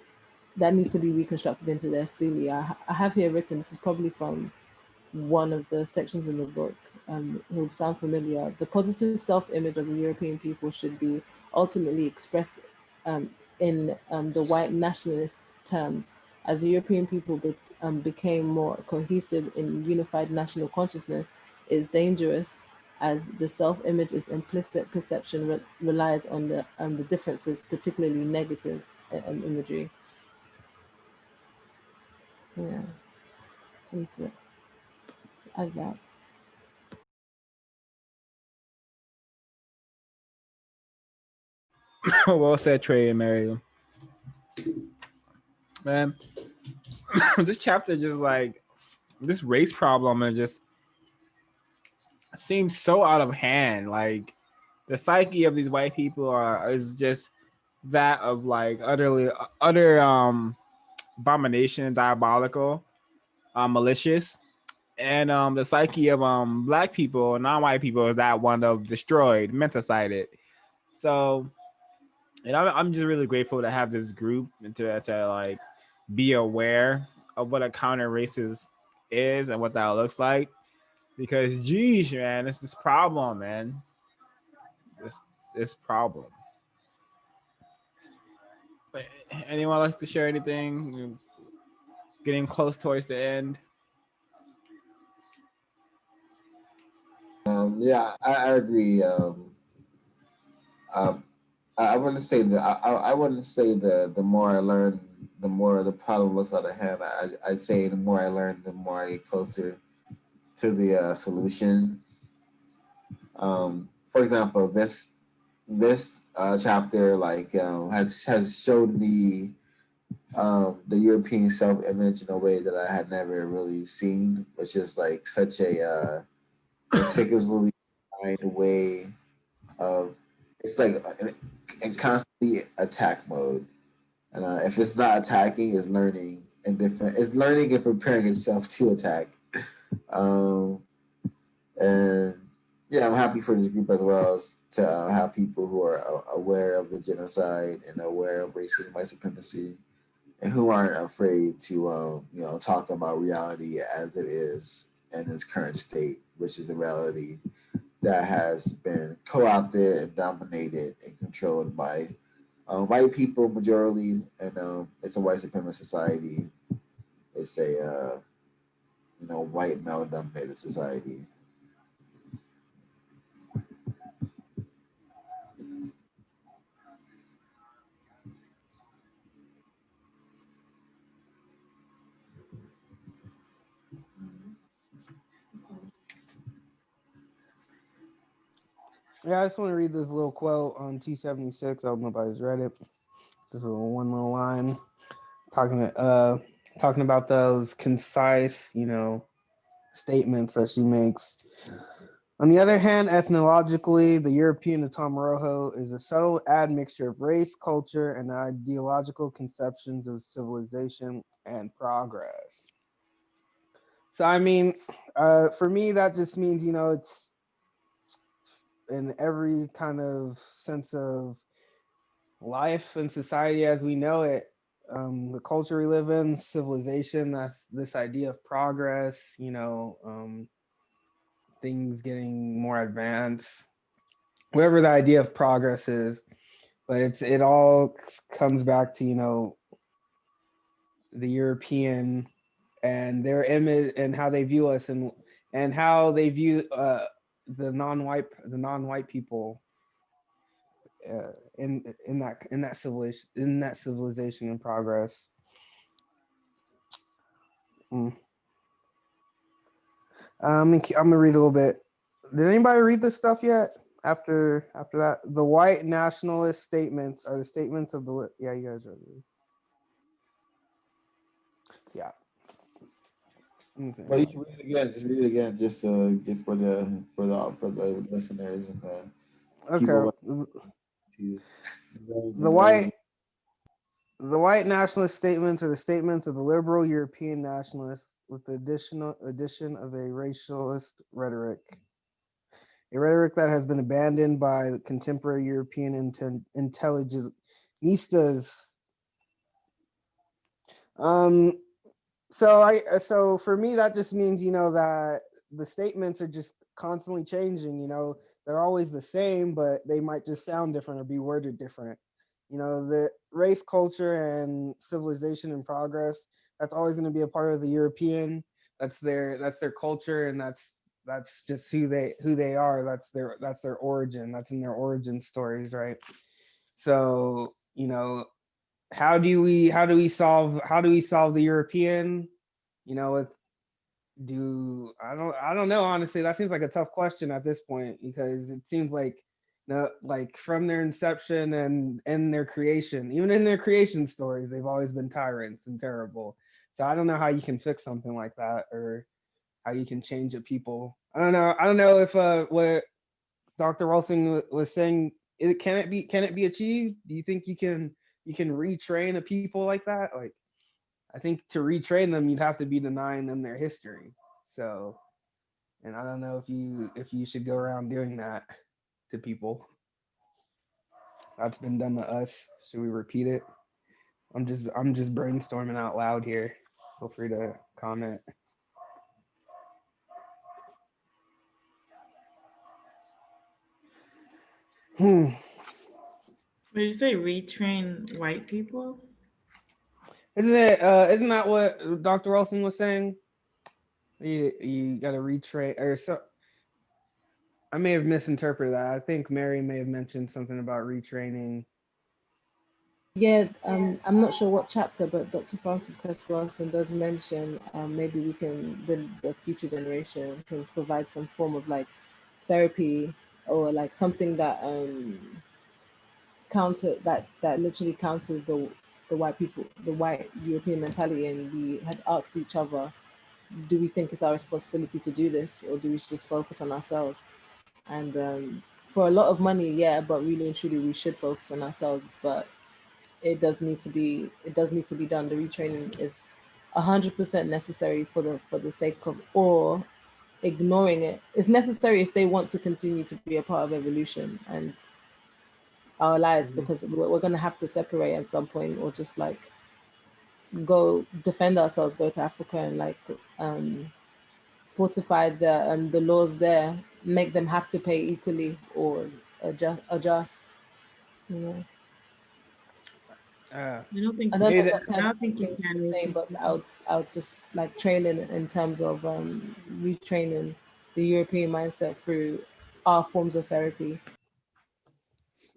reconstructed into their cilia. I have here written, this is probably from one of the sections in the book, it will sound familiar. The positive self-image of the European people should be ultimately expressed in the white nationalist terms. As the European people became more cohesive in unified national consciousness, is dangerous as the self-image is implicit perception relies on the differences, particularly negative imagery. Yeah, so need to add that. Well said, Trey and Mario. Man, this chapter just like this race problem and just seems so out of hand. Like the psyche of these white people is just that of like utter abomination, diabolical, malicious. And the psyche of black people, non-white people, is that one of destroyed, mental-sided. So, and I'm just really grateful to have this group and to like be aware of what a counter racist is and what that looks like. Because geez, man, it's this problem, man. This problem. But anyone like to share anything? We're getting close towards the end. Yeah, I agree. I wouldn't say that. I wouldn't say the more I learn, the more the problem looks out of hand. I say the more I learn, the more I get closer to the solution. For example, this chapter like has showed me the European self-image in a way that I had never really seen, which is like such a meticulously defined way of it's like in constantly attack mode, and if it's not attacking, it's learning and different. It's learning and preparing itself to attack. Um, and yeah, I'm happy for this group as well as to have people who are aware of the genocide and aware of racism, white supremacy, and who aren't afraid to talk about reality as it is in its current state, which is the reality that has been co-opted and dominated and controlled by white people majority, and it's a white supremacist society. It's a white male dominated society. Yeah, I just want to read this little quote on T76. I don't know if anybody's read it. Just one little line talking about those concise, statements that she makes. On the other hand, ethnologically, the European of Tamarojo is a subtle admixture of race, culture, and ideological conceptions of civilization and progress. So, I mean, for me, that just means, it's in every kind of sense of life and society as we know it. The culture we live in, civilization, that's this idea of progress, things getting more advanced, whatever the idea of progress is. But it all comes back to, the European and their image and how they view us, and how they view the non-white people in that civilization and progress. Mm. I'm gonna read a little bit. Did anybody read this stuff yet? After that, the white nationalist statements are the statements of the yeah, you guys read it. Yeah. Well, you should read it again. Just read it again, just to get for the listeners and the Okay. people to those The in the white room. the white nationalist statements are the statements of the liberal European nationalists with the addition of a racialist rhetoric. A rhetoric that has been abandoned by contemporary European intelligencistas. Um, so for me that just means that the statements are just constantly changing. They're always the same, but they might just sound different or be worded different. The race, culture, and civilization and progress. That's always going to be a part of the European. That's their culture, and that's just who they are. That's their origin. That's in their origin stories, right? So how do we solve the European? With do I don't know, honestly. That seems like a tough question at this point, because it seems like like from their inception and in their creation, even in their creation stories, they've always been tyrants and terrible. So I don't know how you can fix something like that, or how you can change a people. I don't know if what Dr. Welsing was saying, can it be achieved? Do you think you can retrain a people like that? Like, I think to retrain them, you'd have to be denying them their history. So, and I don't know if you should go around doing that to people. That's been done to us. Should we repeat it? I'm just brainstorming out loud here. Feel free to comment. Hmm. Did you say retrain white people? Isn't that what Dr. Olson was saying? You got to retrain, or so. I may have misinterpreted that. I think Mary may have mentioned something about retraining. Yeah, I'm not sure what chapter, but Dr. Frances Cress Welsing does mention maybe the future generation can provide some form of like therapy, or like something that counter that literally counters the white European mentality, and we had asked each other, do we think it's our responsibility to do this, or do we just focus on ourselves? And for a lot of money, yeah, but really and truly, we should focus on ourselves. But it does need to be done. The retraining is 100% necessary for the sake of, or ignoring it is necessary if they want to continue to be a part of evolution and our lives, because we're going to have to separate at some point, or just like go defend ourselves, go to Africa and like fortify the laws there, make them have to pay equally or adjust, you know. Uh, I don't think I don't know if Maybe that I ties don't to think you something can you're saying, really. but I'll just like trail in terms of retraining the European mindset through our forms of therapy.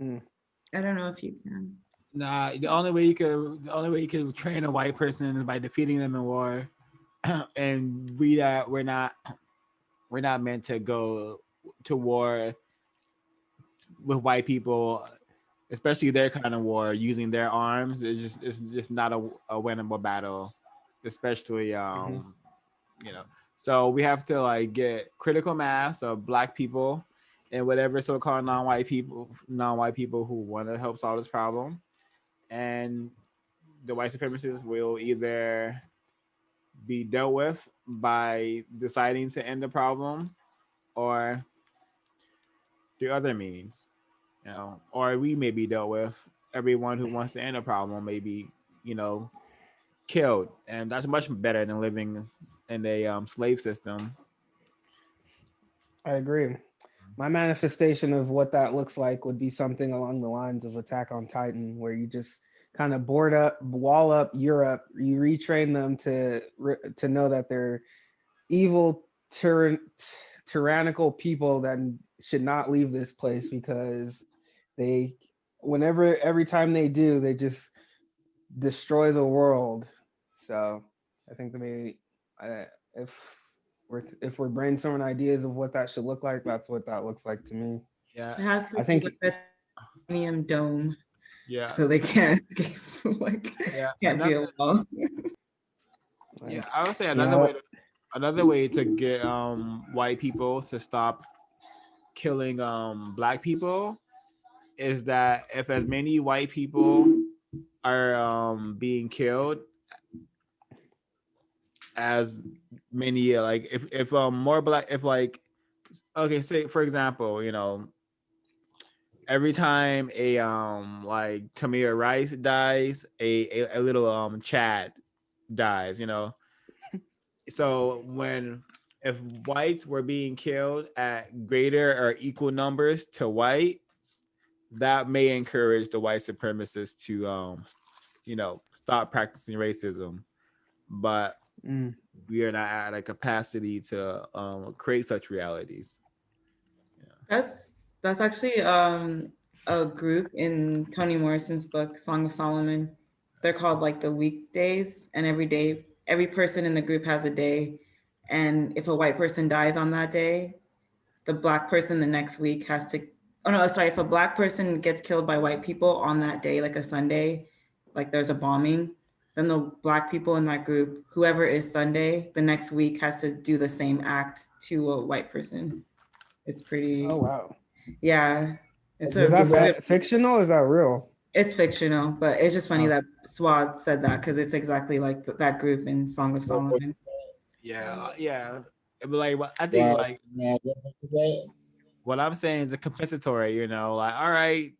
I don't know if you can. Nah, the only way you could train a white person is by defeating them in war. And we're not meant to go to war with white people, especially their kind of war, using their arms. It's just not a winnable battle, especially you know. So we have to like get critical mass of black people and whatever so-called non-white people who want to help solve this problem, and the white supremacists will either be dealt with by deciding to end the problem or through other means, you know, or we may be dealt with. Everyone who wants to end a problem may be, you know, killed, and that's much better than living in a slave system. I agree. My manifestation of what that looks like would be something along the lines of Attack on Titan, where you just kind of wall up Europe. You retrain them to know that they're evil, tyrannical people that should not leave this place, because they, every time they do, they just destroy the world. So I think if we're brainstorming ideas of what that should look like, that's what that looks like to me. Yeah, It has to I be think like a titanium dome, yeah, so they can't escape. Like yeah. can't be a wall. Yeah, like, I would say yeah, another way to get white people to stop killing black people is that if as many white people are being killed as many like if more black, if like, okay, say for example, you know, every time a like Tamir Rice dies, a little Chad dies, you know. So when, if whites were being killed at greater or equal numbers to whites, that may encourage the white supremacists to you know, stop practicing racism. But mm, we are not at a capacity to create such realities. That's actually a group in Toni Morrison's book Song of Solomon. They're called like the weekdays, and every person in the group has a day, and if a white person dies on that day, the black person the next week has to, oh no, sorry, if a black person gets killed by white people on that day, like a Sunday, like there's a bombing, then the black people in that group, whoever is Sunday, the next week has to do the same act to a white person. It's oh pretty, wow. yeah. It's Is a, that fictional or is that real? it's fictional, but it's just funny Oh, that Swad said that because it's exactly like that group in Song of Solomon. Yeah, yeah. But like, I think Well, like what I'm saying is a compensatory. You know, like, all right,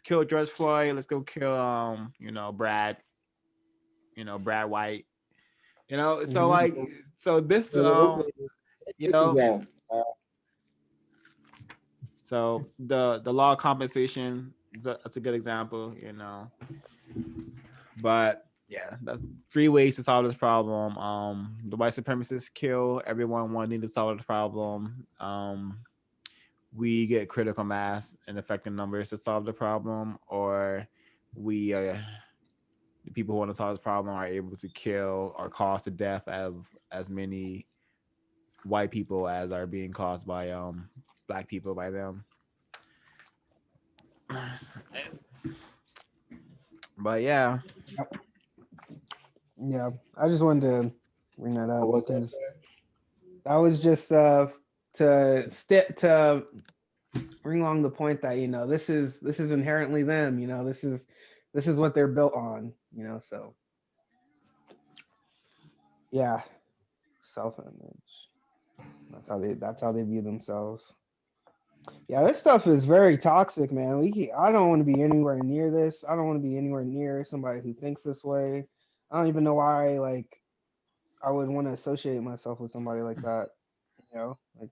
kill George Floyd. Let's go kill you know, Brad White. You know, so mhm. like, so this you know, so the law of compensation, that's a good example. You know, but yeah, that's three ways to solve this problem. The white supremacists kill everyone wanting to solve the problem. We get critical mass and effective numbers to solve the problem, or we the people who want to solve this problem are able to kill or cause the death of as many white people as are being caused by black people by them. But yeah, Yeah, I just wanted to bring that up What was that? because that was just to bring along the point that this is inherently them. This is what they're built on. So yeah, self-image. That's how they view themselves. Yeah, this stuff is very toxic, man. I don't want to be anywhere near this. I don't want to be anywhere near somebody who thinks this way. I don't even know why, like, I would want to associate myself with somebody like that. Like,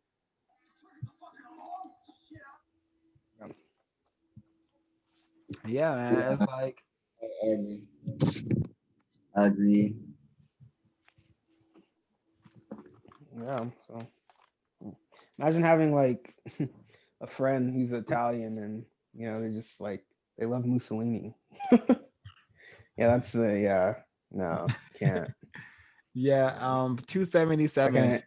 yeah, man. It's like, I agree. I agree. yeah. So imagine having like a friend who's Italian and they're just like they love Mussolini. Yeah, that's yeah. No, can't. yeah, I 277. can't.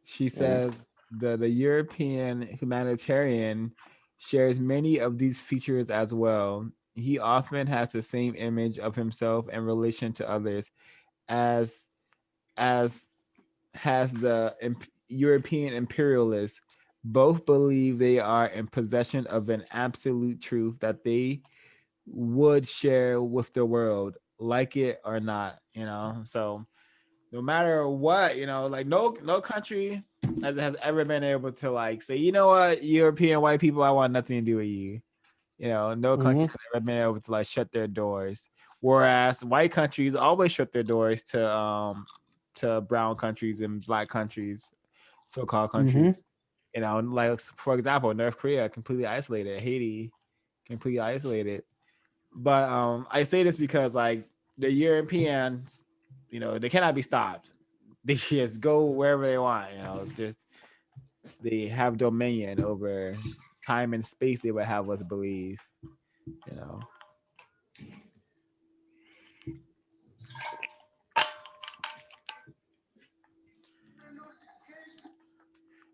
She Yeah. says the European humanitarian shares many of these features as well. He often has the same image of himself in relation to others as as has the European imperialists. Both believe they are in possession of an absolute truth that they would share with the world, like it or not. So no matter what, like no country has ever been able to like say, you know what, European white people, I want nothing to do with you. No country has ever been able to like shut their doors. Whereas white countries always shut their doors to brown countries and black countries, so-called countries. Like for example, North Korea completely isolated, Haiti completely isolated. But I say this because like the Europeans, they cannot be stopped. They just go wherever they want. Just they have dominion over time and space. They would have us believe. You know.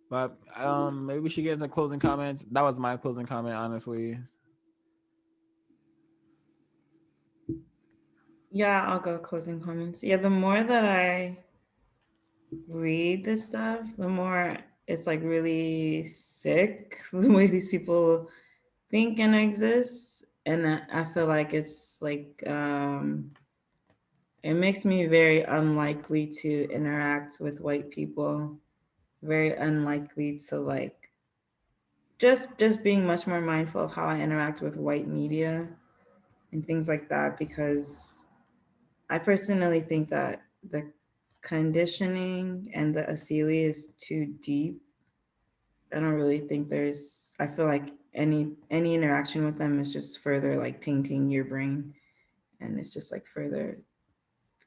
But maybe we should get into closing comments. That was my closing comment, honestly. Yeah, I'll go closing comments. Yeah, the more that I read this stuff, the more it's like really sick the way these people think and exist. And I feel like it's like it makes me very unlikely to interact with white people, very unlikely to like just being much more mindful of how I interact with white media and things like that, because I personally think that the conditioning and the asili is too deep. I don't really think I feel like any interaction with them is just further like tainting your brain, and it's just like further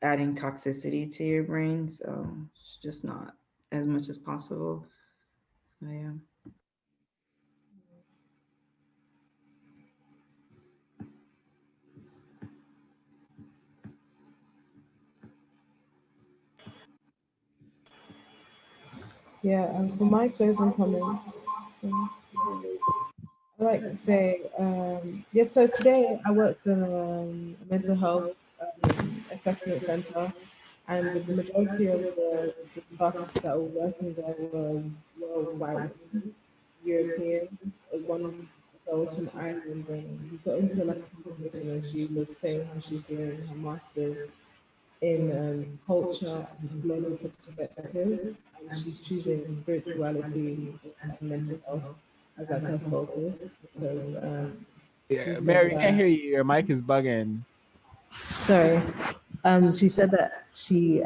adding toxicity to your brain. So it's just not as much as possible. So yeah. Yeah, and for my closing comments, so I like to say, yeah, so today I worked in a mental health assessment center, and the majority of the staff that were working there were white women, Europeans. One girl was from Ireland, and we got into like a conversation, and she was saying how she's doing her master's in culture and global perspectives, and she's choosing spirituality and mental health as like her focus because she Yeah, said Mary, we can't that. hear you. Your mic is bugging. Sorry, she said that she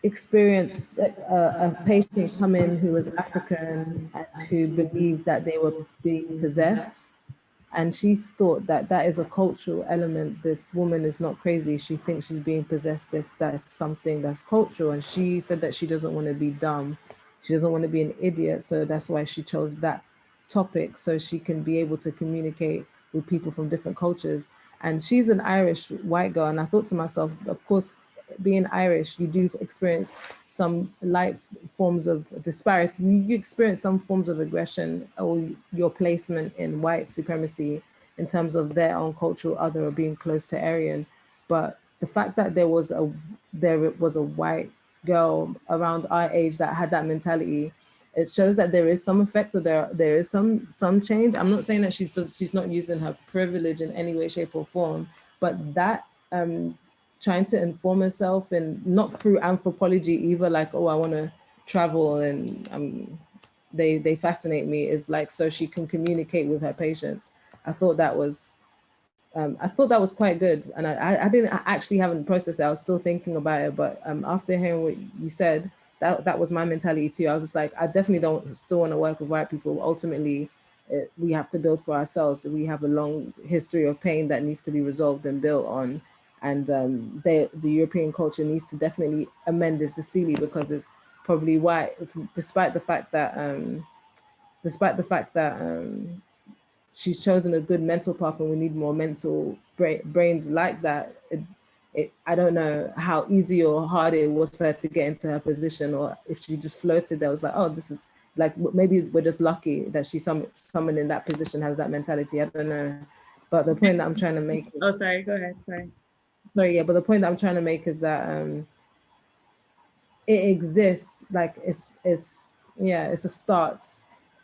experienced a patient come in who was African and who believed that they were being possessed. And she thought that that is a cultural element. This woman is not crazy. She thinks she's being possessed if that's something that's cultural. And she said that she doesn't want to be dumb. She doesn't want to be an idiot. So that's why she chose that topic, so she can be able to communicate with people from different cultures. And she's an Irish white girl. And I thought to myself, of course, being Irish, you do experience some light forms of disparity. You experience some forms of aggression or your placement in white supremacy in terms of their own cultural other or being close to Aryan. But the fact that there was a white girl around our age that had that mentality, it shows that there is some effect, or there is some change. I'm not saying that she's not using her privilege in any way, shape, or form, but that trying to inform herself, and not through anthropology either, like, oh, I want to travel and they fascinate me, is like so she can communicate with her patients. I thought that was quite good, and I actually haven't processed it. I was still thinking about it, but after hearing what you said, that was my mentality too. I was just like, I definitely don't still want to work with white people. Ultimately, we have to build for ourselves. We have a long history of pain that needs to be resolved and built on, and the European culture needs to definitely amend this Cecilia, because it's probably why, despite the fact that she's chosen a good mental path, and we need more mental brains like that. I don't know how easy or hard it was for her to get into her position, or if she just floated there, was like, oh, this is like, maybe we're just lucky that she's someone in that position has that mentality. I don't know. But the point that I'm trying to make is, Oh, sorry, go ahead. Sorry. no, yeah, but the point that I'm trying to make is that it exists, like it's a start.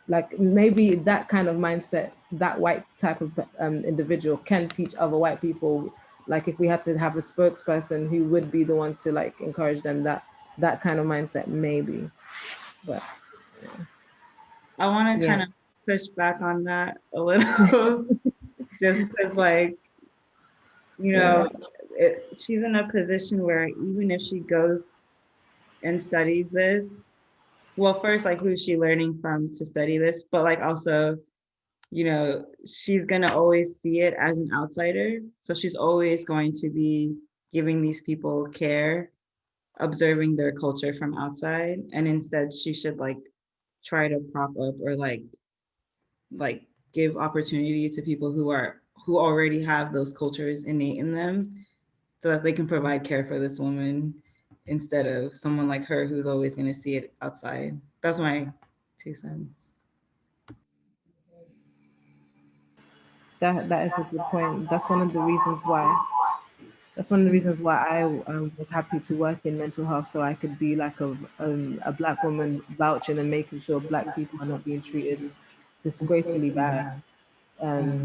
Like maybe that kind of mindset, that white type of individual can teach other white people. Like if we had to have a spokesperson who would be the one to like encourage them, that kind of mindset, maybe. But I want to yeah. kind of push back on that a little, just because, like, you know, she's in a position where even if she goes and studies this, well, first, like, who's she learning from to study this? But like, also, you know, she's gonna always see it as an outsider. So she's always going to be giving these people care, observing their culture from outside, and instead she should like try to prop up or like give opportunity to people who already have those cultures innate in them, so that they can provide care for this woman instead of someone like her who's always going to see it outside. That's my 2 cents. That is a good point. That's one of the reasons why. I was happy to work in mental health, so I could be like a black woman vouching and making sure black people are not being treated disgracefully bad,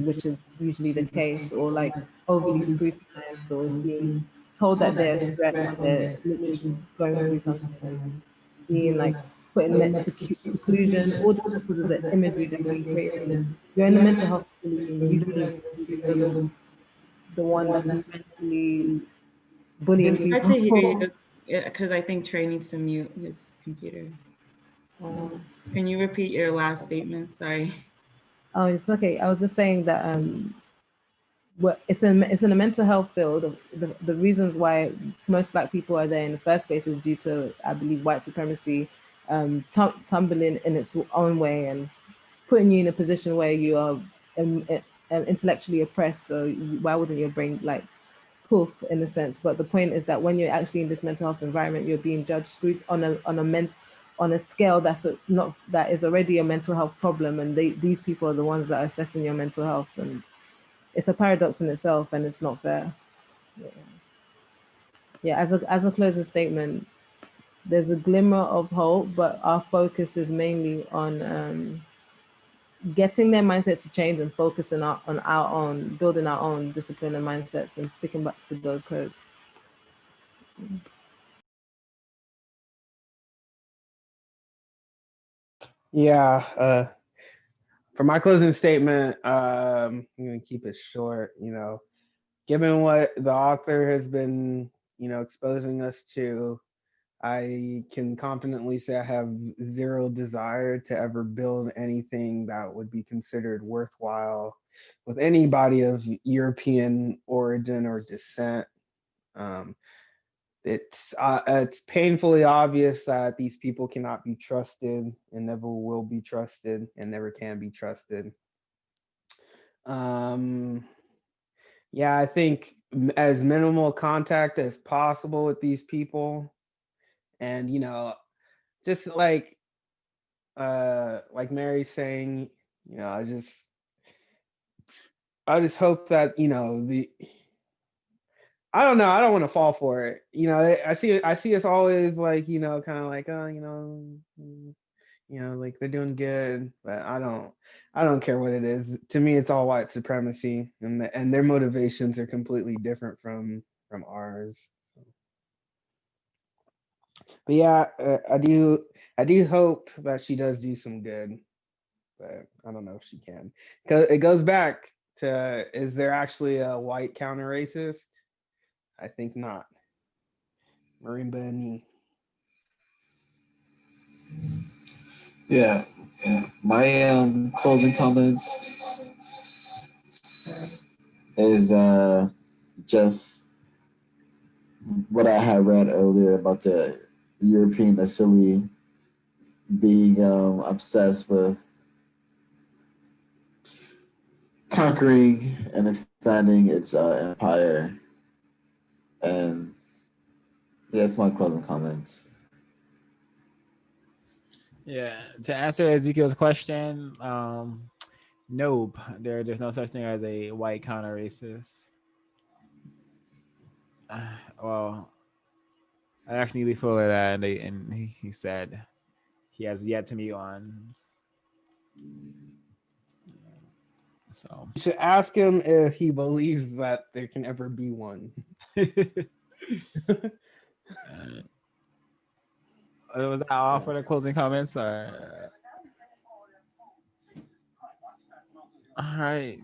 which is usually the case, or like overly scrutinized, or being told that they're a threat when they're literally going through something, and being like put in seclusion, all just because of the imagery that's being created. You're in a mental health facility and you don't even see that you're the one that's mentally bullying Hard to hear people. you because I think Trey needs to mute his computer. Um, Can you repeat your last statement? Sorry. oh, it's okay. I was just saying that it's in a mental health field. The reasons why most black people are there in the first place is due to, I believe, white supremacy tumbling in its own way and putting you in a position where you are intellectually oppressed. So why wouldn't your brain like poof in a sense? But the point is that when you're actually in this mental health environment, you're being judged screwed on a scale that is already a mental health problem, and these people are the ones that are assessing your mental health, and it's a paradox in itself, and it's not fair. Yeah, as a closing statement, there's a glimmer of hope, but our focus is mainly on getting their mindset to change and focusing on our own, building our own discipline and mindsets and sticking back to those codes. Yeah. For my closing statement, I'm going to keep it short. Given what the author has been, exposing us to, I can confidently say I have zero desire to ever build anything that would be considered worthwhile with anybody of European origin or descent. It's painfully obvious that these people cannot be trusted and never will be trusted and never can be trusted. Yeah, I think as minimal contact as possible with these people, and just like Mary's saying, I just hope that I don't know. I don't want to fall for it. I see us always kind of like, oh, like they're doing good, but I don't care what it is. To me, it's all white supremacy, and their motivations are completely different from ours. But yeah, I do hope that she does do some good, but I don't know if she can. Because it goes back to, is there actually a white counter racist? I think not. Marimba Ani. Yeah, yeah. My closing comments is just what I had read earlier about the European Asili being obsessed with conquering and expanding its empire. And yeah, that's my closing comments. Yeah, to answer Ezekiel's question, nope. There's no such thing as a white counter racist. Well, I actually nearly feel that, and he said he has yet to meet one. So You should ask him if he believes that there can ever be one. Was that all for the closing comments? All right.